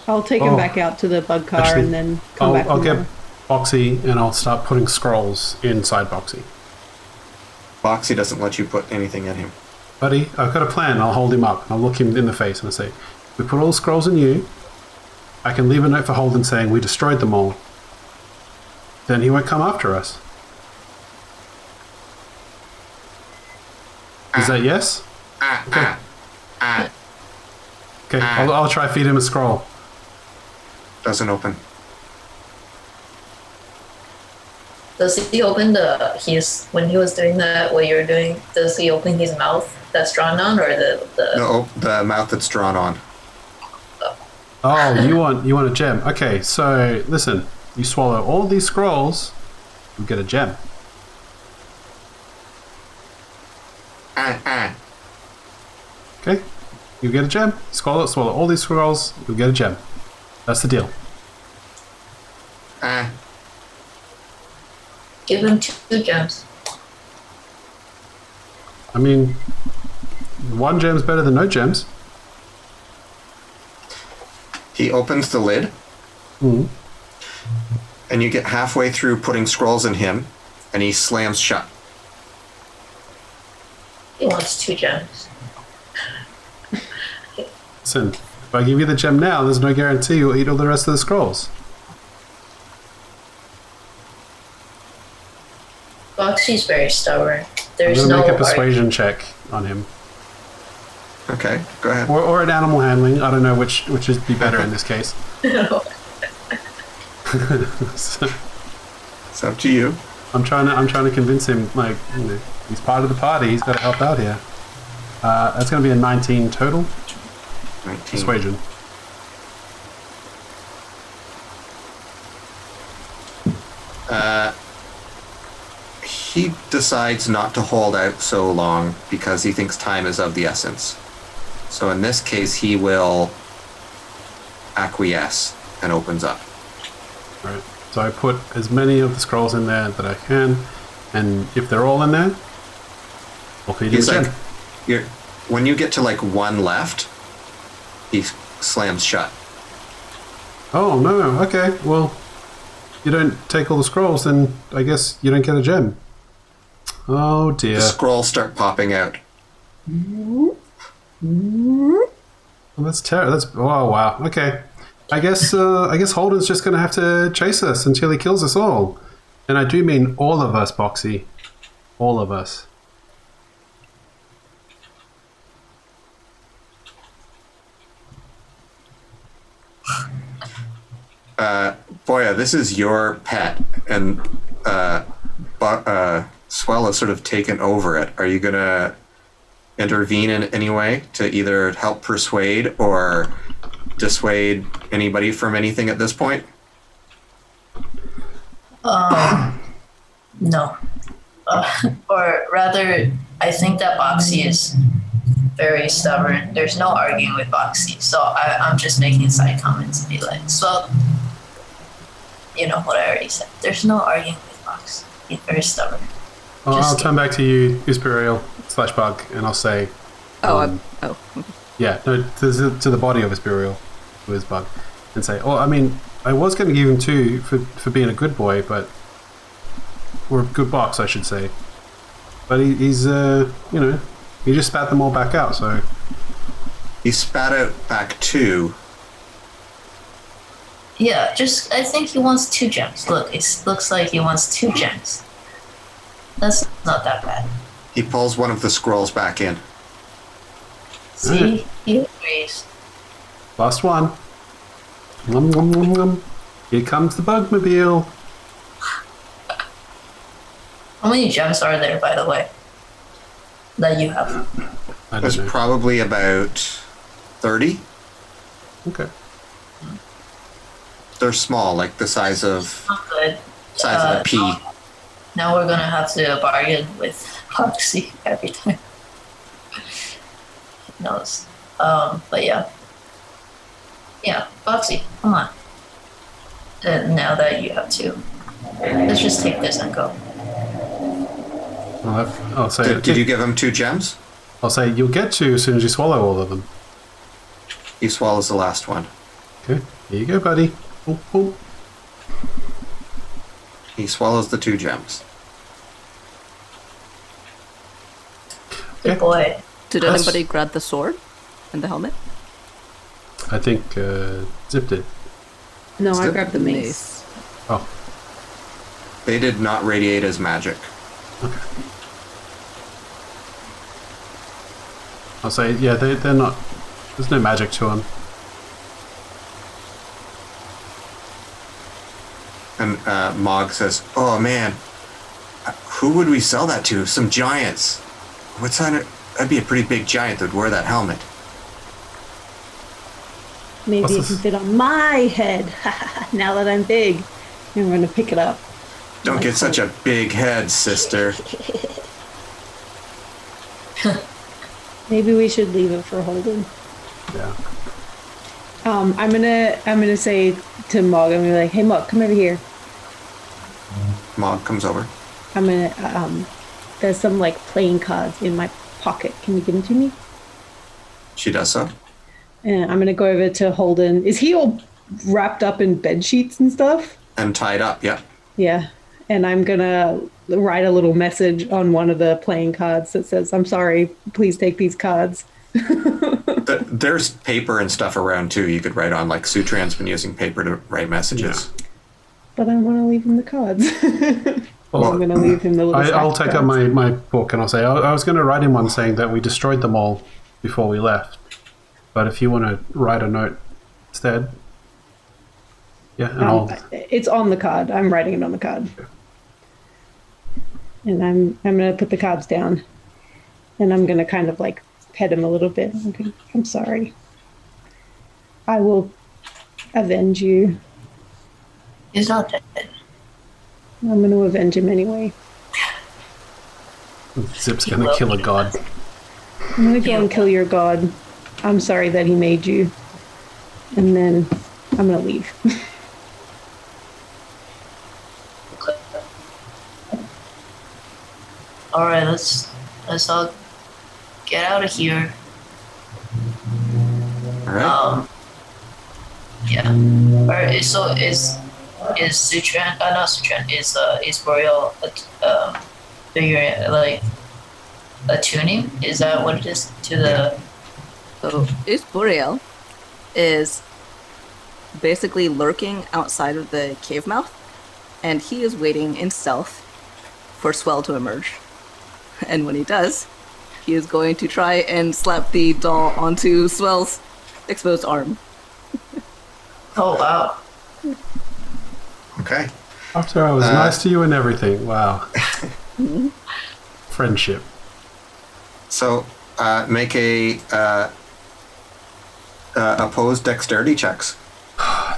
Speaker 2: I'll take him back out to the bug car
Speaker 5: Actually,
Speaker 2: and then come back.
Speaker 5: I'll
Speaker 2: for
Speaker 5: get
Speaker 2: more.
Speaker 5: Boxy and I'll start putting scrolls inside Boxy.
Speaker 1: Boxy doesn't let you put anything in him.
Speaker 5: Buddy, I've got a plan. I'll hold him up. I'll look him in the face and I'll say, we put all the scrolls in you. I can leave a note for Holden saying we destroyed them all. Then he won't come after us. Is that yes? Okay, I'll try feed him a scroll.
Speaker 1: Doesn't open.
Speaker 4: Does he open when he was doing that, what you're doing, does he open his mouth that's drawn on, or
Speaker 1: No, the mouth that's drawn on.
Speaker 5: Oh, you want a gem? Okay, so listen, you swallow all these scrolls, you get a gem. Okay, you get a gem. Swallow all these scrolls, you'll get a gem. That's the deal.
Speaker 4: give him 2 gems?
Speaker 5: I mean, 1 gem's better than no gems.
Speaker 1: He opens the lid,
Speaker 5: Mm.
Speaker 1: and you get halfway through putting scrolls in him, and he slams shut.
Speaker 4: He wants 2 gems.
Speaker 5: Listen, if I give you the gem now, there's no guarantee you'll eat all the rest of the scrolls.
Speaker 4: Boxy's very stubborn.
Speaker 5: I'm
Speaker 4: There's
Speaker 5: going to
Speaker 4: no
Speaker 5: make a
Speaker 4: art.
Speaker 5: persuasion check on him.
Speaker 1: Okay, go ahead.
Speaker 5: Or an animal handling. I don't know which is be better in this case. So,
Speaker 1: It's up to you.
Speaker 5: I'm trying to convince him, like, you know, he's part of the party. He's got to help out here. That's going to be a 19 total
Speaker 1: 19.
Speaker 5: persuasion.
Speaker 1: He decides not to hold out so long because he thinks time is of the essence. So in this case, he will acquiesce and opens up.
Speaker 5: Right. So I put as many of the scrolls in there that I can, and if they're all in there, I'll feed you
Speaker 1: He's
Speaker 5: a
Speaker 1: like,
Speaker 5: gem.
Speaker 1: when you get to like 1 left, he slams shut.
Speaker 5: Oh no! Okay, well, you don't take all the scrolls, then I guess you don't get a gem. Oh dear.
Speaker 1: The scrolls start popping out.
Speaker 5: Well, that's terrible. That's oh wow. Okay, I guess Holden's just gonna have to chase us until he kills us all, and I do mean all of us, Boxy, all of us.
Speaker 1: Boya, this is your pet, and Swell has sort of taken over it. Are you gonna intervene in any way to either help persuade or dissuade anybody from anything at this point?
Speaker 4: No. Or rather, I think that Boxy is very stubborn. There's no arguing with Boxy, so I'm just making side comments and be like, so, you know what I already said. There's no arguing with Boxy. He's very stubborn.
Speaker 5: I'll turn back to you, Ispiriel/Bug, and I'll say... Yeah, no, to the body of Ispiriel, who is Bug, and say, I mean, I was going to give him 2 for being a good boy, but... Or a good box, I should say. But he's, he just spat them all back out, so...
Speaker 1: He spat out back 2.
Speaker 4: Yeah, I think he wants 2 gems. Look, it looks like he wants 2 gems. That's not that bad.
Speaker 1: He pulls one of the scrolls back in.
Speaker 4: See? He agrees.
Speaker 5: Last one. Nom, nom, nom, nom. Here comes the Bugmobile.
Speaker 4: How many gems are there, by the way, that you have?
Speaker 5: I don't
Speaker 1: There's
Speaker 5: know.
Speaker 1: probably about 30.
Speaker 5: Okay.
Speaker 1: They're small, like the size of
Speaker 4: Not good.
Speaker 1: a pea.
Speaker 4: Now we're gonna have to bargain with Foxy every time. He knows. But yeah. Yeah, Foxy, come on. Now that you have 2. Let's just take this and go.
Speaker 5: I'll say...
Speaker 1: Did you give him 2 gems?
Speaker 5: I'll say you'll get 2 as soon as you swallow all of them.
Speaker 1: He swallows the last one.
Speaker 5: Okay, here you go, buddy. Boop, boop.
Speaker 1: He swallows the 2 gems.
Speaker 4: Good boy.
Speaker 3: Did anybody grab the sword and the helmet?
Speaker 5: I think Zip did.
Speaker 2: No, I
Speaker 1: Still-
Speaker 2: grabbed the mace.
Speaker 5: Oh,
Speaker 1: They did not radiate as magic.
Speaker 5: I'll say, yeah, they're not... There's no magic to them.
Speaker 1: And Mog says, "Oh man, who would we sell that to? Some giants. What's on it? That'd be a pretty big giant that would wear that helmet."
Speaker 2: Maybe
Speaker 5: What's
Speaker 2: it
Speaker 5: this?
Speaker 2: can fit on my head. Now that I'm big, I'm going to pick it up.
Speaker 1: Don't get such a big head, sister.
Speaker 2: Maybe we should leave it for Holden.
Speaker 5: Yeah.
Speaker 2: I'm gonna say to Mog, I'm gonna be like, "Hey Mog, come over here.
Speaker 1: Mog comes over.
Speaker 2: I'm gonna there's some like playing cards in my pocket. Can you give them to me?"
Speaker 1: She does so.
Speaker 2: And I'm gonna go over to Holden. Is he all wrapped up in bed sheets and stuff?
Speaker 1: And tied up, yeah.
Speaker 2: Yeah. And I'm gonna write a little message on one of the playing cards that says, "I'm sorry, please take these cards."
Speaker 1: There's paper and stuff around too. You could write on, like Sutran's been using paper to write messages.
Speaker 2: But I want to leave him the cards.
Speaker 5: Well,
Speaker 2: I'm gonna leave him the little.
Speaker 5: I'll
Speaker 2: stack
Speaker 5: take
Speaker 2: of
Speaker 5: up
Speaker 2: cards.
Speaker 5: my book and I'll say, I was going to write in one saying that we destroyed them all before we left. But if you want to write a note instead, yeah, and
Speaker 2: It's on the card. I'm writing it on the card. And I'm gonna put the cards down, and I'm gonna kind of like pet him a little bit. I'm sorry. I will avenge you.
Speaker 4: He's not dead.
Speaker 2: I'm gonna avenge him anyway.
Speaker 5: Zip's going to kill a god.
Speaker 2: I'm gonna go and kill your god. I'm sorry that he made you. And then I'm gonna leave.
Speaker 4: All right, let's all get out of here.
Speaker 1: All right.
Speaker 4: Yeah. Alright, so is Sutran? Not Sutran. Is Boreal figuring like attuning? Is that what it is to the?
Speaker 3: So Boreal is basically lurking outside of the cave mouth, and he is waiting in stealth for Swell to emerge. And when he does, he is going to try and slap the doll onto Swell's exposed arm.
Speaker 4: Oh wow!
Speaker 1: Okay.
Speaker 5: After I was nice to you and everything. Wow. Friendship.
Speaker 1: So make a opposed dexterity checks.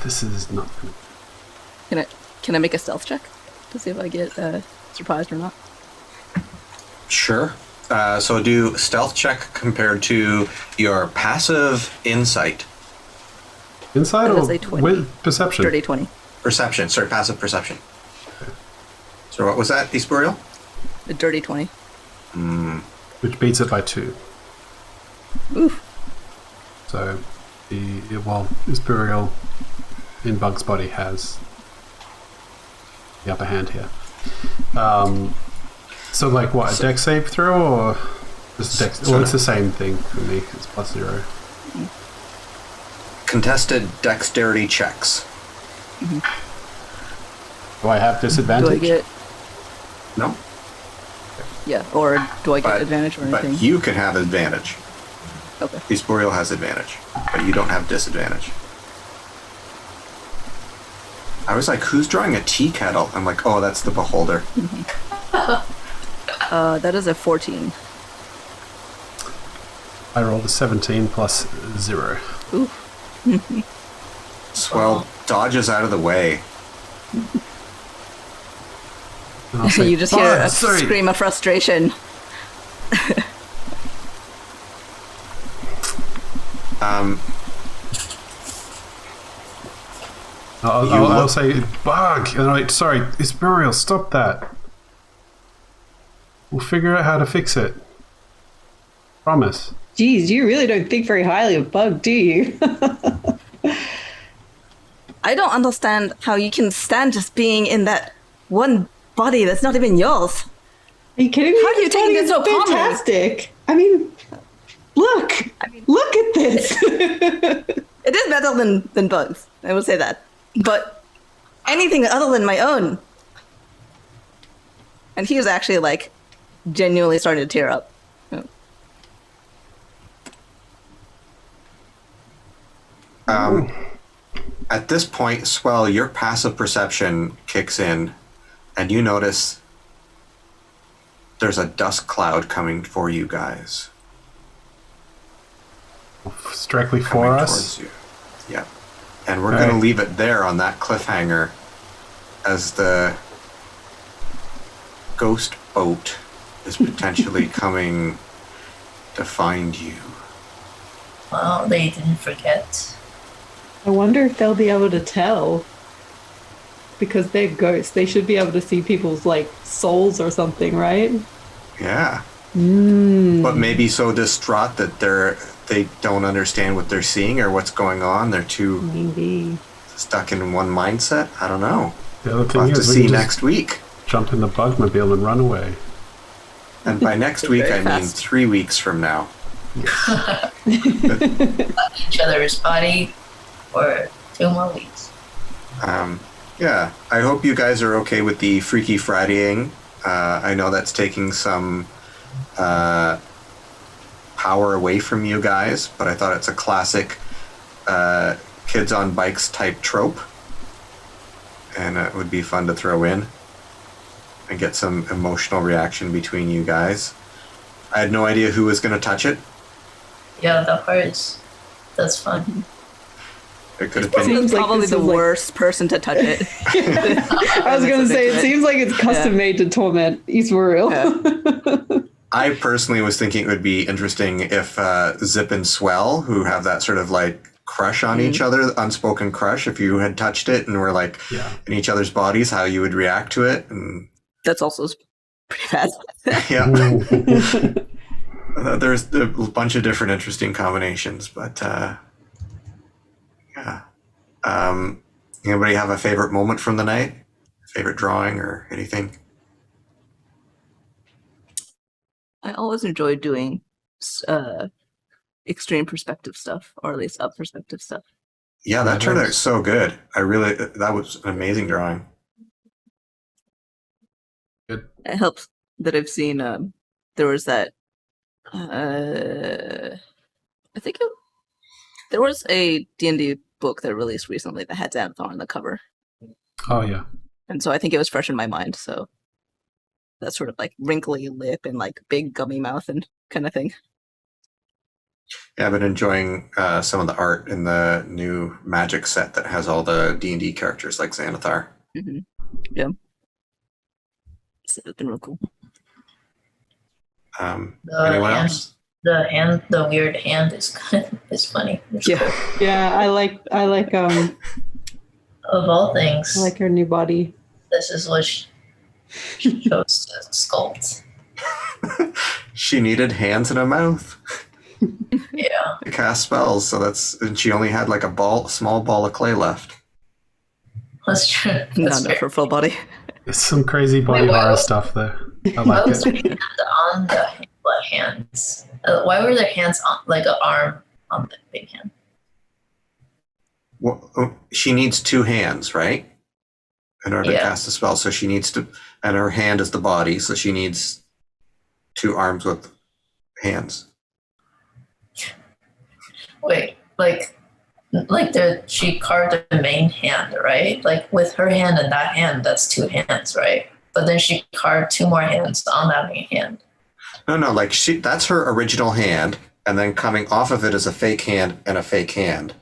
Speaker 5: This is not good.
Speaker 3: Can I make a stealth check to see if I get surprised or not?
Speaker 1: Sure. So do stealth check compared to your passive insight.
Speaker 5: Inside
Speaker 3: That
Speaker 5: or
Speaker 3: is a 20.
Speaker 5: with perception?
Speaker 3: Dirty 20.
Speaker 1: Perception. Sorry, passive perception. So what was that, Espurial?
Speaker 3: A dirty 20.
Speaker 5: Which beats it by 2.
Speaker 3: Oof.
Speaker 5: So, Imperial in Bug's body has the upper hand here. So, like, what, a dex save throw, or just dex? Well, it's the same thing for me. It's +0.
Speaker 1: Contested dexterity checks.
Speaker 5: Do I have disadvantage?
Speaker 3: Do I get...
Speaker 1: No?
Speaker 3: Yeah, or do I get advantage or anything?
Speaker 1: But you can have advantage.
Speaker 3: Okay.
Speaker 1: Espurial has advantage, but you don't have disadvantage. I was like, who's drawing a tea kettle? I'm like, oh, that's the beholder.
Speaker 3: That is a 14.
Speaker 5: I rolled a 17 plus 0.
Speaker 3: Ooh.
Speaker 1: Swell dodges out of the way.
Speaker 5: And I'll say,
Speaker 3: You just hear a
Speaker 5: sorry.
Speaker 3: scream of frustration.
Speaker 5: I'll say, Bug! And I'm like, sorry, it's burial, stop that. We'll figure out how to fix it. Promise.
Speaker 2: Geez, you really don't think very highly of Bug, do you?
Speaker 3: I don't understand how you can stand just being in that one body that's not even yours.
Speaker 2: Are you kidding me?
Speaker 3: How are you taking this so calmly?
Speaker 2: fantastic. I mean, look at this.
Speaker 3: It is better than bugs, I will say that. But anything other than my own. And he was actually like genuinely starting to tear up.
Speaker 1: At this point, Swell, your passive perception kicks in, and you notice there's a dust cloud coming for you guys.
Speaker 5: It's directly for
Speaker 1: Coming
Speaker 5: us.
Speaker 1: towards you. Yeah. And we're going to leave it there on that cliffhanger as the ghost boat is potentially coming to find you.
Speaker 6: Well, they didn't forget.
Speaker 2: I wonder if they'll be able to tell. Because they're ghosts. They should be able to see people's, like, souls or something, right?
Speaker 1: Yeah.
Speaker 2: Mm.
Speaker 1: But maybe so distraught that they don't understand what they're seeing or what's going on. They're too
Speaker 2: Maybe.
Speaker 1: stuck in one mindset. I don't know.
Speaker 5: The other thing
Speaker 1: We'll have to
Speaker 5: is, we
Speaker 1: see
Speaker 5: can just
Speaker 1: next week.
Speaker 5: jump in the Bugmobile and run away.
Speaker 1: And by next week, I
Speaker 3: Very
Speaker 1: mean
Speaker 3: fast.
Speaker 1: 3 weeks from now.
Speaker 6: Each other's body for 2 more weeks.
Speaker 1: Yeah, I hope you guys are okay with the Freaky Fridaying. I know that's taking some power away from you guys, but I thought it's a classic kids on bikes type trope. And it would be fun to throw in and get some emotional reaction between you guys. I had no idea who was going to touch it.
Speaker 6: Yeah, the hearts. That's fun.
Speaker 1: It could have been.
Speaker 2: Seems like
Speaker 3: Probably
Speaker 2: this
Speaker 3: the
Speaker 2: is, like-
Speaker 3: worst person to touch it.
Speaker 2: I was going to say, it seems like it's custom made to torment Eastmoriel.
Speaker 1: I personally was thinking it would be interesting if Zip and Swell, who have that sort of like crush on each other, unspoken crush, if you had touched it and were like in each other's bodies, how you would react to it. And
Speaker 3: That's also pretty bad.
Speaker 1: yeah, there's a bunch of different interesting combinations, but yeah. Anybody have a favorite moment from the night? Favorite drawing or anything?
Speaker 3: I always enjoy doing extreme perspective stuff, or at least up perspective stuff.
Speaker 1: Yeah, that turned out so good. That was an amazing drawing.
Speaker 3: It helps that I've seen there was that I think there was a D&D book that released recently that had Xanathar on the cover.
Speaker 5: Oh, yeah.
Speaker 3: And so I think it was fresh in my mind, so that sort of like wrinkly lip and like big gummy mouth and kind of thing.
Speaker 1: Yeah, I've been enjoying some of the art in the new Magic set that has all the D&D characters like Xanathar.
Speaker 3: Mm-hmm. Yeah. So it's been real cool.
Speaker 1: Anyone else?
Speaker 4: The weird hand is funny. It's
Speaker 3: Yeah.
Speaker 4: cool.
Speaker 2: Yeah, I like
Speaker 4: Of all things,
Speaker 2: I like her new body.
Speaker 4: this is what she chose to sculpt.
Speaker 1: She needed hands and a mouth
Speaker 4: Yeah.
Speaker 1: to cast spells, and she only had like a small ball of clay left.
Speaker 4: That's true.
Speaker 3: Not
Speaker 4: That's
Speaker 3: enough
Speaker 4: fair.
Speaker 3: for full body.
Speaker 5: It's some crazy body
Speaker 4: Wait, why
Speaker 5: horror
Speaker 4: was-
Speaker 5: stuff there. I
Speaker 4: Why
Speaker 5: like
Speaker 4: was
Speaker 5: it.
Speaker 4: the hand on the hands? Why were their hands on like an arm on the big hand?
Speaker 1: Well, she needs 2 hands, right? In order to
Speaker 4: Yeah.
Speaker 1: cast a spell. So she needs to, and her hand is the body, so she needs 2 arms with hands.
Speaker 4: Wait, she carved the main hand, right? Like with her hand and that hand, that's 2 hands, right? But then she carved 2 more hands on that main hand.
Speaker 1: No, like that's her original hand, and then coming off of it is a fake hand and a fake hand.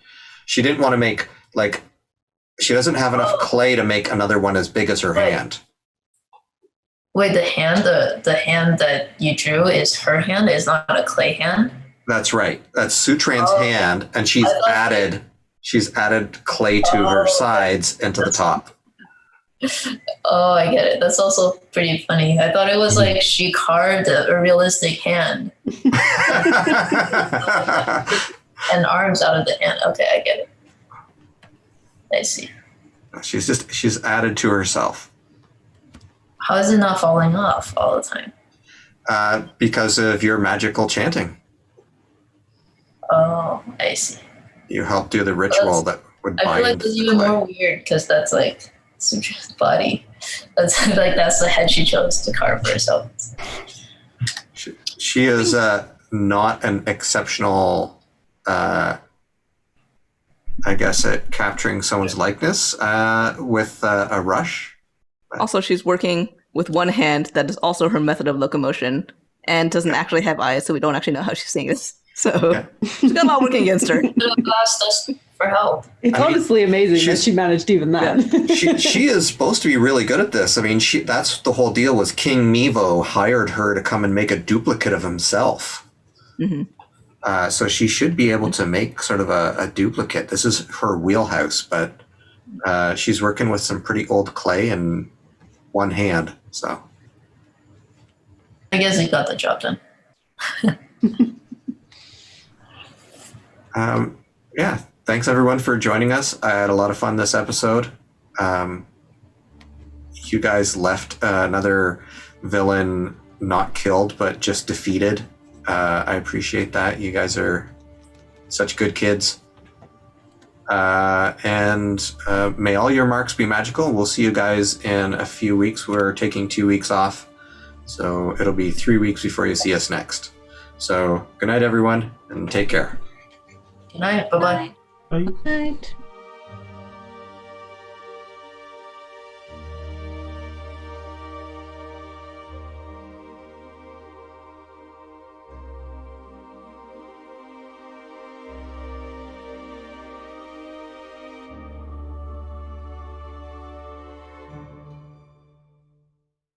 Speaker 1: She didn't want to make, like, she doesn't have enough clay to make another one as big as her
Speaker 4: Right.
Speaker 1: hand.
Speaker 4: Wait, the hand that you drew is her hand, is not a clay hand?
Speaker 1: That's right. That's Sutran's
Speaker 4: Oh.
Speaker 1: hand, and she's
Speaker 4: I thought-
Speaker 1: added clay to her sides and to the top.
Speaker 4: Oh, I get it. That's also pretty funny. I thought it was like she carved a realistic hand and arms out of the hand. Okay, I get it. I see.
Speaker 1: she's added to herself.
Speaker 4: How is it not falling off all the time?
Speaker 1: Because of your magical chanting.
Speaker 4: Oh, I see.
Speaker 1: You helped do the ritual that would
Speaker 4: I feel like
Speaker 1: bind
Speaker 4: it's
Speaker 1: the
Speaker 4: even
Speaker 1: clay.
Speaker 4: more weird because that's like Sutra's body. That's that's the head she chose to carve for herself.
Speaker 1: She is not an exceptional, I guess, at capturing someone's likeness with a rush.
Speaker 3: Also, she's working with one hand that is also her method of locomotion and doesn't actually have eyes, so we don't actually know how she's seeing this. So
Speaker 1: Yeah.
Speaker 3: she's got a lot working against her.
Speaker 4: Should have asked us for help.
Speaker 2: It's
Speaker 1: I mean,
Speaker 2: honestly amazing that
Speaker 1: she's-
Speaker 2: she managed even that.
Speaker 1: She is supposed to be really good at this. I mean, that's the whole deal. Was King Mevo hired her to come and make a duplicate of himself.
Speaker 3: Mm-hmm.
Speaker 1: So she should be able to make sort of a duplicate. This is her wheelhouse, but she's working with some pretty old clay and one hand. So
Speaker 4: I guess he got the job done.
Speaker 1: yeah, thanks everyone for joining us. I had a lot of fun this episode. You guys left another villain not killed, but just defeated. I appreciate that. You guys are such good kids. And may all your marks be magical. We'll see you guys in a few weeks. We're taking 2 weeks off, so it'll be 3 weeks before you see us next. So good night, everyone, and take care.
Speaker 4: Good night. Bye bye.
Speaker 5: Bye.
Speaker 2: Right.